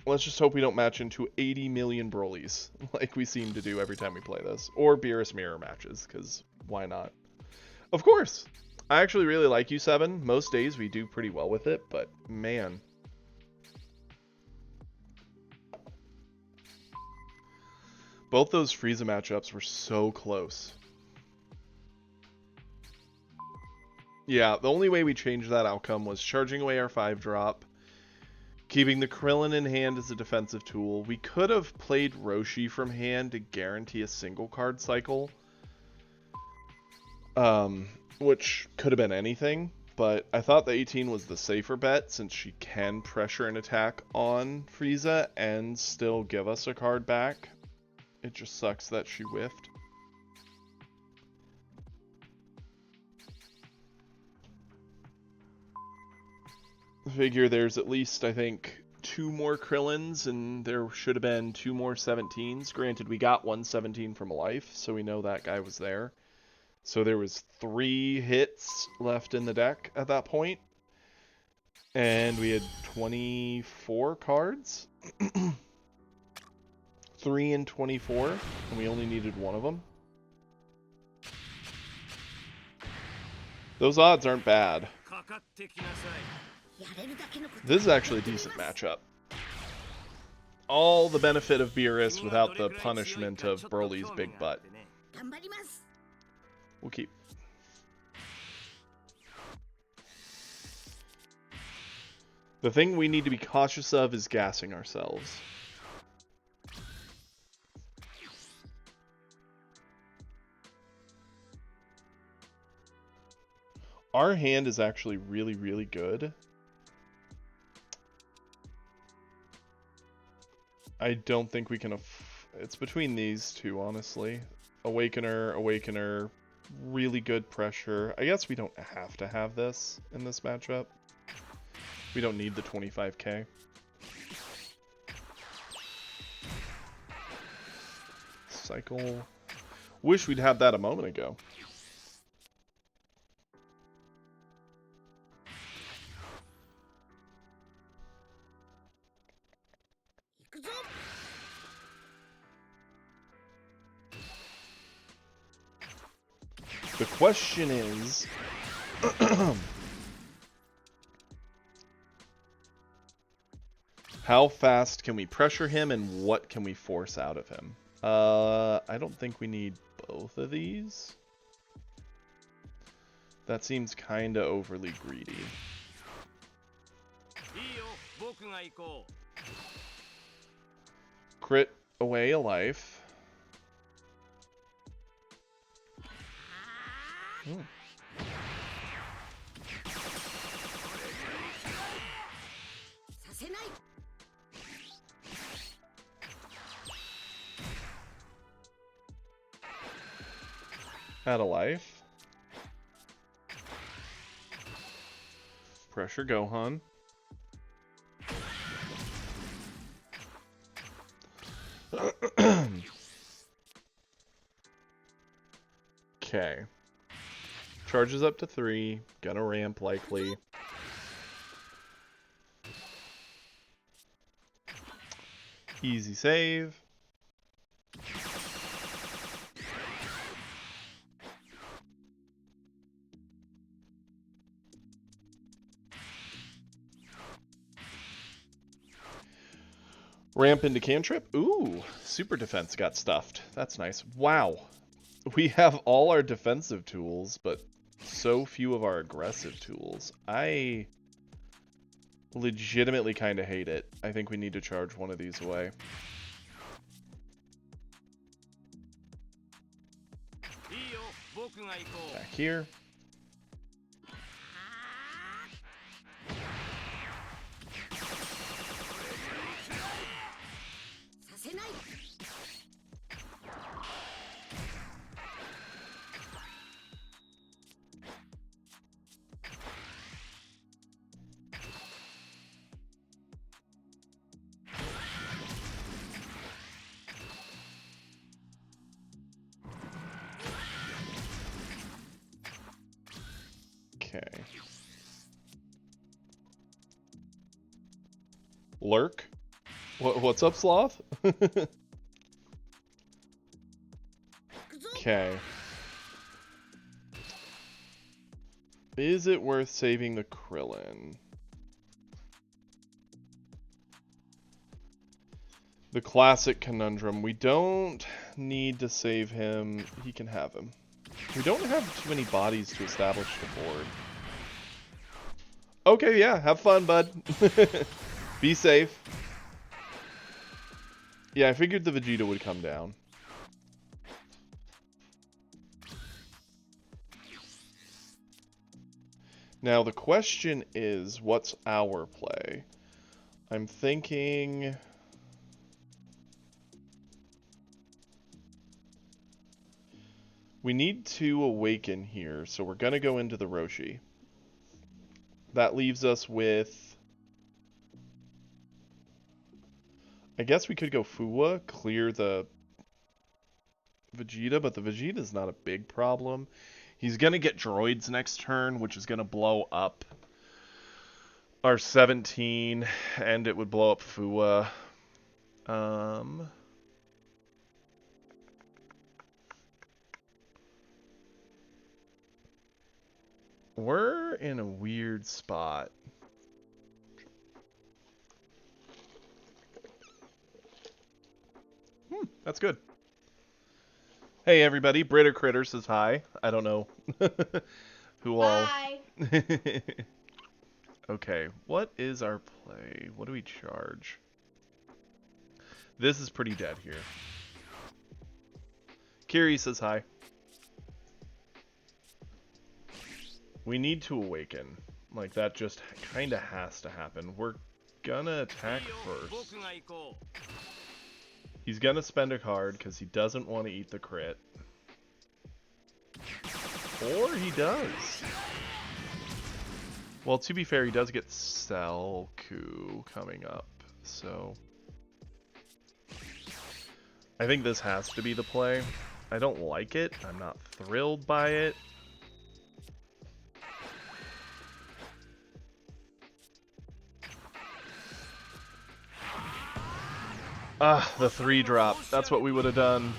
Let's just hope we don't match into 80 million Brolys, like we seem to do every time we play this. Or Beerus mirror matches, because why not? Of course! I actually really like U7. Most days we do pretty well with it, but man. Both those Frieza matchups were so close. Yeah, the only way we changed that outcome was charging away our 5-drop, keeping the Krillin in hand as a defensive tool. We could have played Roshi from hand to guarantee a single card cycle, which could have been anything, but I thought the 18 was the safer bet since she can pressure an attack on Frieza and still give us a card back. It just sucks that she whiffed. Figure there's at least, I think, 2 more Krillins, and there should have been 2 more 17s. Granted, we got 1 17 from life, so we know that guy was there. So there was 3 hits left in the deck at that point. And we had 24 cards. 3 and 24, and we only needed 1 of them. Those odds aren't bad. This is actually a decent matchup. All the benefit of Beerus without the punishment of Broly's big butt. We'll keep. The thing we need to be cautious of is gassing ourselves. Our hand is actually really, really good. I don't think we can... It's between these two, honestly. Awakener, Awakener, really good pressure. I guess we don't have to have this in this matchup. We don't need the 25k. Cycle. Wish we'd had that a moment ago. The question is, how fast can we pressure him and what can we force out of him? I don't think we need both of these. That seems kinda overly greedy. Crit away a life. Had a life. Pressure Gohan. Okay. Charges up to 3. Gonna ramp likely. Easy save. Ramp into cantrip. Ooh, super defense got stuffed. That's nice. Wow. We have all our defensive tools, but so few of our aggressive tools. I legitimately kind of hate it. I think we need to charge one of these away. Back here. Okay. Lurk? What's up, Sloth? Okay. Is it worth saving the Krillin? The classic conundrum. We don't need to save him. He can have him. We don't have too many bodies to establish the board. Okay, yeah, have fun, bud. Be safe. Yeah, I figured the Vegeta would come down. Now, the question is, what's our play? I'm thinking... we need to awaken here, so we're going to go into the Roshi. That leaves us with... I guess we could go Fuwa, clear the Vegeta, but the Vegeta's not a big problem. He's going to get droids next turn, which is going to blow up our 17, and it would blow up Fuwa. We're in a weird spot. That's good. Hey everybody, Britter Critter says hi. I don't know who all. Bye. Okay, what is our play? What do we charge? This is pretty dead here. Kiri says hi. We need to awaken. Like, that just kind of has to happen. We're gonna attack first. He's gonna spend a card because he doesn't want to eat the crit. Or he does. Well, to be fair, he does get Selku coming up, so... I think this has to be the play. I don't like it. I'm not thrilled by it. Ah, the 3-drop. That's what we would have done.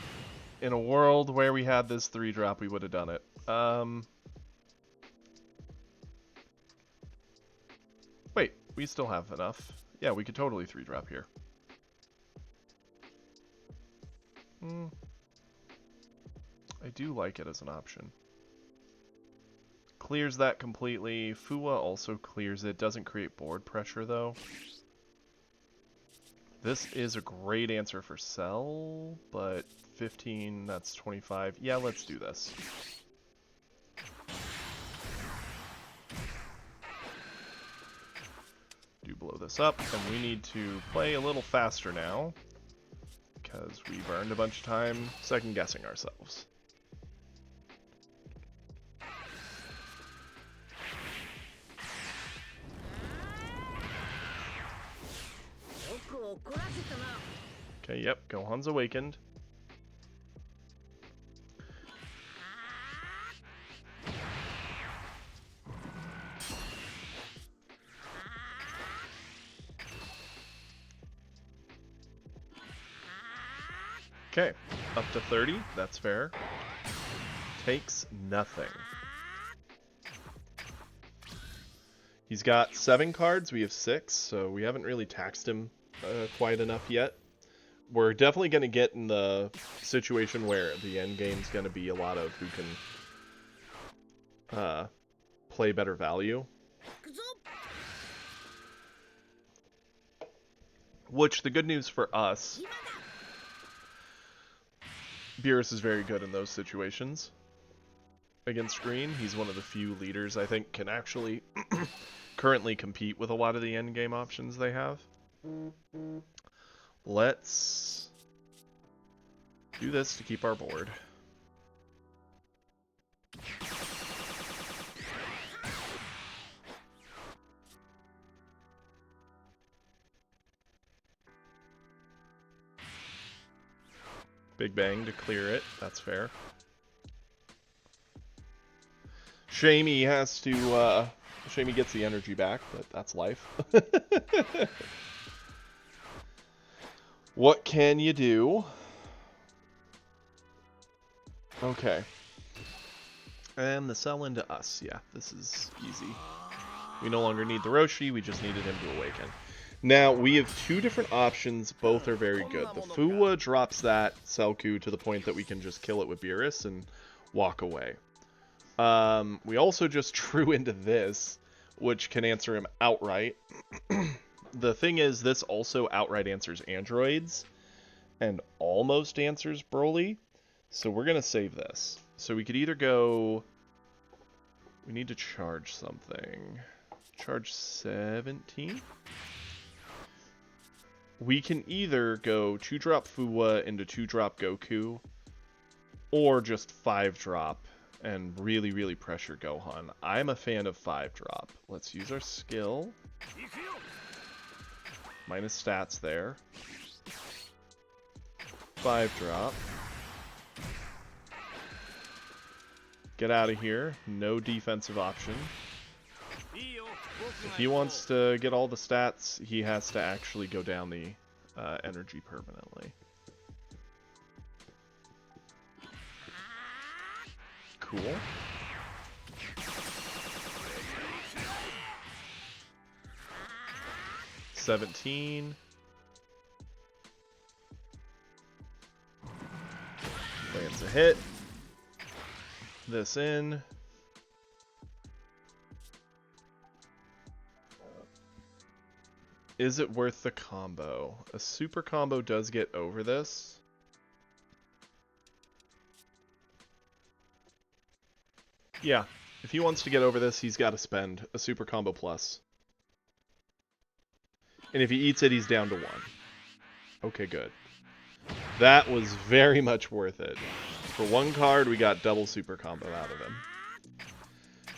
In a world where we had this 3-drop, we would have done it. Wait, we still have enough. Yeah, we could totally 3-drop here. I do like it as an option. Clears that completely. Fuwa also clears it. Doesn't create board pressure, though. This is a great answer for Cell, but 15, that's 25. Yeah, let's do this. Do blow this up, and we need to play a little faster now, because we burned a bunch of time second-guessing ourselves. Okay, yep, Gohan's awakened. Okay, up to 30, that's fair. Takes nothing. He's got 7 cards, we have 6, so we haven't really taxed him quite enough yet. We're definitely going to get in the situation where the end game's going to be a lot of who can play better value. Which, the good news for us, Beerus is very good in those situations. Against Green, he's one of the few leaders I think can actually currently compete with a lot of the end game options they have. Let's do this to keep our board. Big Bang to clear it, that's fair. Shamey has to, Shamey gets the energy back, but that's life. What can you do? Okay. And the sell into us. Yeah, this is easy. We no longer need the Roshi, we just needed him to awaken. Now, we have two different options, both are very good. The Fuwa drops that Selku to the point that we can just kill it with Beerus and walk away. We also just drew into this, which can answer him outright. The thing is, this also outright answers androids, and almost answers Broly, so we're going to save this. So we could either go... We need to charge something. Charge 17? We can either go 2-drop Fuwa into 2-drop Goku, or just 5-drop and really, really pressure Gohan. I'm a fan of 5-drop. Let's use our skill. Minus stats there. 5-drop. Get out of here. No defensive option. If he wants to get all the stats, he has to actually go down the energy permanently. Cool. $17. Lands a hit. This in. Is it worth the combo? A super combo does get over this. Yeah, if he wants to get over this, he's got to spend a super combo plus. And if he eats it, he's down to 1. Okay, good. That was very much worth it. For 1 card, we got double super combo out of him.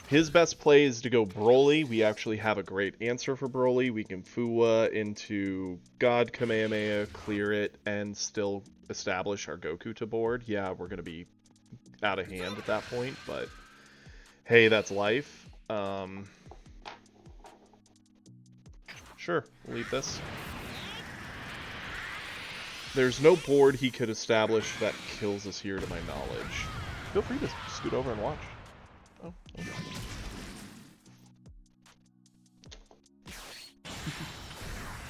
His best play is to go Broly. We actually have a great answer for Broly. We can Fuwa into God Kamehameha, clear it, and still establish our Goku to board. Yeah, we're going to be out of hand at that point, but hey, that's life. Sure, we'll eat this. There's no board he could establish that kills us here to my knowledge. Feel free to scoot over and watch. Oh,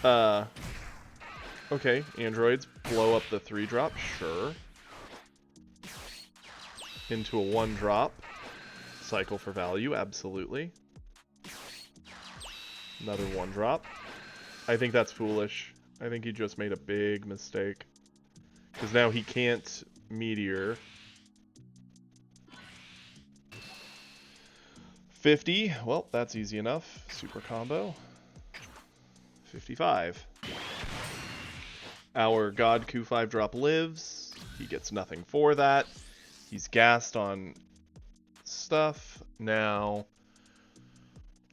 okay. Okay, androids blow up the 3-drop, sure. Into a 1-drop. Cycle for value, absolutely. Another 1-drop. I think that's foolish. I think he just made a big mistake. Because now he can't Meteor. 50, well, that's easy enough. Super combo. 55. Our God Ku 5-drop lives. He gets nothing for that. He's gassed on stuff. Now,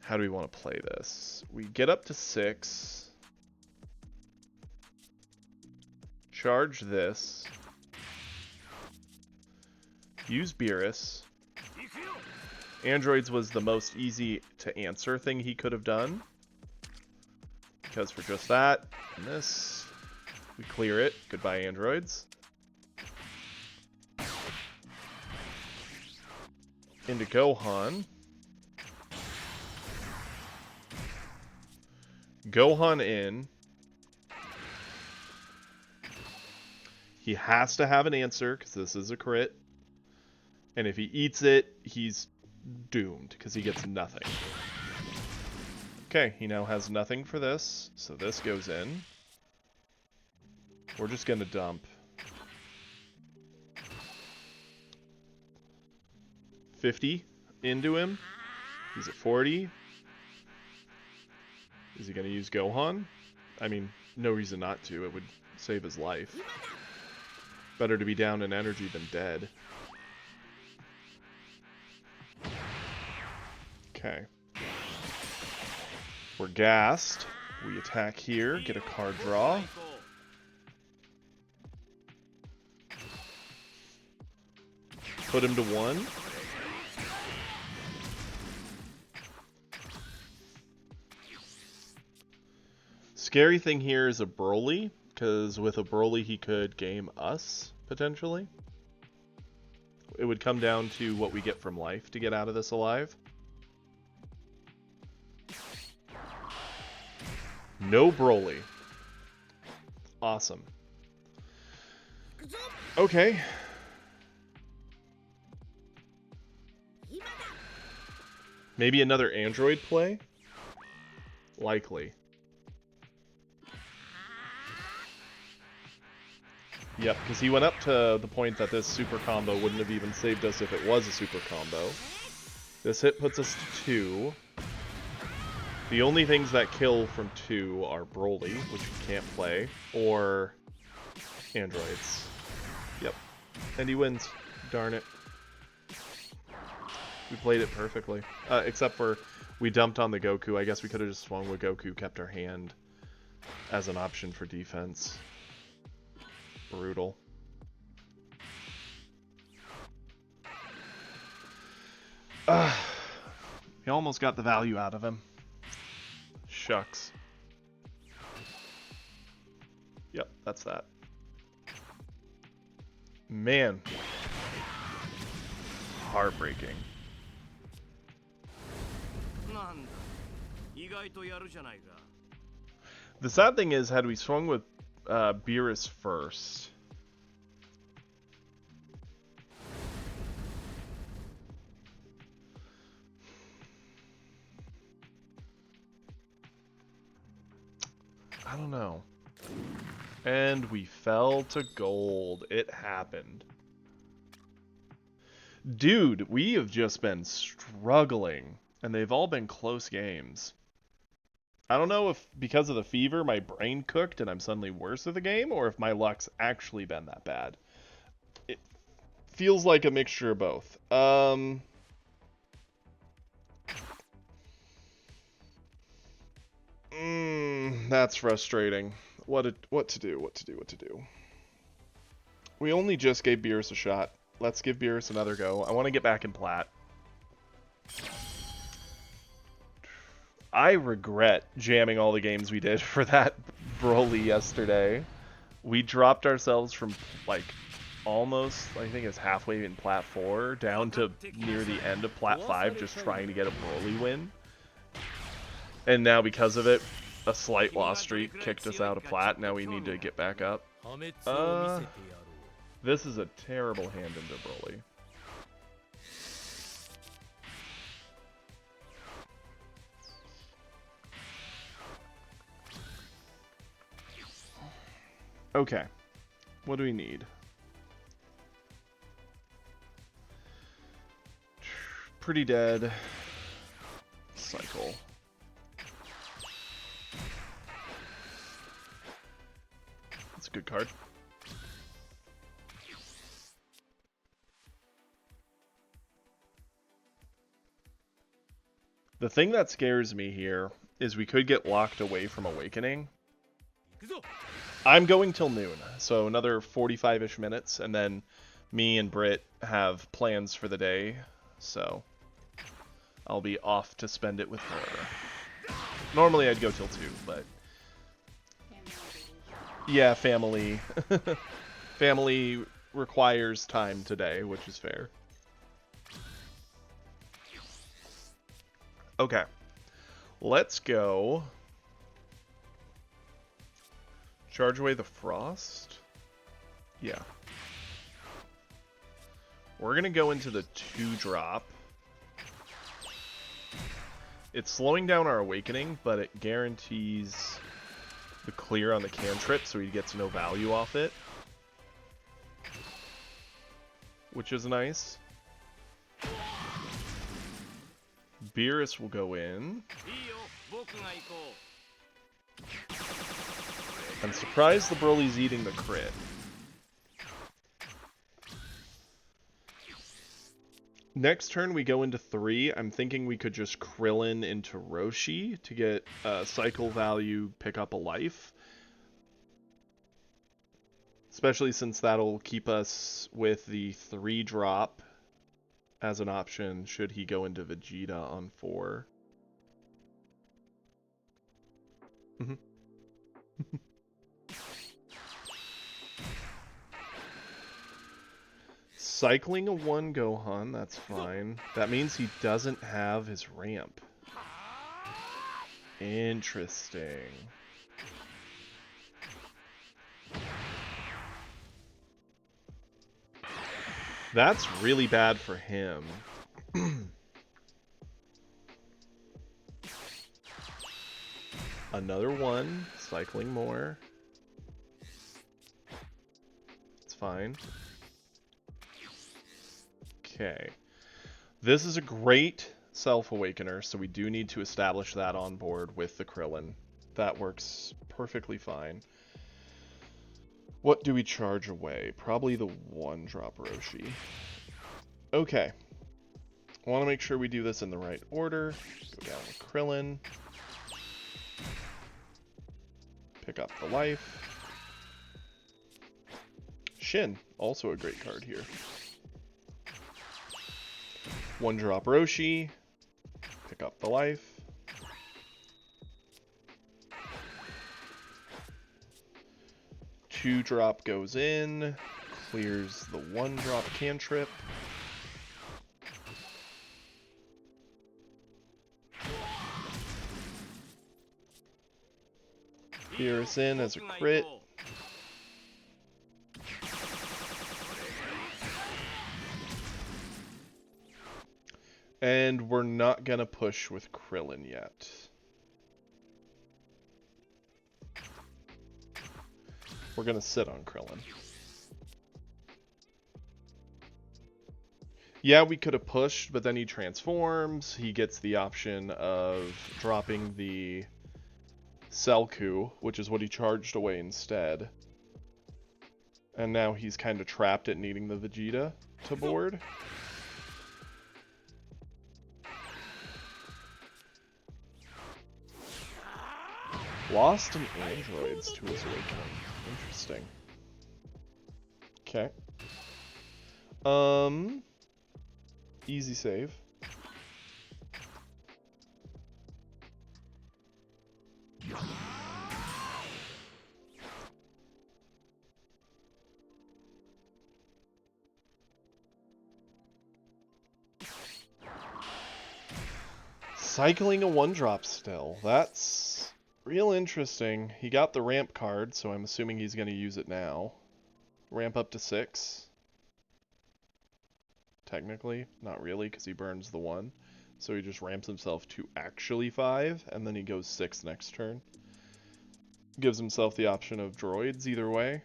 how do we want to play this? We get up to 6. Charge this. Use Beerus. Androids was the most easy to answer thing he could have done. Because for just that, and this, we clear it. Goodbye, androids. Into Gohan. Gohan in. He has to have an answer, because this is a crit. And if he eats it, he's doomed, because he gets nothing. Okay, he now has nothing for this, so this goes in. We're just gonna dump. 50 into him. He's at 40. Is he gonna use Gohan? I mean, no reason not to. It would save his life. Better to be down in energy than dead. Okay. We're gassed. We attack here, get a card draw. Put him to 1. Scary thing here is a Broly, because with a Broly he could game us, potentially. it would come down to what we get from life to get out of this alive. No Broly. Awesome. Okay. Maybe another android play? Likely. Yep, because he went up to the point that this super combo wouldn't have even saved us if it was a super combo. This hit puts us to 2. The only things that kill from 2 are Broly, which we can't play, or androids. Yep. And he wins. Darn it. We played it perfectly. Except for we dumped on the Goku. I guess we could have just swung with Goku, kept our hand as an option for defense. Brutal. We almost got the value out of him. Shucks. Yep, that's that. Man. Heartbreaking. The sad thing is, had we swung with Beerus first... I don't know. And we fell to gold. It happened. Dude, we have just been struggling. And they've all been close games. I don't know if because of the fever my brain cooked and I'm suddenly worse at the game, or if my luck's actually been that bad. It feels like a mixture of both. That's frustrating. What to do. We only just gave Beerus a shot. Let's give Beerus another go. I want to get back in Plat. I regret jamming all the games we did for that Broly yesterday. We dropped ourselves from, like, almost, I think it's halfway in Plat 4, down to near the end of Plat 5, just trying to get a Broly win. And now, because of it, a slight loss streak kicked us out of Plat. Now we need to get back up. This is a terrible hand into Broly. Okay. What do we need? Pretty dead. Cycle. That's a good card. The thing that scares me here is we could get locked away from Awakening. I'm going till noon, so another 45-ish minutes, and then me and Britt have plans for the day, so I'll be off to spend it with her. Normally I'd go till 2, but... Yeah, family. Family requires time today, which is fair. Okay. Let's go... Charge away the Frost? Yeah. We're gonna go into the 2-drop. It's slowing down our Awakening, but it guarantees the clear on the cantrip, so he gets no value off it. Which is nice. Beerus will go in. I'm surprised the Broly's eating the crit. Next turn we go into 3. I'm thinking we could just Krillin into Roshi to get cycle value, pick up a life. Especially since that'll keep us with the 3-drop as an option should he go into Vegeta on 4. Cycling a 1 Gohan, that's fine. That means he doesn't have his ramp. Interesting. That's really bad for him. Another 1, cycling more. It's fine. Okay. This is a great Self-Awakener, so we do need to establish that on board with the Krillin. That works perfectly fine. What do we charge away? Probably the 1-drop Roshi. Okay. I want to make sure we do this in the right order. Go down with Krillin. Pick up the life. Shin, also a great card here. 1-drop Roshi. Pick up the life. Two-drop goes in. Clears the 1-drop cantrip. Beerus in as a crit. And we're not gonna push with Krillin yet. We're gonna sit on Krillin. Yeah, we could have pushed, but then he transforms. He gets the option of dropping the Selku, which is what he charged away instead. And now he's kind of trapped at needing the Vegeta to board. Lost an androids to his awakening. Interesting. Okay. Easy save. Cycling a 1-drop still. That's real interesting. He got the ramp card, so I'm assuming he's going to use it now. Ramp up to 6. Technically, not really, because he burns the 1. So he just ramps himself to actually 5, and then he goes 6 next turn. Gives himself the option of droids either way.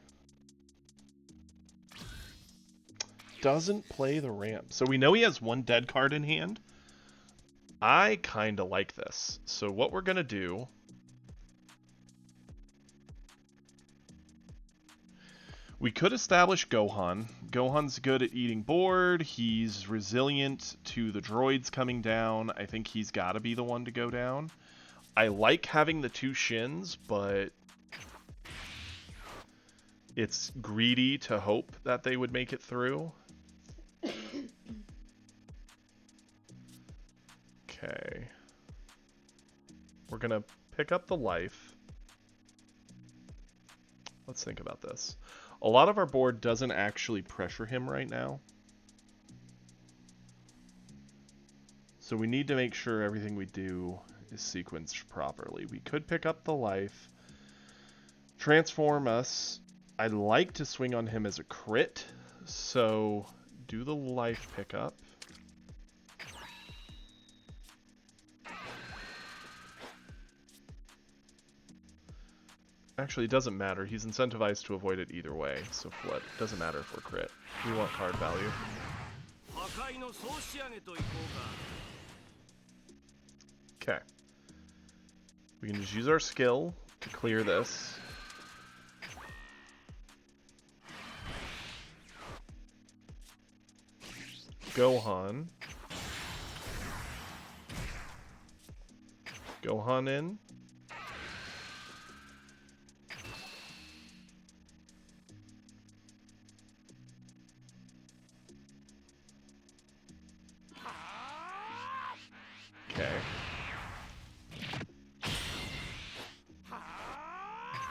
Doesn't play the ramp. So we know he has 1 dead card in hand. I kind of like this. So what we're going to do... We could establish Gohan. Gohan's good at eating board. He's resilient to the droids coming down. I think he's got to be the one to go down. I like having the 2 Shins, but it's greedy to hope that they would make it through. Okay. We're going to pick up the life. Let's think about this. A lot of our board doesn't actually pressure him right now. So we need to make sure everything we do is sequenced properly. We could pick up the life. Transform us. I'd like to swing on him as a crit. So do the life pickup. Actually, it doesn't matter. He's incentivized to avoid it either way, so flip. Doesn't matter if we're crit. We want card value. Okay. We can just use our skill to clear this. Gohan. Gohan in. Okay.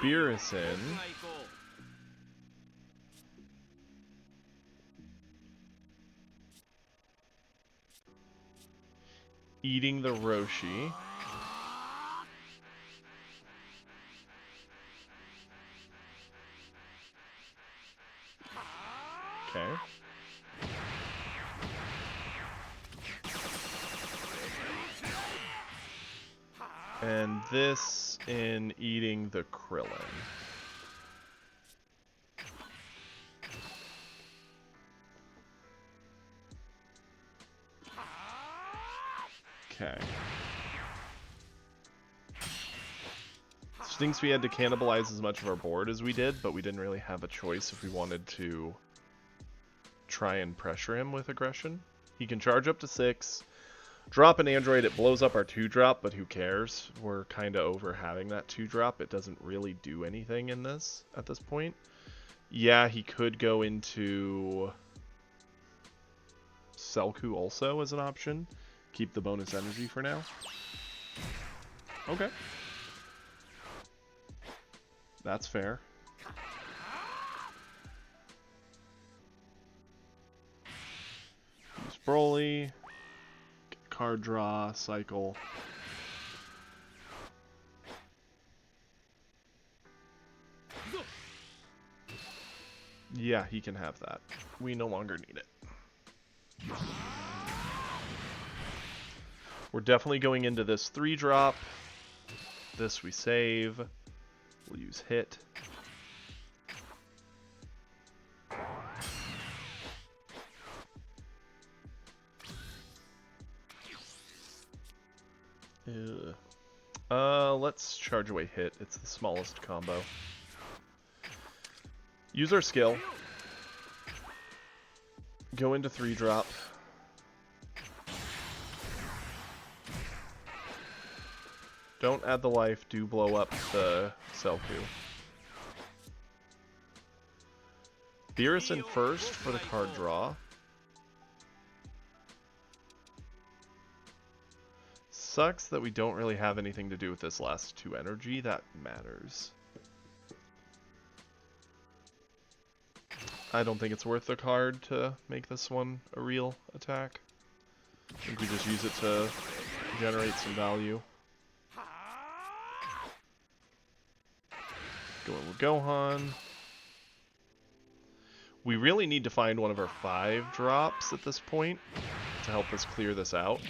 Beerus in. eating the Roshi. Okay. And this in eating the Krillin. Okay. Stinks we had to cannibalize as much of our board as we did, but we didn't really have a choice if we wanted to try and pressure him with aggression. He can charge up to 6. Drop an android, it blows up our 2-drop, but who cares? We're kind of over having that 2-drop. It doesn't really do anything in this at this point. Yeah, he could go into Selku also as an option. Keep the bonus energy for now. Okay. That's fair. Use Broly. Card draw, cycle. Yeah, he can have that. We no longer need it. We're definitely going into this 3-drop. This we save. We'll use hit. Let's charge away hit. It's the smallest combo. Use our skill. Go into 3-drop. Don't add the life, do blow up the Selku. Beerus in first for the card draw. Sucks that we don't really have anything to do with this last 2 energy. That matters. I don't think it's worth the card to make this one a real attack. I think we just use it to generate some value. Going with Gohan. We really need to find one of our 5-drops at this point to help us clear this out.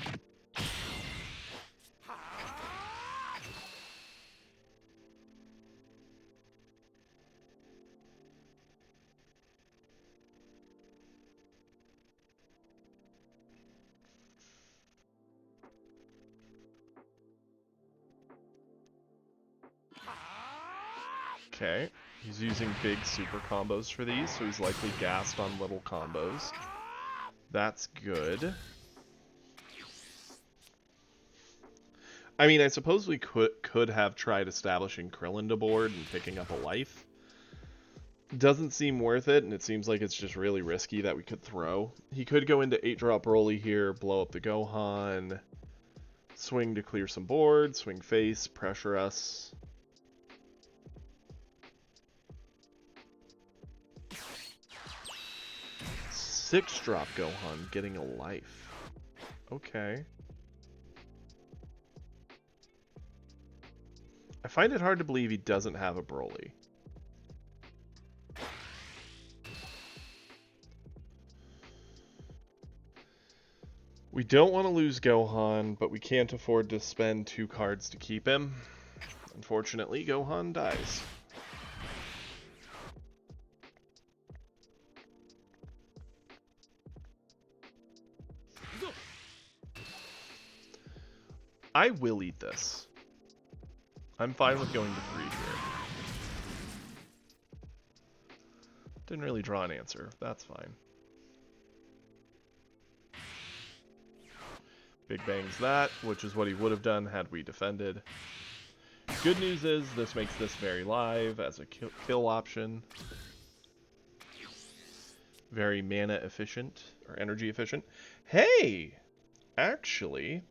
Okay, he's using big super combos for these, so he's likely gassed on little combos. That's good. I mean, I suppose we could have tried establishing Krillin to board and picking up a life. Doesn't seem worth it, and it seems like it's just really risky that we could throw. He could go into 8-drop Broly here, blow up the Gohan, swing to clear some board, swing face, pressure us. Six-drop Gohan getting a life. Okay. I find it hard to believe he doesn't have a Broly. We don't want to lose Gohan, but we can't afford to spend 2 cards to keep him. Unfortunately, Gohan dies. I will eat this. I'm fine with going to 3 here. Didn't really draw an answer. That's fine. Big Bang's that, which is what he would have done had we defended. Good news is this makes this very live as a kill option. Very mana efficient, or energy efficient. Hey! Actually...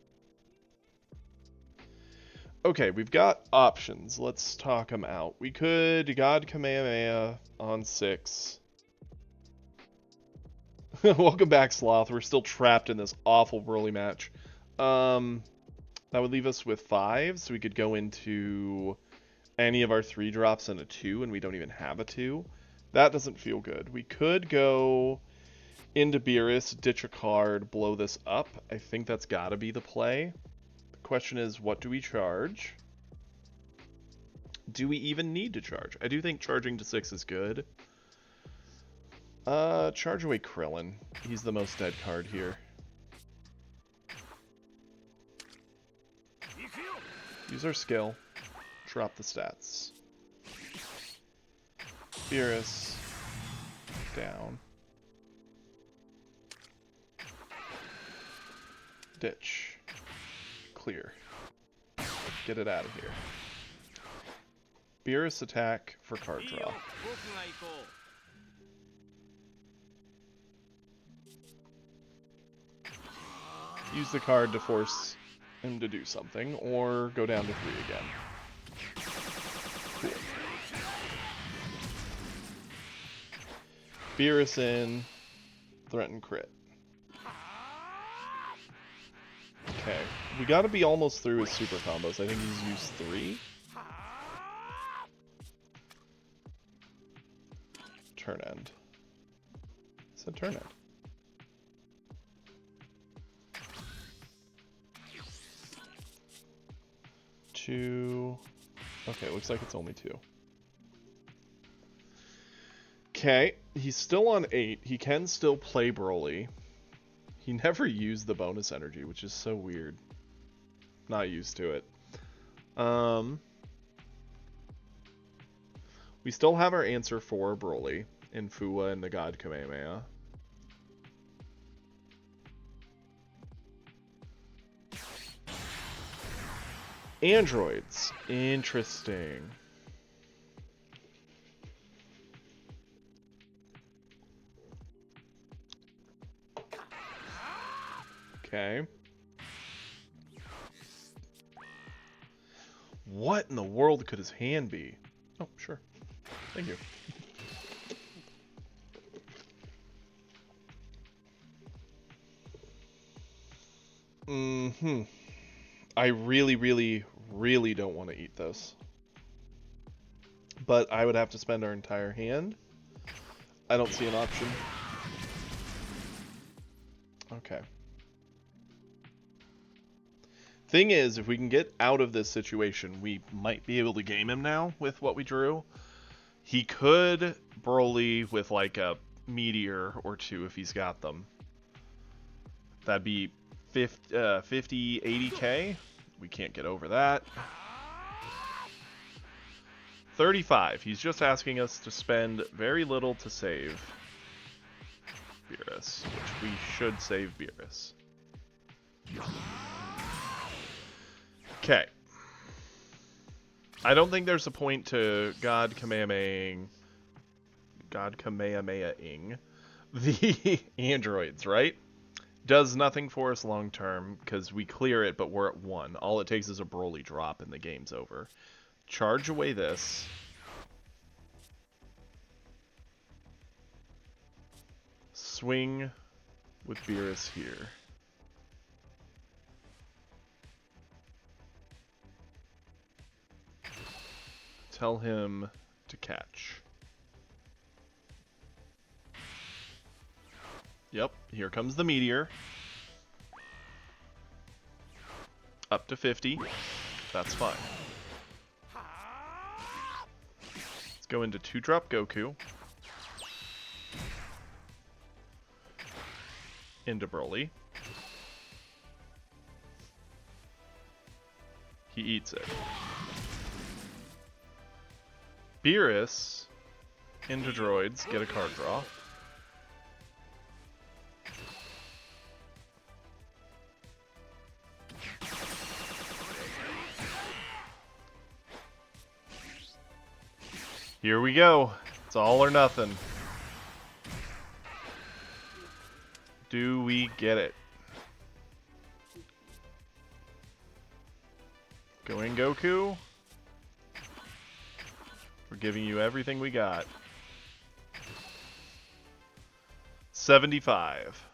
Okay, we've got options. Let's talk them out. We could God Kamehameha on 6. Welcome back, Sloth. We're still trapped in this awful Broly match. That would leave us with 5, so we could go into any of our 3 drops and a 2, and we don't even have a 2. That doesn't feel good. We could go into Beerus, ditch a card, blow this up. I think that's gotta be the play. The question is, what do we charge? Do we even need to charge? I do think charging to 6 is good. Charge away Krillin. He's the most dead card here. Use our skill. Drop the stats. Beerus. Down. Ditch. Clear. Get it out of here. Beerus attack for card draw. Use the card to force him to do something, or go down to 3 again. Cool. Beerus in, threaten crit. Okay, we gotta be almost through his super combos. I think he's used 3. Turn end. It's a turn end. Two. Okay, looks like it's only 2. Okay, he's still on 8. He can still play Broly. He never used the bonus energy, which is so weird. Not used to it. We still have our answer for Broly in Fuwa and the God Kamehameha. Androids. Interesting. Okay. What in the world could his hand be? Oh, sure. Thank you. I really, really, really don't want to eat this. But I would have to spend our entire hand. I don't see an option. Okay. Thing is, if we can get out of this situation, we might be able to game him now with what we drew. He could Broly with like a meteor or 2 if he's got them. That'd be 50, 80k. We can't get over that. 35. He's just asking us to spend very little to save Beerus, which we should save Beerus. Okay. I don't think there's a point to God Kamehameha-ing the androids, right? Does nothing for us long term, because we clear it, but we're at 1. All it takes is a Broly drop and the game's over. Charge away this. Swing with Beerus here. Tell him to catch. Yep, here comes the meteor. Up to 50. That's fine. Let's go into 2-drop Goku. Into Broly. He eats it. Beerus into droids, get a card draw. Here we go. It's all or nothing. Do we get it? Go in, Goku. We're giving you everything we got. 75.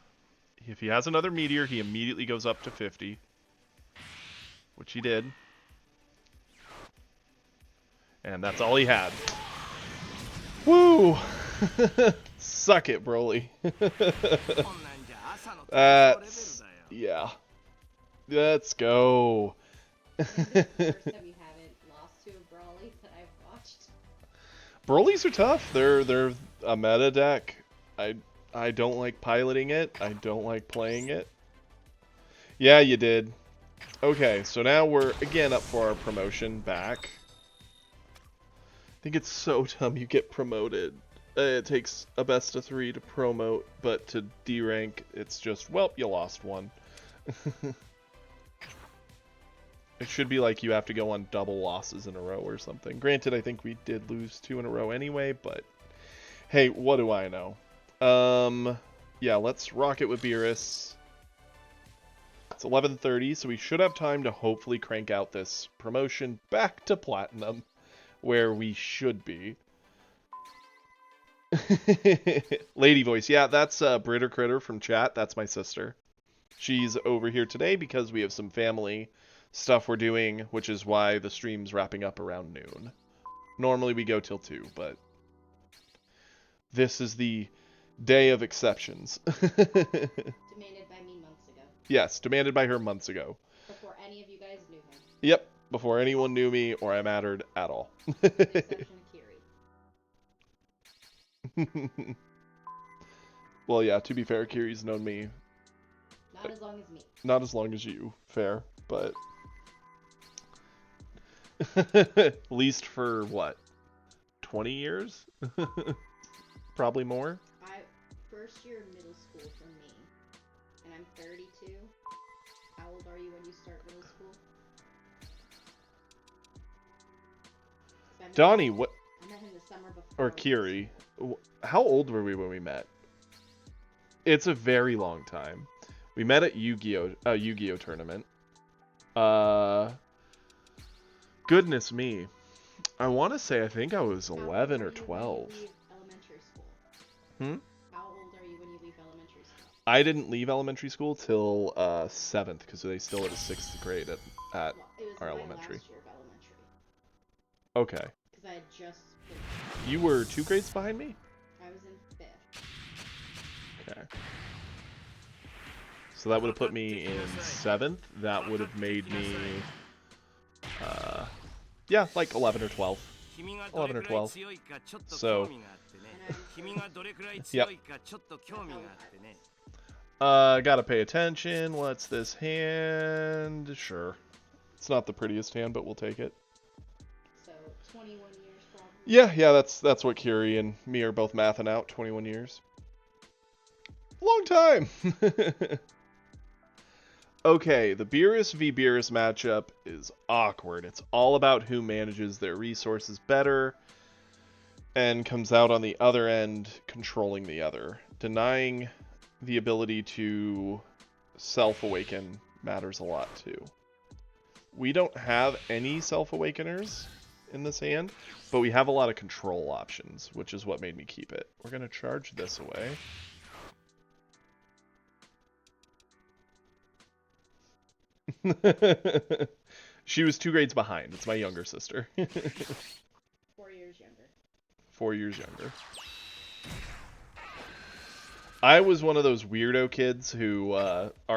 If he has another meteor, he immediately goes up to 50. which he did. And that's all he had. Woo! Suck it, Broly. That's... yeah. Let's go. This is the first that we haven't lost to a Brawly that I've watched. Broly's are tough. They're a meta deck. I don't like piloting it. I don't like playing it. Yeah, you did. Okay, so now we're again up for our promotion back. I think it's so dumb you get promoted. It takes a best of 3 to promote, but to D rank, it's just, well, you lost one. It should be like you have to go on double losses in a row or something. Granted, I think we did lose 2 in a row anyway, but hey, what do I know? Yeah, let's rock it with Beerus. It's 11:30, so we should have time to hopefully crank out this promotion back to Platinum, where we should be. Lady voice, yeah, that's Britter Critter from chat. That's my sister. She's over here today because we have some family stuff we're doing, which is why the stream's wrapping up around noon. Normally we go till 2, but this is the day of exceptions. Demanded by me months ago. Yes, demanded by her months ago. Before any of you guys knew him. Yep, before anyone knew me or I mattered at all. With the exception of Kiri. Well, yeah, to be fair, Kiri's known me Not as long as me. not as long as you. Fair, but... least for, what, 20 years? Probably more? First year of middle school for me. And I'm 32. How old are you when you start middle school? Donnie, what... I met him the summer before. Or Kiri. How old were we when we met? It's a very long time. We met at Yu-Gi-Oh tournament. Goodness me. I want to say I think I was 11 or 12. Elementary school. Hmm? How old are you when you leave elementary school? I didn't leave elementary school till 7th because they still had a 6th grade at Well, it was our my elementary. last year of elementary. Okay. Because I had just finished. You were 2 grades behind me? I was in 5th. Okay. So that would have put me in 7th. That would have made me, yeah, like 11 or 12. 11 or 12. So, yep. Gotta pay attention. What's this hand? Sure. It's not the prettiest hand, but we'll take it. So 21 years probably. Yeah, that's what Kiri and me are both mathing out. 21 years. Long time. Okay, the Beerus v Beerus matchup is awkward. It's all about who manages their resources better and comes out on the other end controlling the other. Denying the ability to self-awaken matters a lot too. We don't have any self-awakeners in this hand, but we have a lot of control options, which is what made me keep it. We're going to charge this away. She was 2 grades behind. It's my younger sister. 4 years younger. 4 years younger. I was one of those weirdo kids who,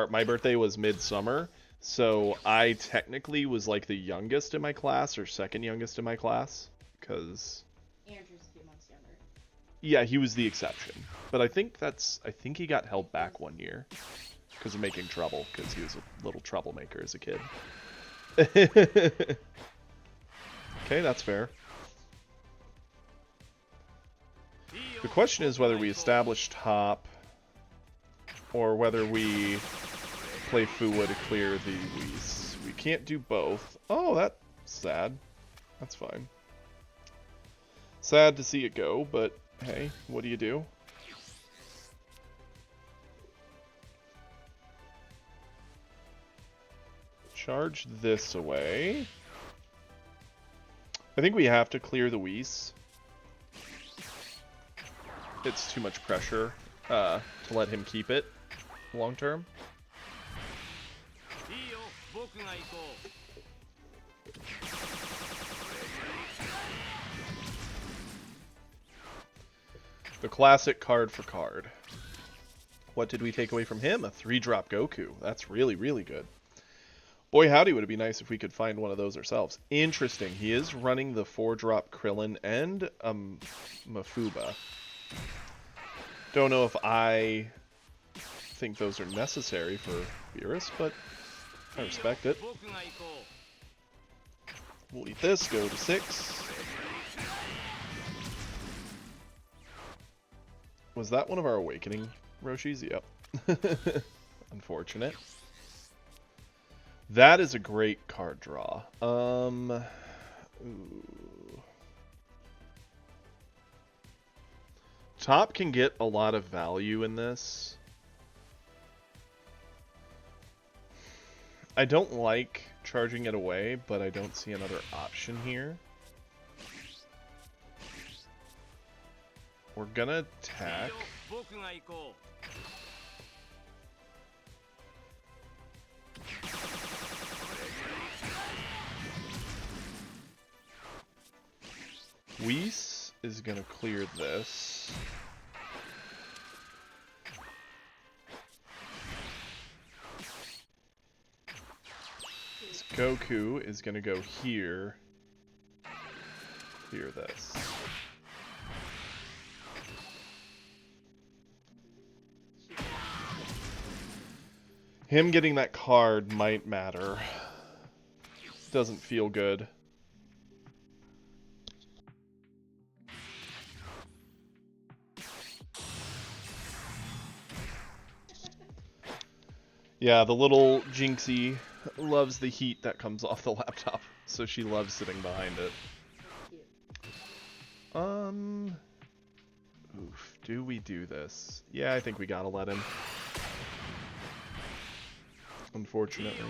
my birthday was midsummer, so I technically was like the youngest in my class, or second youngest in my class, because... Andrew's a few months younger. Yeah, he was the exception. But I think he got held back 1 year. Because of making trouble, because he was a little troublemaker as a kid. Okay, that's fair. The question is whether we establish top, or whether we play Fuwa to clear the Whis. We can't do both. Oh, that's sad. That's fine. Sad to see it go, but hey, what do you do? Charge this away. I think we have to clear the Whis. It's too much pressure to let him keep it long term. The classic card for card. What did we take away from him? A 3-drop Goku. That's really, really good. Boy, howdy, would it be nice if we could find one of those ourselves. Interesting. He is running the 4-drop Krillin and Mafuba. Don't know if I think those are necessary for Beerus, but I respect it. We'll eat this, go to 6. Was that one of our Awakening Roshis? Yep. Unfortunate. That is a great card draw. Ooh. Top can get a lot of value in this. I don't like charging it away, but I don't see another option here. We're gonna attack. Whis is gonna clear this. This Goku is gonna go here. Clear this. Him getting that card might matter. Doesn't feel good. Yeah, the little Jinxie loves the heat that comes off the laptop, so she loves sitting behind it. Oof, do we do this? Yeah, I think we gotta let him. Unfortunately.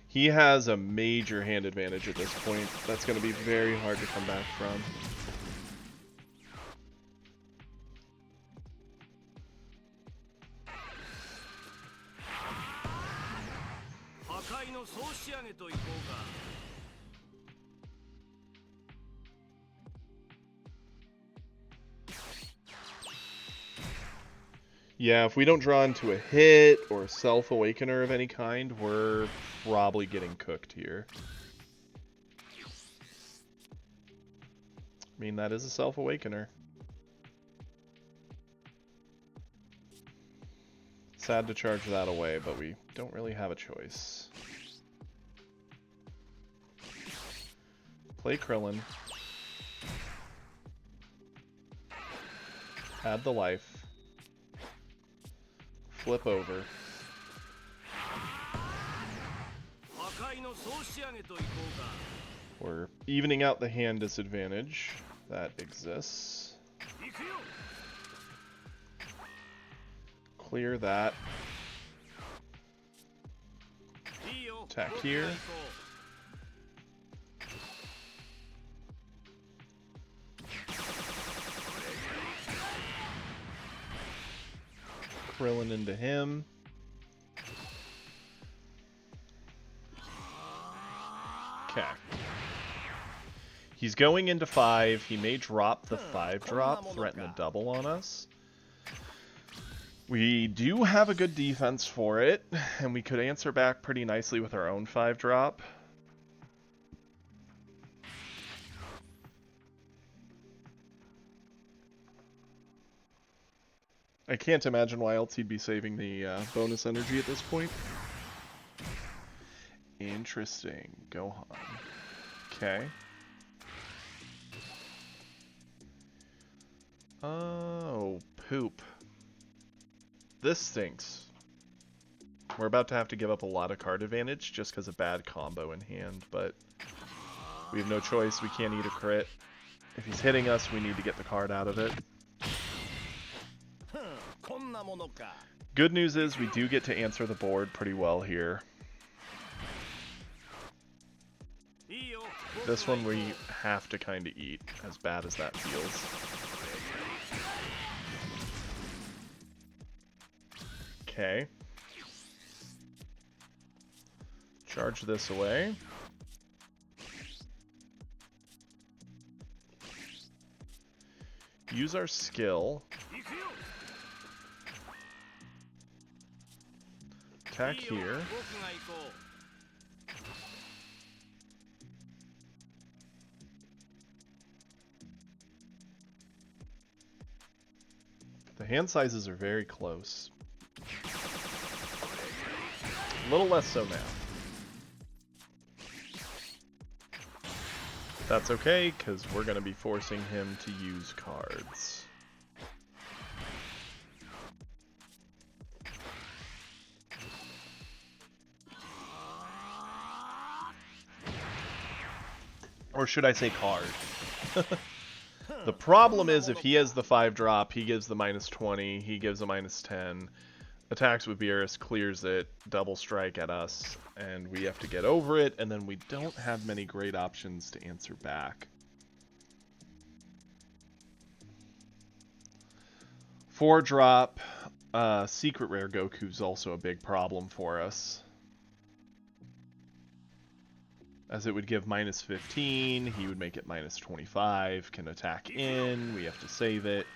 He has a major hand advantage at this point. That's gonna be very hard to come back from. Yeah, if we don't draw into a hit or a self-awakener of any kind, we're probably getting cooked here. I mean, that is a self-awakener. Sad to charge that away, but we don't really have a choice. Play Krillin. Add the life. Flip over. We're evening out the hand disadvantage that exists. Clear that. Attack here. Krillin into him. Okay. He's going into 5. He may drop the 5-drop, threaten a double on us. We do have a good defense for it, and we could answer back pretty nicely with our own 5-drop. I can't imagine why else he'd be saving the bonus energy at this point. Interesting. Gohan. Okay. Oh, poop. This stinks. We're about to have to give up a lot of card advantage just because of bad combo in hand, but we have no choice. We can't eat a crit. If he's hitting us, we need to get the card out of it. Good news is we do get to answer the board pretty well here. This one we have to kind of eat, as bad as that feels. Okay. Charge this away. Use our skill. Attack here. The hand sizes are very close. A little less so now. That's okay, because we're going to be forcing him to use cards. Or should I say card? The problem is if he has the 5-drop, he gives the -20, he gives a -10. Attacks with Beerus, clears it, double strike at us, and we have to get over it, and then we don't have many great options to answer back. 4-drop, Secret Rare Goku's also a big problem for us. As it would give -15, he would make it -25, can attack in, we have to save it.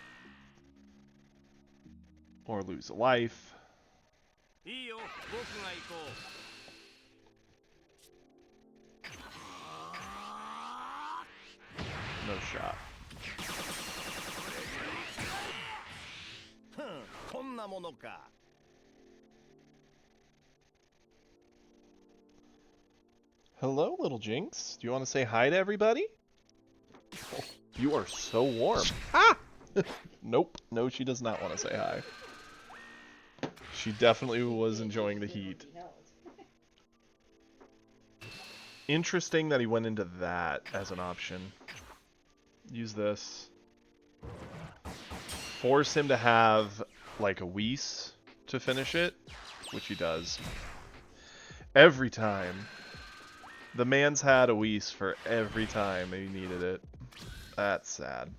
Or lose a life. No shot. Hello, little Jinx. Do you want to say hi to everybody? Oh, you are so warm. Ah! Nope. No, she does not want to say hi. She definitely was enjoying the heat. Interesting that he went into that as an option. Use this. Force him to have, like, a Whis to finish it, which he does. Every time. The man's had a Whis for every time he needed it. That's sad.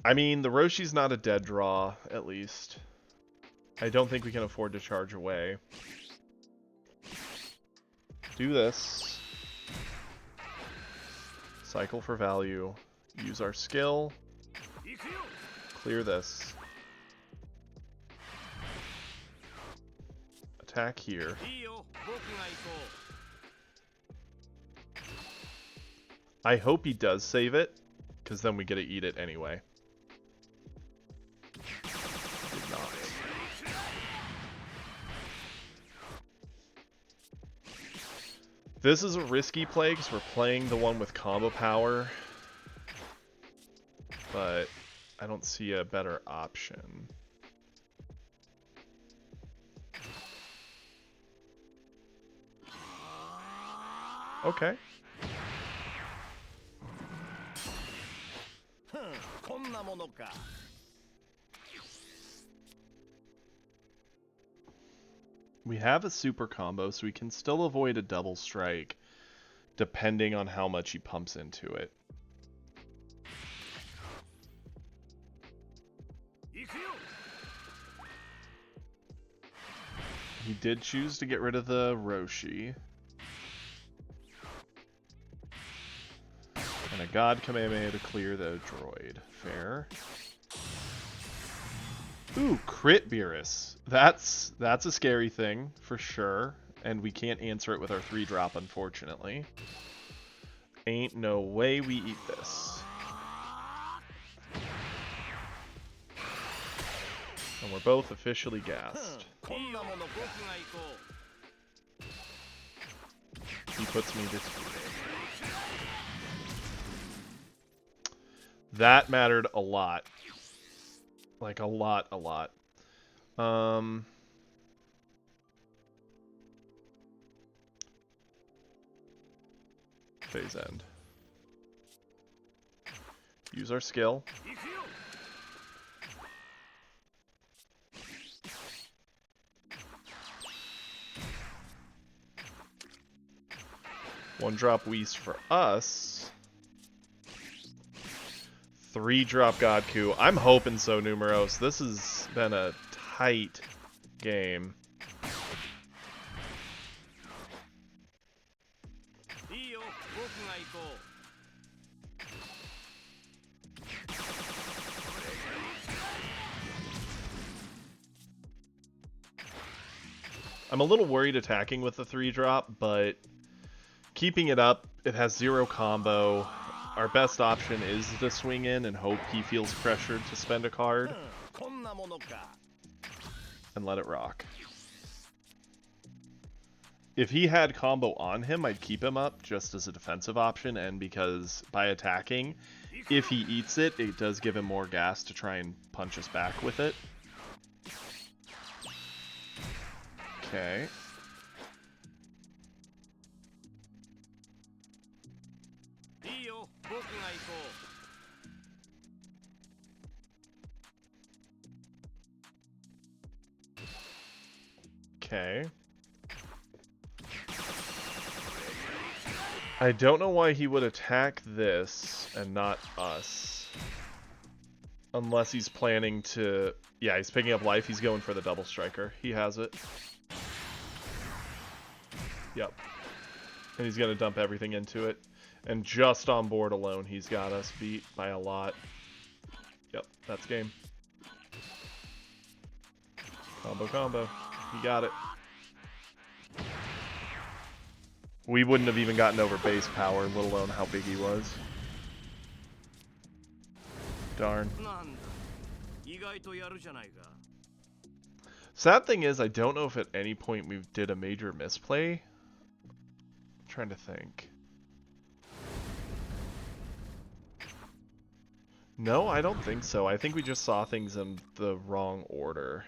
I mean, the Roshi's not a dead draw, at least. I don't think we can afford to charge away. Do this. Cycle for value. Use our skill. Clear this. Attack here. I hope he does save it, because then we get to eat it anyway. Did not. This is a risky play because we're playing the one with combo power, but I don't see a better option. Okay. We have a super combo, so we can still avoid a double strike, depending on how much he pumps into it. He did choose to get rid of the Roshi. And a God Kamehameha to clear the droid. Fair. Ooh, crit Beerus. That's a scary thing, for sure. And we can't answer it with our 3-drop, unfortunately. Ain't no way we eat this. And we're both officially gassed. He puts me to 2. That mattered a lot. Like, a lot. Phase end. Use our skill. One drop Whis for us. 3-drop Godku. I'm hoping so, Numeros. This has been a tight game. I'm a little worried attacking with the 3-drop, but keeping it up, it has 0 combo. Our best option is to swing in and hope he feels pressured to spend a card and let it rock. If he had combo on him, I'd keep him up just as a defensive option, and because by attacking, if he eats it, it does give him more gas to try and punch us back with it. Okay. Okay. I don't know why he would attack this and not us. Unless he's planning to... Yeah, he's picking up life. He's going for the double striker. He has it. Yep. And he's going to dump everything into it. And just on board alone, he's got us beat by a lot. Yep, that's game. Combo, combo. He got it. We wouldn't have even gotten over base power, let alone how big he was. Darn. Sad thing is, I don't know if at any point we did a major misplay. I'm trying to think. No, I don't think so. I think we just saw things in the wrong order.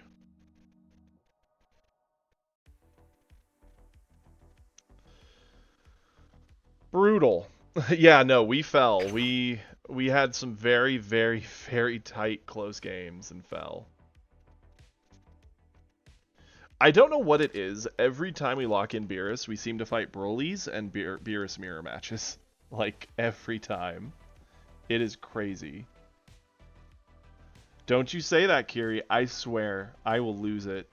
Brutal. Yeah, no, we fell. We had some very, very, very tight close games and fell. I don't know what it is. Every time we lock in Beerus, we seem to fight Broly's and Beerus mirror matches. Like, every time. It is crazy. Don't you say that, Kiri. I swear, I will lose it.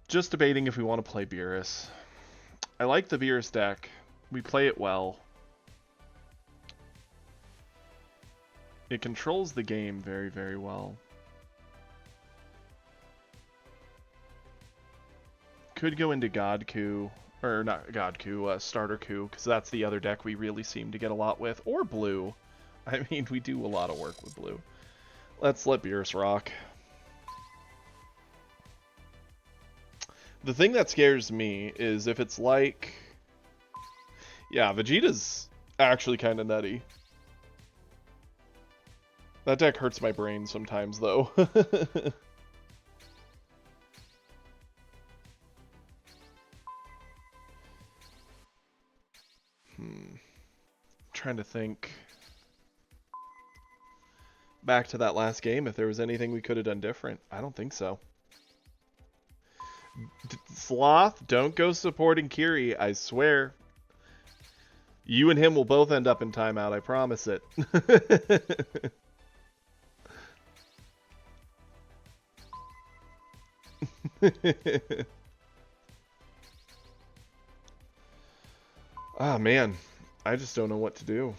Just debating if we want to play Beerus. I like the Beerus deck. We play it well. It controls the game very, very well. Could go into God Coup, or not God Coup, Starter Coup, because that's the other deck we really seem to get a lot with. Or Blue. I mean, we do a lot of work with Blue. Let's let Beerus rock. The thing that scares me is if it's like... Yeah, Vegeta's actually kind of nutty. That deck hurts my brain sometimes, though. Trying to think back to that last game if there was anything we could have done different. I don't think so. Sloth, don't go supporting Kiri, I swear. You and him will both end up in timeout, I promise it. Ah, man. I just don't know what to do.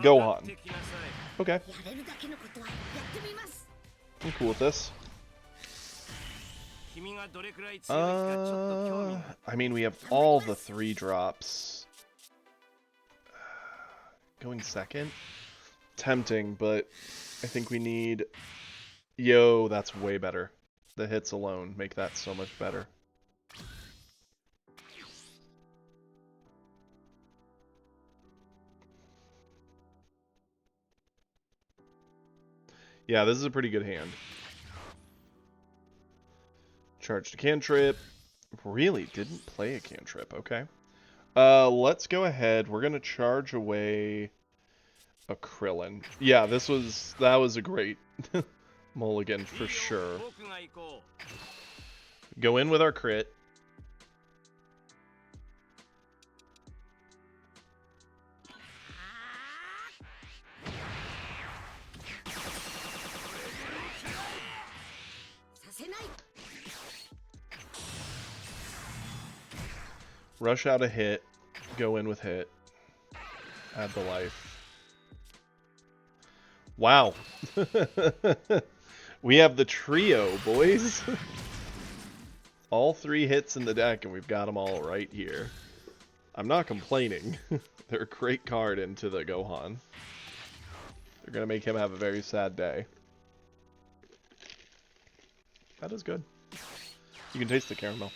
Go on. Okay. I'm cool with this. I mean, we have all the 3-drops. Going second? Tempting, but I think we need... Yo, that's way better. The hits alone make that so much better. Yeah, this is a pretty good hand. Charged a cantrip. Really didn't play a cantrip. Okay. Let's go ahead. We're gonna charge away a Krillin. Yeah, that was a great mulligan for sure. Go in with our crit. Rush out a hit. Go in with hit. Add the life. Wow. We have the trio, boys. All 3 hits in the deck, and we've got them all right here. I'm not complaining. They're a great card into the Gohan. They're going to make him have a very sad day. That is good. You can taste the caramel.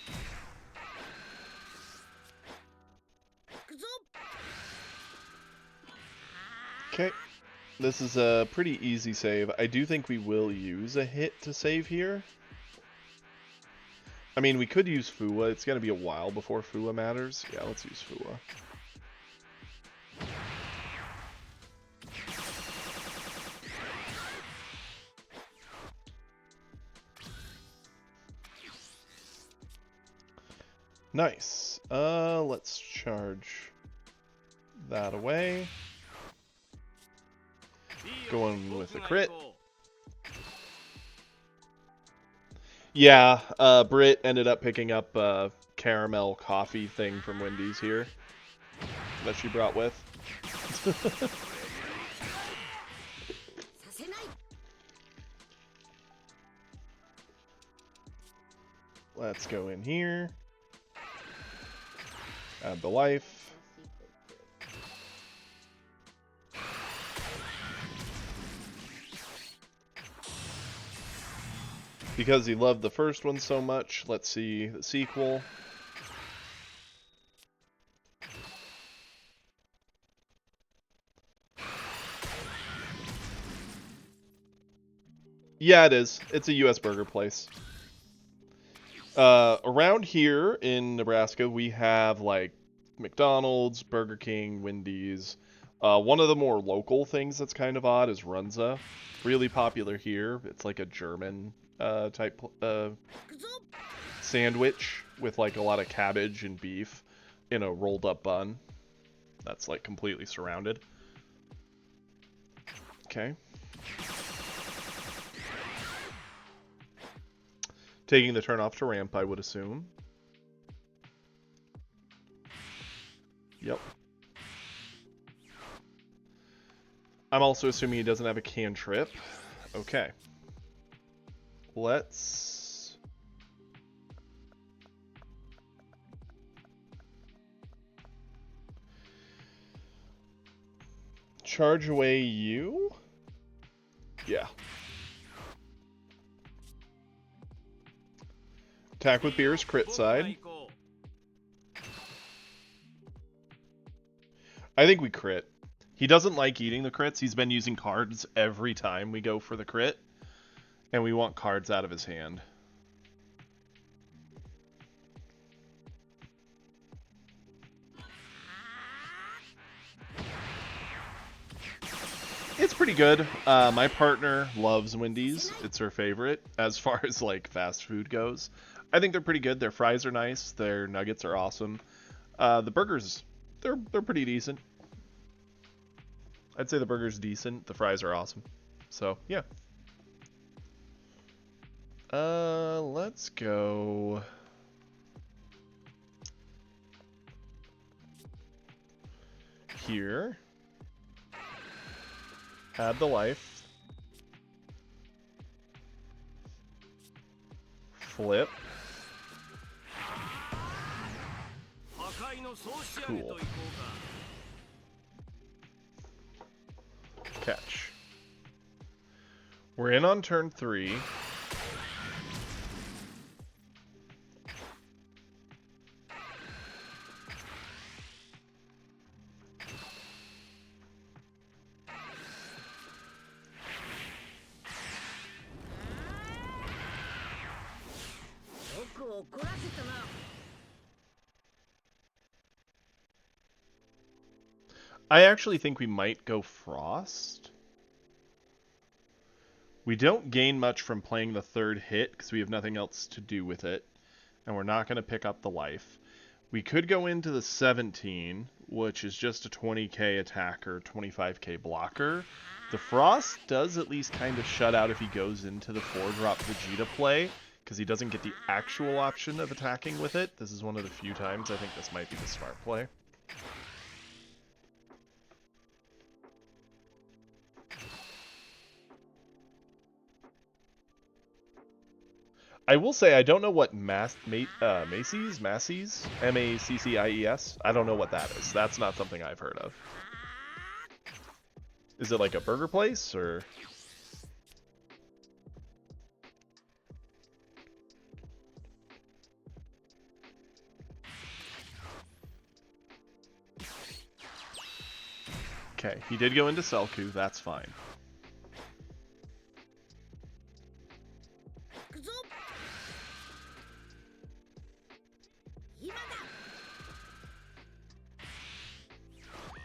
Okay. This is a pretty easy save. I do think we will use a hit to save here. I mean, we could use Fuwa. It's going to be a while before Fuwa matters. Yeah, let's use Fuwa. Nice. Let's charge that away. Going with a crit. Yeah, Britt ended up picking up a caramel coffee thing from Wendy's here that she brought with. Let's go in here. Add the life. Because he loved the first one so much, let's see the sequel. Yeah, it is. It's a U.S. burger place. Around here in Nebraska, we have like McDonald's, Burger King, Wendy's. One of the more local things that's kind of odd is Runza. Really popular here. It's like a German type sandwich with like a lot of cabbage and beef in a rolled up bun that's like completely surrounded. Okay. Taking the turn off to ramp, I would assume. Yep. I'm also assuming he doesn't have a cantrip. Okay. Let's... charge away you? Yeah. Attack with Beer's crit side. I think we crit. He doesn't like eating the crits. He's been using cards every time we go for the crit. And we want cards out of his hand. It's pretty good. My partner loves Wendy's. It's her favorite as far as like fast food goes. I think they're pretty good. Their fries are nice. Their nuggets are awesome. The burgers, they're pretty decent. I'd say the burger's decent. The fries are awesome. So, yeah. Let's go... here. Add the life. Flip. Cool. Catch. We're in on turn 3. I actually think we might go Frost. We don't gain much from playing the third hit because we have nothing else to do with it. And we're not going to pick up the life. We could go into the 17, which is just a 20k attacker, 25k blocker. The Frost does at least kind of shut out if he goes into the 4-drop Vegeta play, because because he doesn't get the actual option of attacking with it. This is one of the few times I think this might be the smart play. I will say I don't know what Macy's, M-A-C-C-I-E-S. I don't know what that is. That's not something I've heard of. Is it like a burger place or? Okay, he did go into Selku. That's fine. 行くぞ今だ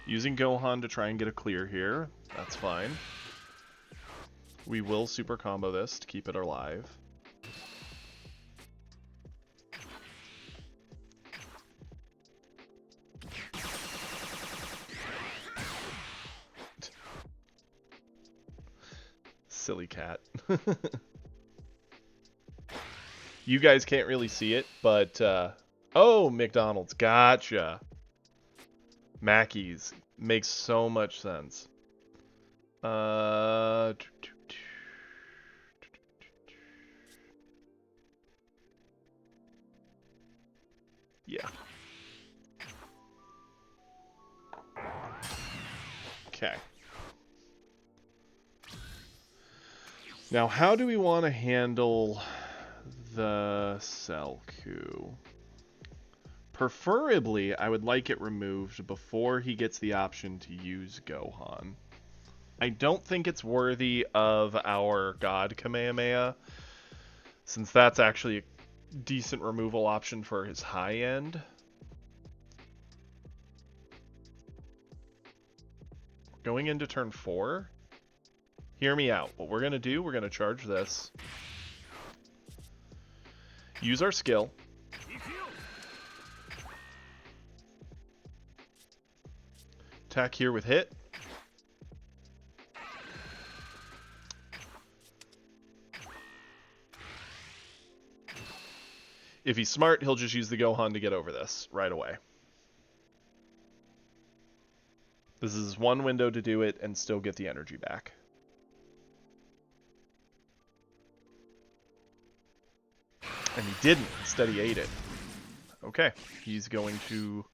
Using Gohan to try and get a clear here. That's fine. We will super combo this to keep it alive. Silly cat. You guys can't really see it, but oh, McDonald's, gotcha. Mackey's makes so much sense. Yeah. Okay. Now, how do we want to handle the Selku? Preferably, I would like it removed before he gets the option to use Gohan. I don't think it's worthy of our God Kamehameha, since that's actually a decent removal option for his high end. Going into turn 4, hear me out. What we're going to do, we're going to charge this. Use our skill. Attack here with hit. If he's smart, he'll just use the Gohan to get over this right away. This is one window to do it and still get the energy back. And he didn't. Instead, he ate it. Okay. He's going to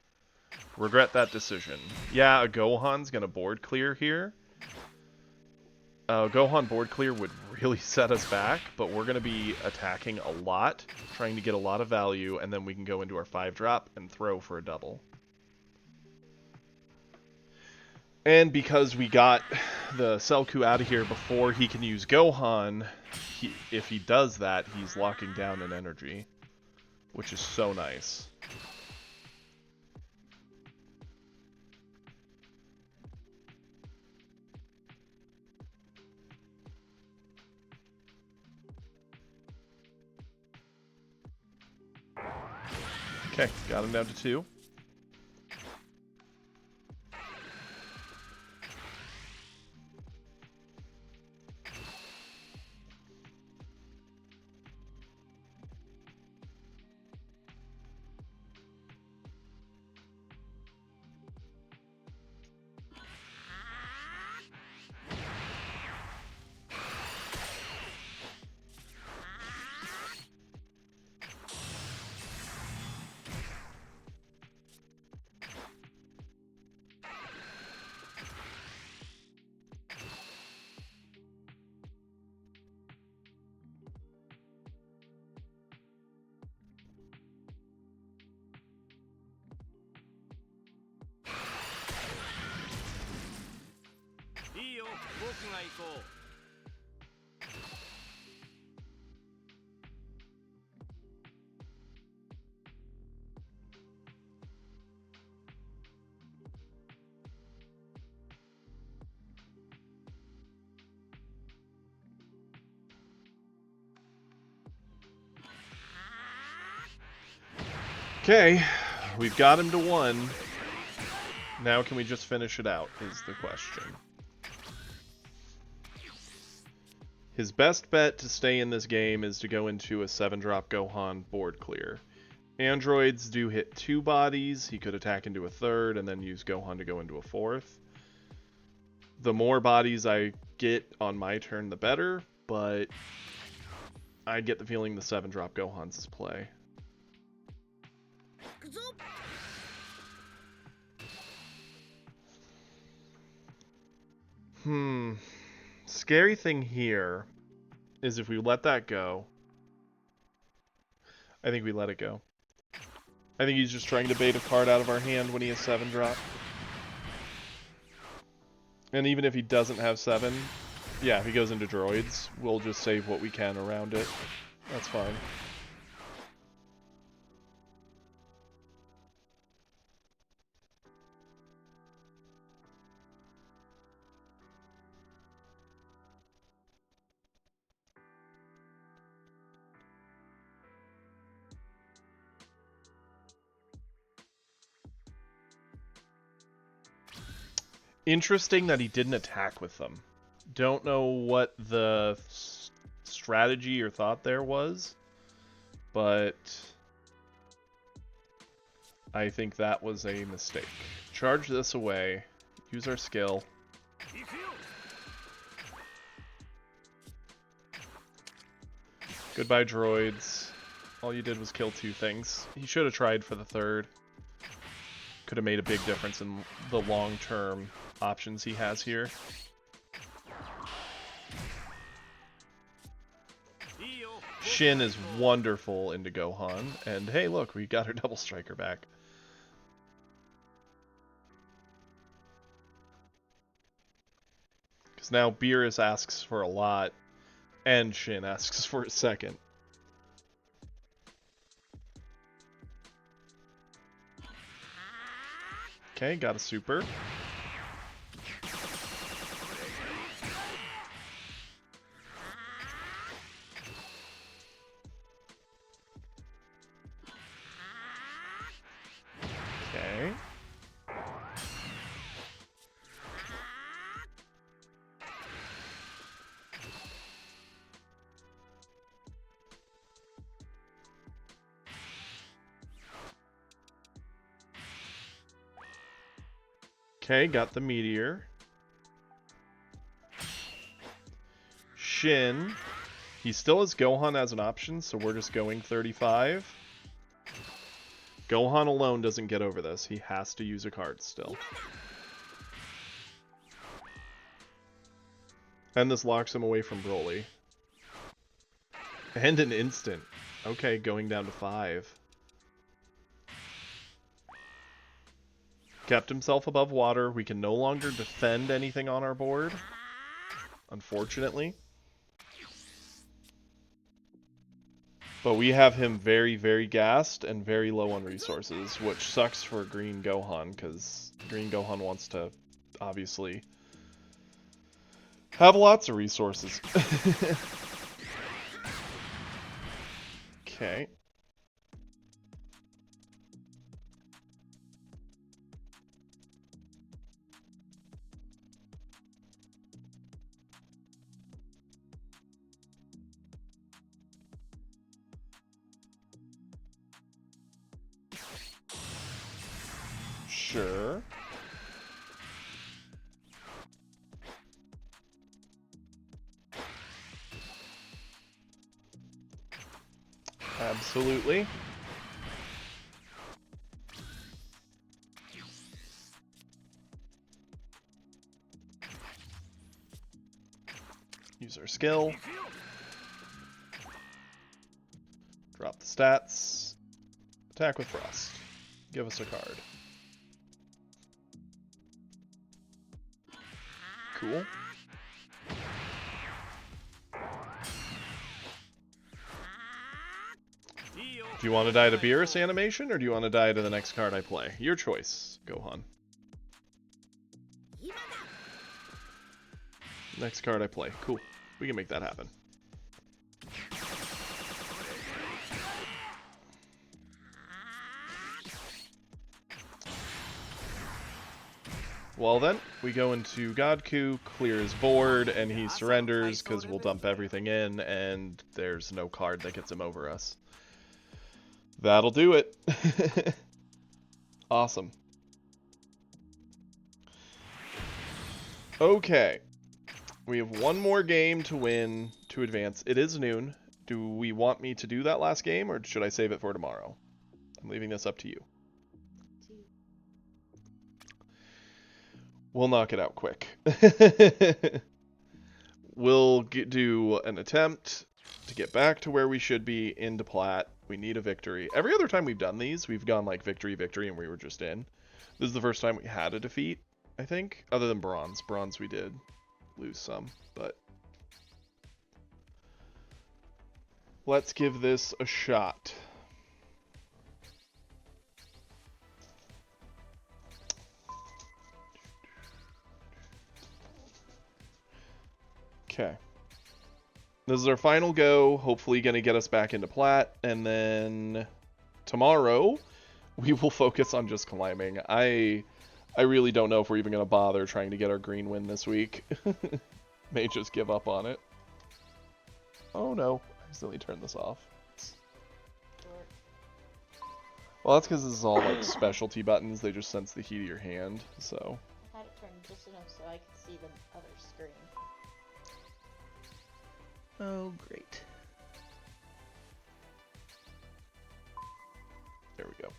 regret that decision. Yeah, a Gohan's going to board clear here. Gohan board clear would really set us back, but we're going to be attacking a lot, trying to get a lot of value, and then we can go into our 5-drop and throw for a double. And because we got the Selku out of here before he can use Gohan, if he does that, he's locking down an energy, which is so nice. Okay, got him down to 2. Okay, we've got him to 1. Now can we just finish it out, is the question. His best bet to stay in this game is to go into a 7-drop Gohan board clear. Androids do hit 2 bodies. He could attack into a 3rd and then use Gohan to go into a 4th. The more bodies I get on my turn, the better, but I get the feeling the 7-drop Gohan's his play. 行くぞ Scary thing here is if we let that go. I think we let it go. I think he's just trying to bait a card out of our hand when he has 7-drop. And even if he doesn't have 7, yeah, if he goes into droids, we'll just save what we can around it. That's fine. Interesting that he didn't attack with them. Don't know what the strategy or thought there was, but I think that was a mistake. Charge this away. Use our skill. Goodbye, droids. All you did was kill 2 things. He should have tried for the 3rd. Could have made a big difference in the long-term options he has here. Shin is wonderful into Gohan, and hey look, we got our double striker back. Because now Beerus asks for a lot, and Shin asks for a second. Okay, got a super. Okay. Okay, got the meteor. Shin. He still has Gohan as an option, so we're just going 35. Gohan alone doesn't get over this. He has to use a card still. And this locks him away from Broly. And an instant. Okay, going down to 5. Kept himself above water. We can no longer defend anything on our board, unfortunately. But we have him very, very gassed and very low on resources, which sucks for Green Gohan, because Green Gohan wants to, obviously, have lots of resources. Okay. Sure. Absolutely. Use our skill. Drop the stats. Attack with Frost. Give us a card. Cool. Do you want to die to Beerus animation, or do you want to die to the next card I play? Your choice, Gohan. Next card I play. Cool. We can make that happen. Well then, we go into Godku, clear his board, and he surrenders because we'll dump everything in, and there's no card that gets him over us. That'll do it. Awesome. Okay. We have one more game to win to advance. It is noon. Do we want me to do that last game, or should I save it for tomorrow? I'm leaving this up to you. We'll knock it out quick. We'll do an attempt to get back to where we should be into Plat. We need a victory. Every other time we've done these, we've gone like victory, victory, and we were just in. This is the first time we had a defeat, I think, other than bronze. Bronze we did lose some, but let's give this a shot. Okay. This is our final go, hopefully going to get us back into Plat, and then tomorrow we will focus on just climbing. I really don't know if we're even going to bother trying to get our green win this week. May just give up on it. Oh no, I accidentally turned this off. Well, that's because this is all like specialty buttons, they just sense the heat of your hand, so. I had it turned just enough so I could see the other screen. Oh, great. There we go.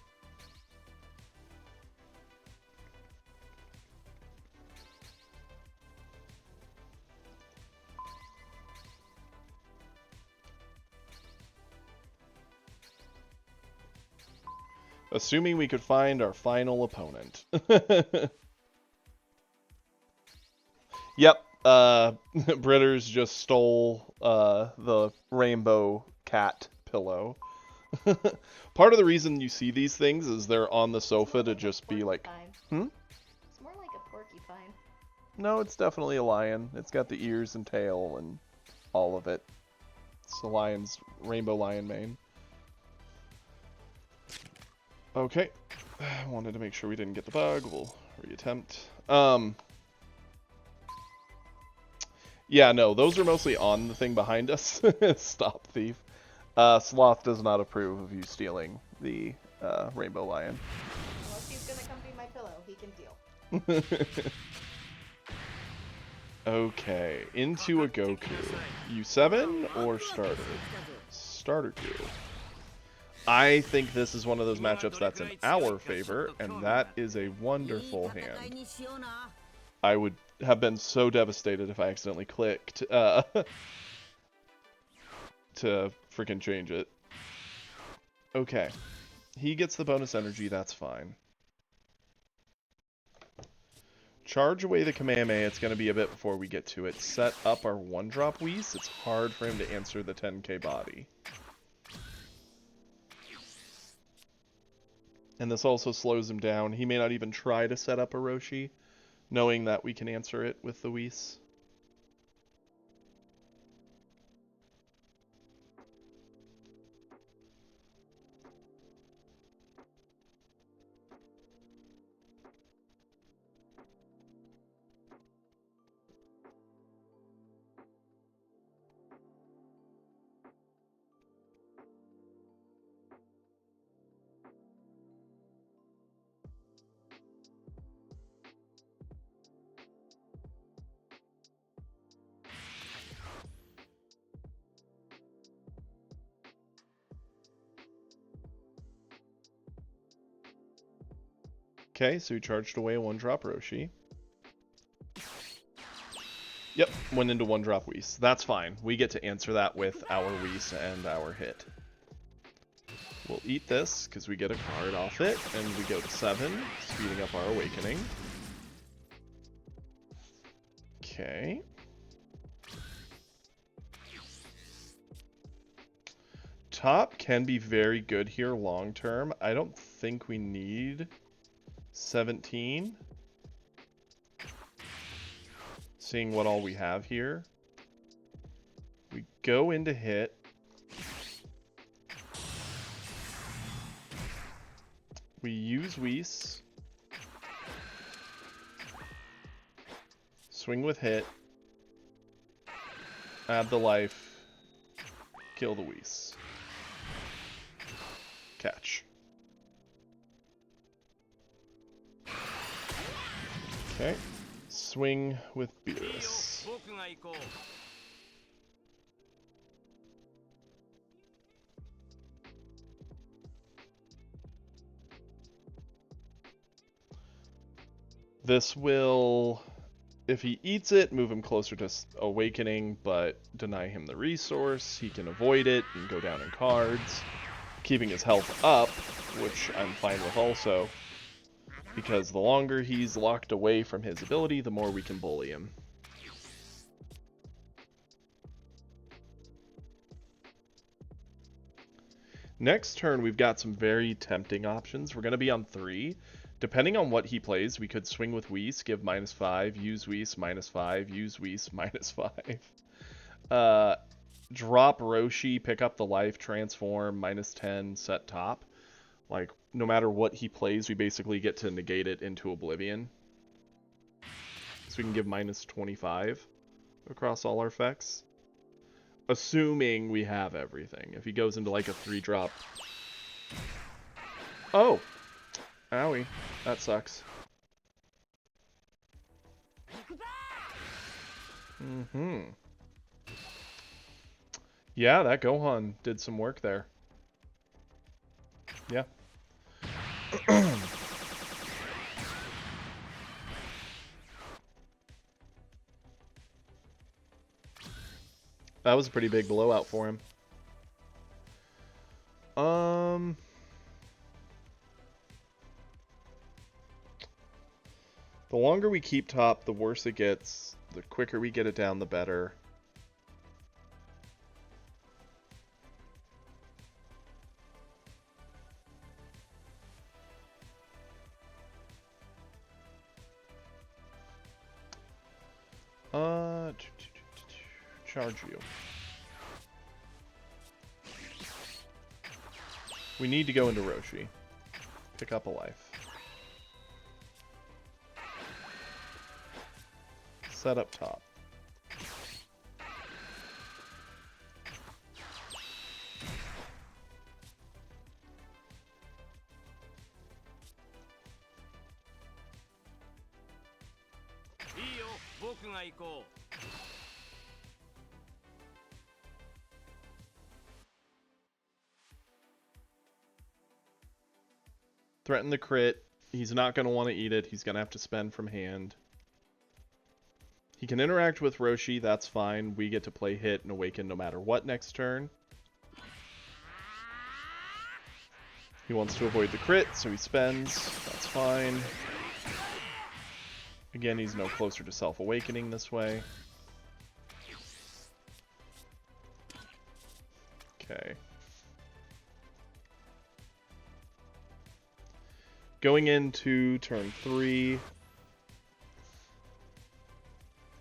Assuming we could find our final opponent. Yep, Britters just stole the rainbow cat pillow. Part of the reason you see these things is they're on the sofa to just be like, hmm? It's more like a porcupine. No, it's definitely a lion. It's got the ears and tail and all of it. It's a lion's rainbow lion mane. Okay, I wanted to make sure we didn't get the bug. We'll reattempt. Yeah, no, those are mostly on the thing behind us. Stop, thief. Sloth does not approve of you stealing the rainbow lion. Unless he's gonna come be my pillow, he can deal. Okay, into a Goku. U7 or starter? Starter Q. I think this is one of those matchups that's in our favor, and that is a wonderful hand. I would have been so devastated if I accidentally clicked to freaking change it. Okay. He gets the bonus energy, that's fine. Charge away the Kamehameha, it's going to be a bit before we get to it. Set up our 1-drop Whis, it's hard for him to answer the 10k body. And this also slows him down. He may not even try to set up a Roshi, knowing that we can answer it with the Whis. Okay, so he charged away a 1-drop Roshi. Yep, went into 1-drop Whis. That's fine. We get to answer that with our Whis and our hit. We'll eat this, because we get a card off it, and we go to 7, speeding up our awakening. Okay. Top can be very good here long term. I don't think we need 17. Seeing what all we have here. We go into hit. We use Whis. Swing with hit. Add the life. Kill the Whis. Catch. Okay. Swing with Beerus. 僕が行こう This will, if he eats it, move him closer to Awakening, but deny him the resource. He can avoid it and go down in cards, keeping his health up, which I'm fine with also, because the longer he's locked away from his ability, the more we can bully him. Next turn, we've got some very tempting options. We're going to be on 3. Depending on what he plays, we could swing with Whis, give -5, use Whis, -5, use Whis, -5. Drop Roshi, pick up the life, transform, -10, set top. Like, no matter what he plays, we basically get to negate it into oblivion. So we can give -25 across all our effects. Assuming we have everything. If he goes into like a 3-drop... Oh! Owie. That sucks. Yeah, that Gohan did some work there. Yeah. That was a pretty big blowout for him. The longer we keep top, the worse it gets. The quicker we get it down, the better. Charge you. We need to go into Roshi. Pick up a life. Set up top. Threaten the crit. He's not going to want to eat it. He's going to have to spend from hand. He can interact with Roshi. That's fine. We get to play hit and awaken no matter what next turn. He wants to avoid the crit, so he spends. That's fine. Again, he's no closer to self-awakening this way. Okay. Going into turn 3.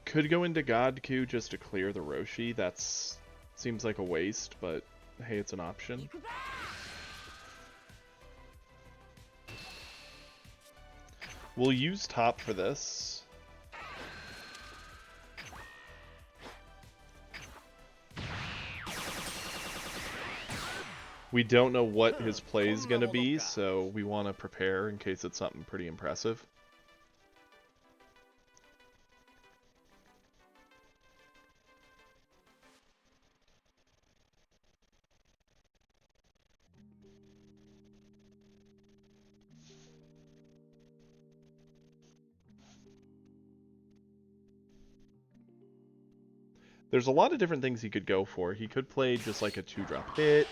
Could go into Godku just to clear the Roshi. That's seems like a waste, but hey, it's an option. We'll use top for this. We don't know what his play is going to be, so we want to prepare in case it's something pretty impressive. There's a lot of different things he could go for. He could play just like a 2-drop hit.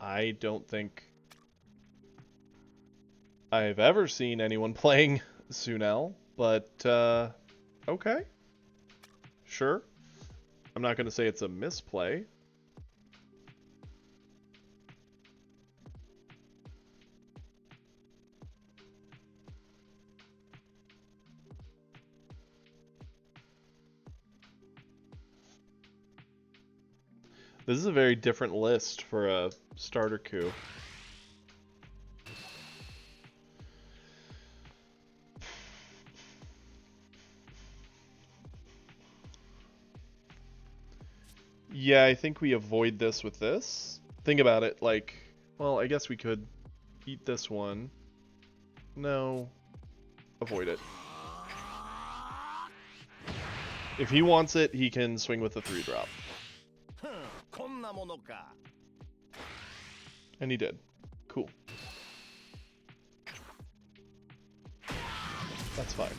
I don't think I've ever seen anyone playing Sunel, but okay. Sure. I'm not going to say it's a misplay. This is a very different list for a starter coup. Yeah, I think we avoid this with this. Think about it, like, well, I guess we could eat this one. No. Avoid it. If he wants it, he can swing with the 3-drop. こんなものか。 And he did. Cool. That's fine.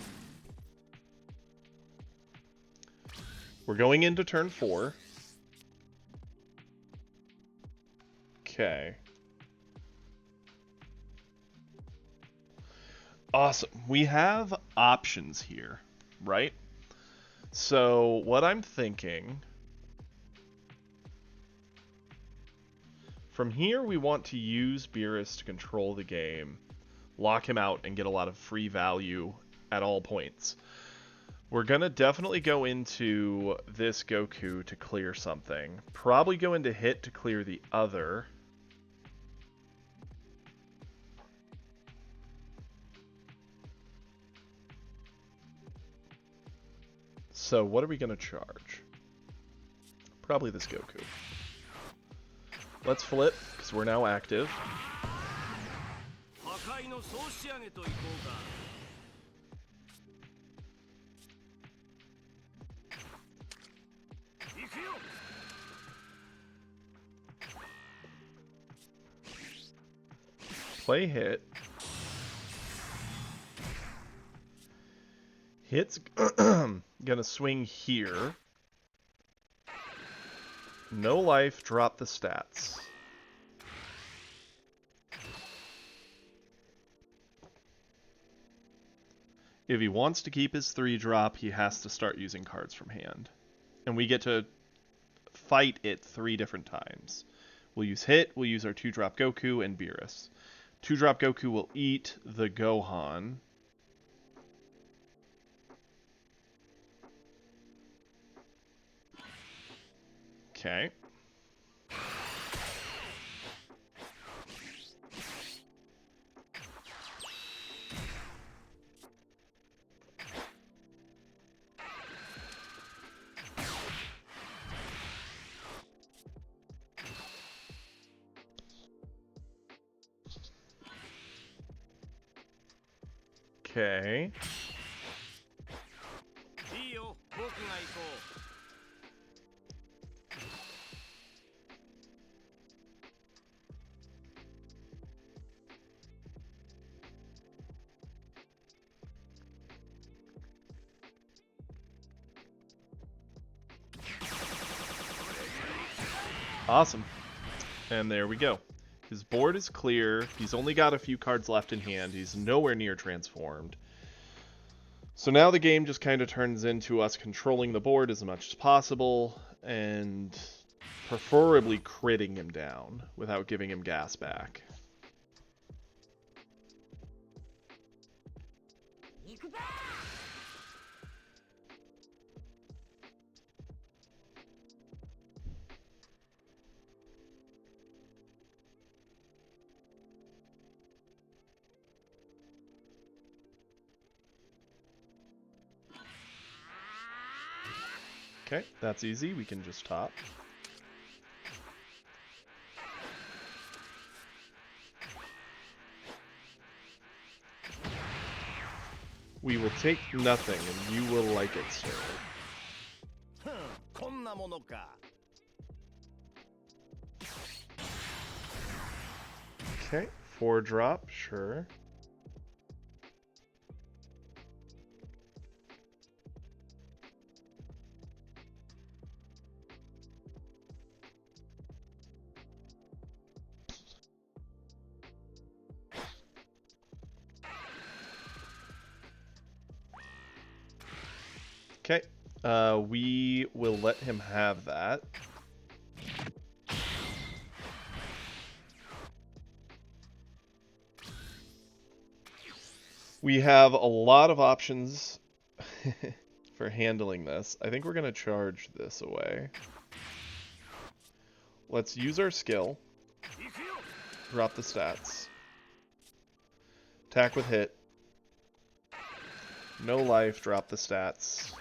We're going into turn 4. Okay. Awesome. We have options here, right? So what I'm thinking, from here we want to use Beerus to control the game, lock him out, and get a lot of free value at all points. We're gonna definitely go into this Goku to clear something. Probably go into hit to clear the other. So what are we gonna charge? Probably this Goku. Let's flip, because we're now active. 破壊の総仕上げといこうか。 行くよ。 Play hit. Hit's gonna swing here. No life, drop the stats. If he wants to keep his 3-drop, he has to start using cards from hand. And we get to fight it 3 different times. We'll use hit, we'll use our 2-drop Goku, and Beerus. 2-drop Goku will eat the Gohan. Okay. Okay. いいよ、僕が行こう。 Awesome. And there we go. His board is clear. He's only got a few cards left in hand. He's nowhere near transformed. So now the game just kind of turns into us controlling the board as much as possible and preferably critting him down without giving him gas back. Okay, that's easy. We can just top. We will take nothing, and you will like it, sir. こんなものか。 Okay, 4-drop, sure. Okay, we will let him have that. We have a lot of options for handling this. I think we're going to charge this away. Let's use our skill. Drop the stats. Attack with hit. No life, drop the stats.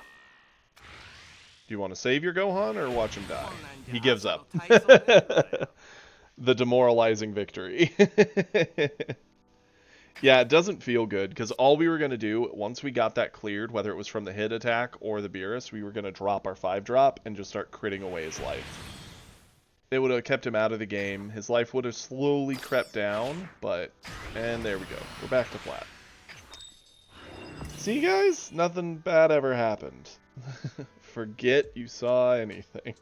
you want to save your Gohan or watch him die? He gives up. 朝の体操メニューだよ The demoralizing victory. Yeah, it doesn't feel good, because all we were going to do, once we got that cleared, whether it was from the hit attack or the Beerus, we were going to drop our 5-drop and just start critting away his life. It would have kept him out of the game. His life would have slowly crept down, but... And there we go. We're back to flat. See, guys? Nothing bad ever happened. Forget you saw anything.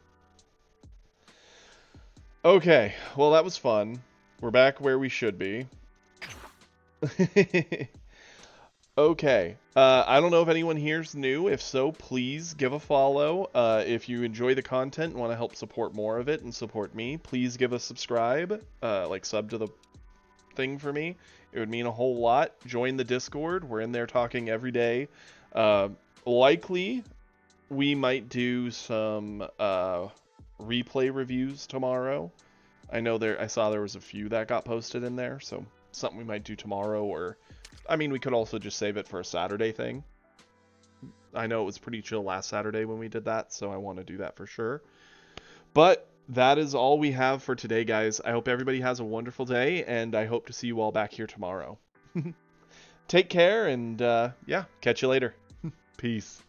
Okay, well that was fun. We're back where we should be. Okay, I don't know if anyone here's new. If so, please give a follow. If you enjoy the content and want to help support more of it and support me, please give a subscribe, like sub to the thing for me. It would mean a whole lot. Join the Discord. We're in there talking every day. Likely, we might do some replay reviews tomorrow. I know I saw there was a few that got posted in there, so something we might do tomorrow, or I mean, we could also just save it for a Saturday thing. I know it was pretty chill last Saturday when we did that, so I want to do that for sure. But that is all we have for today, guys. I hope everybody has a wonderful day, and I hope to see you all back here tomorrow. Take care, and yeah, catch you later. Peace.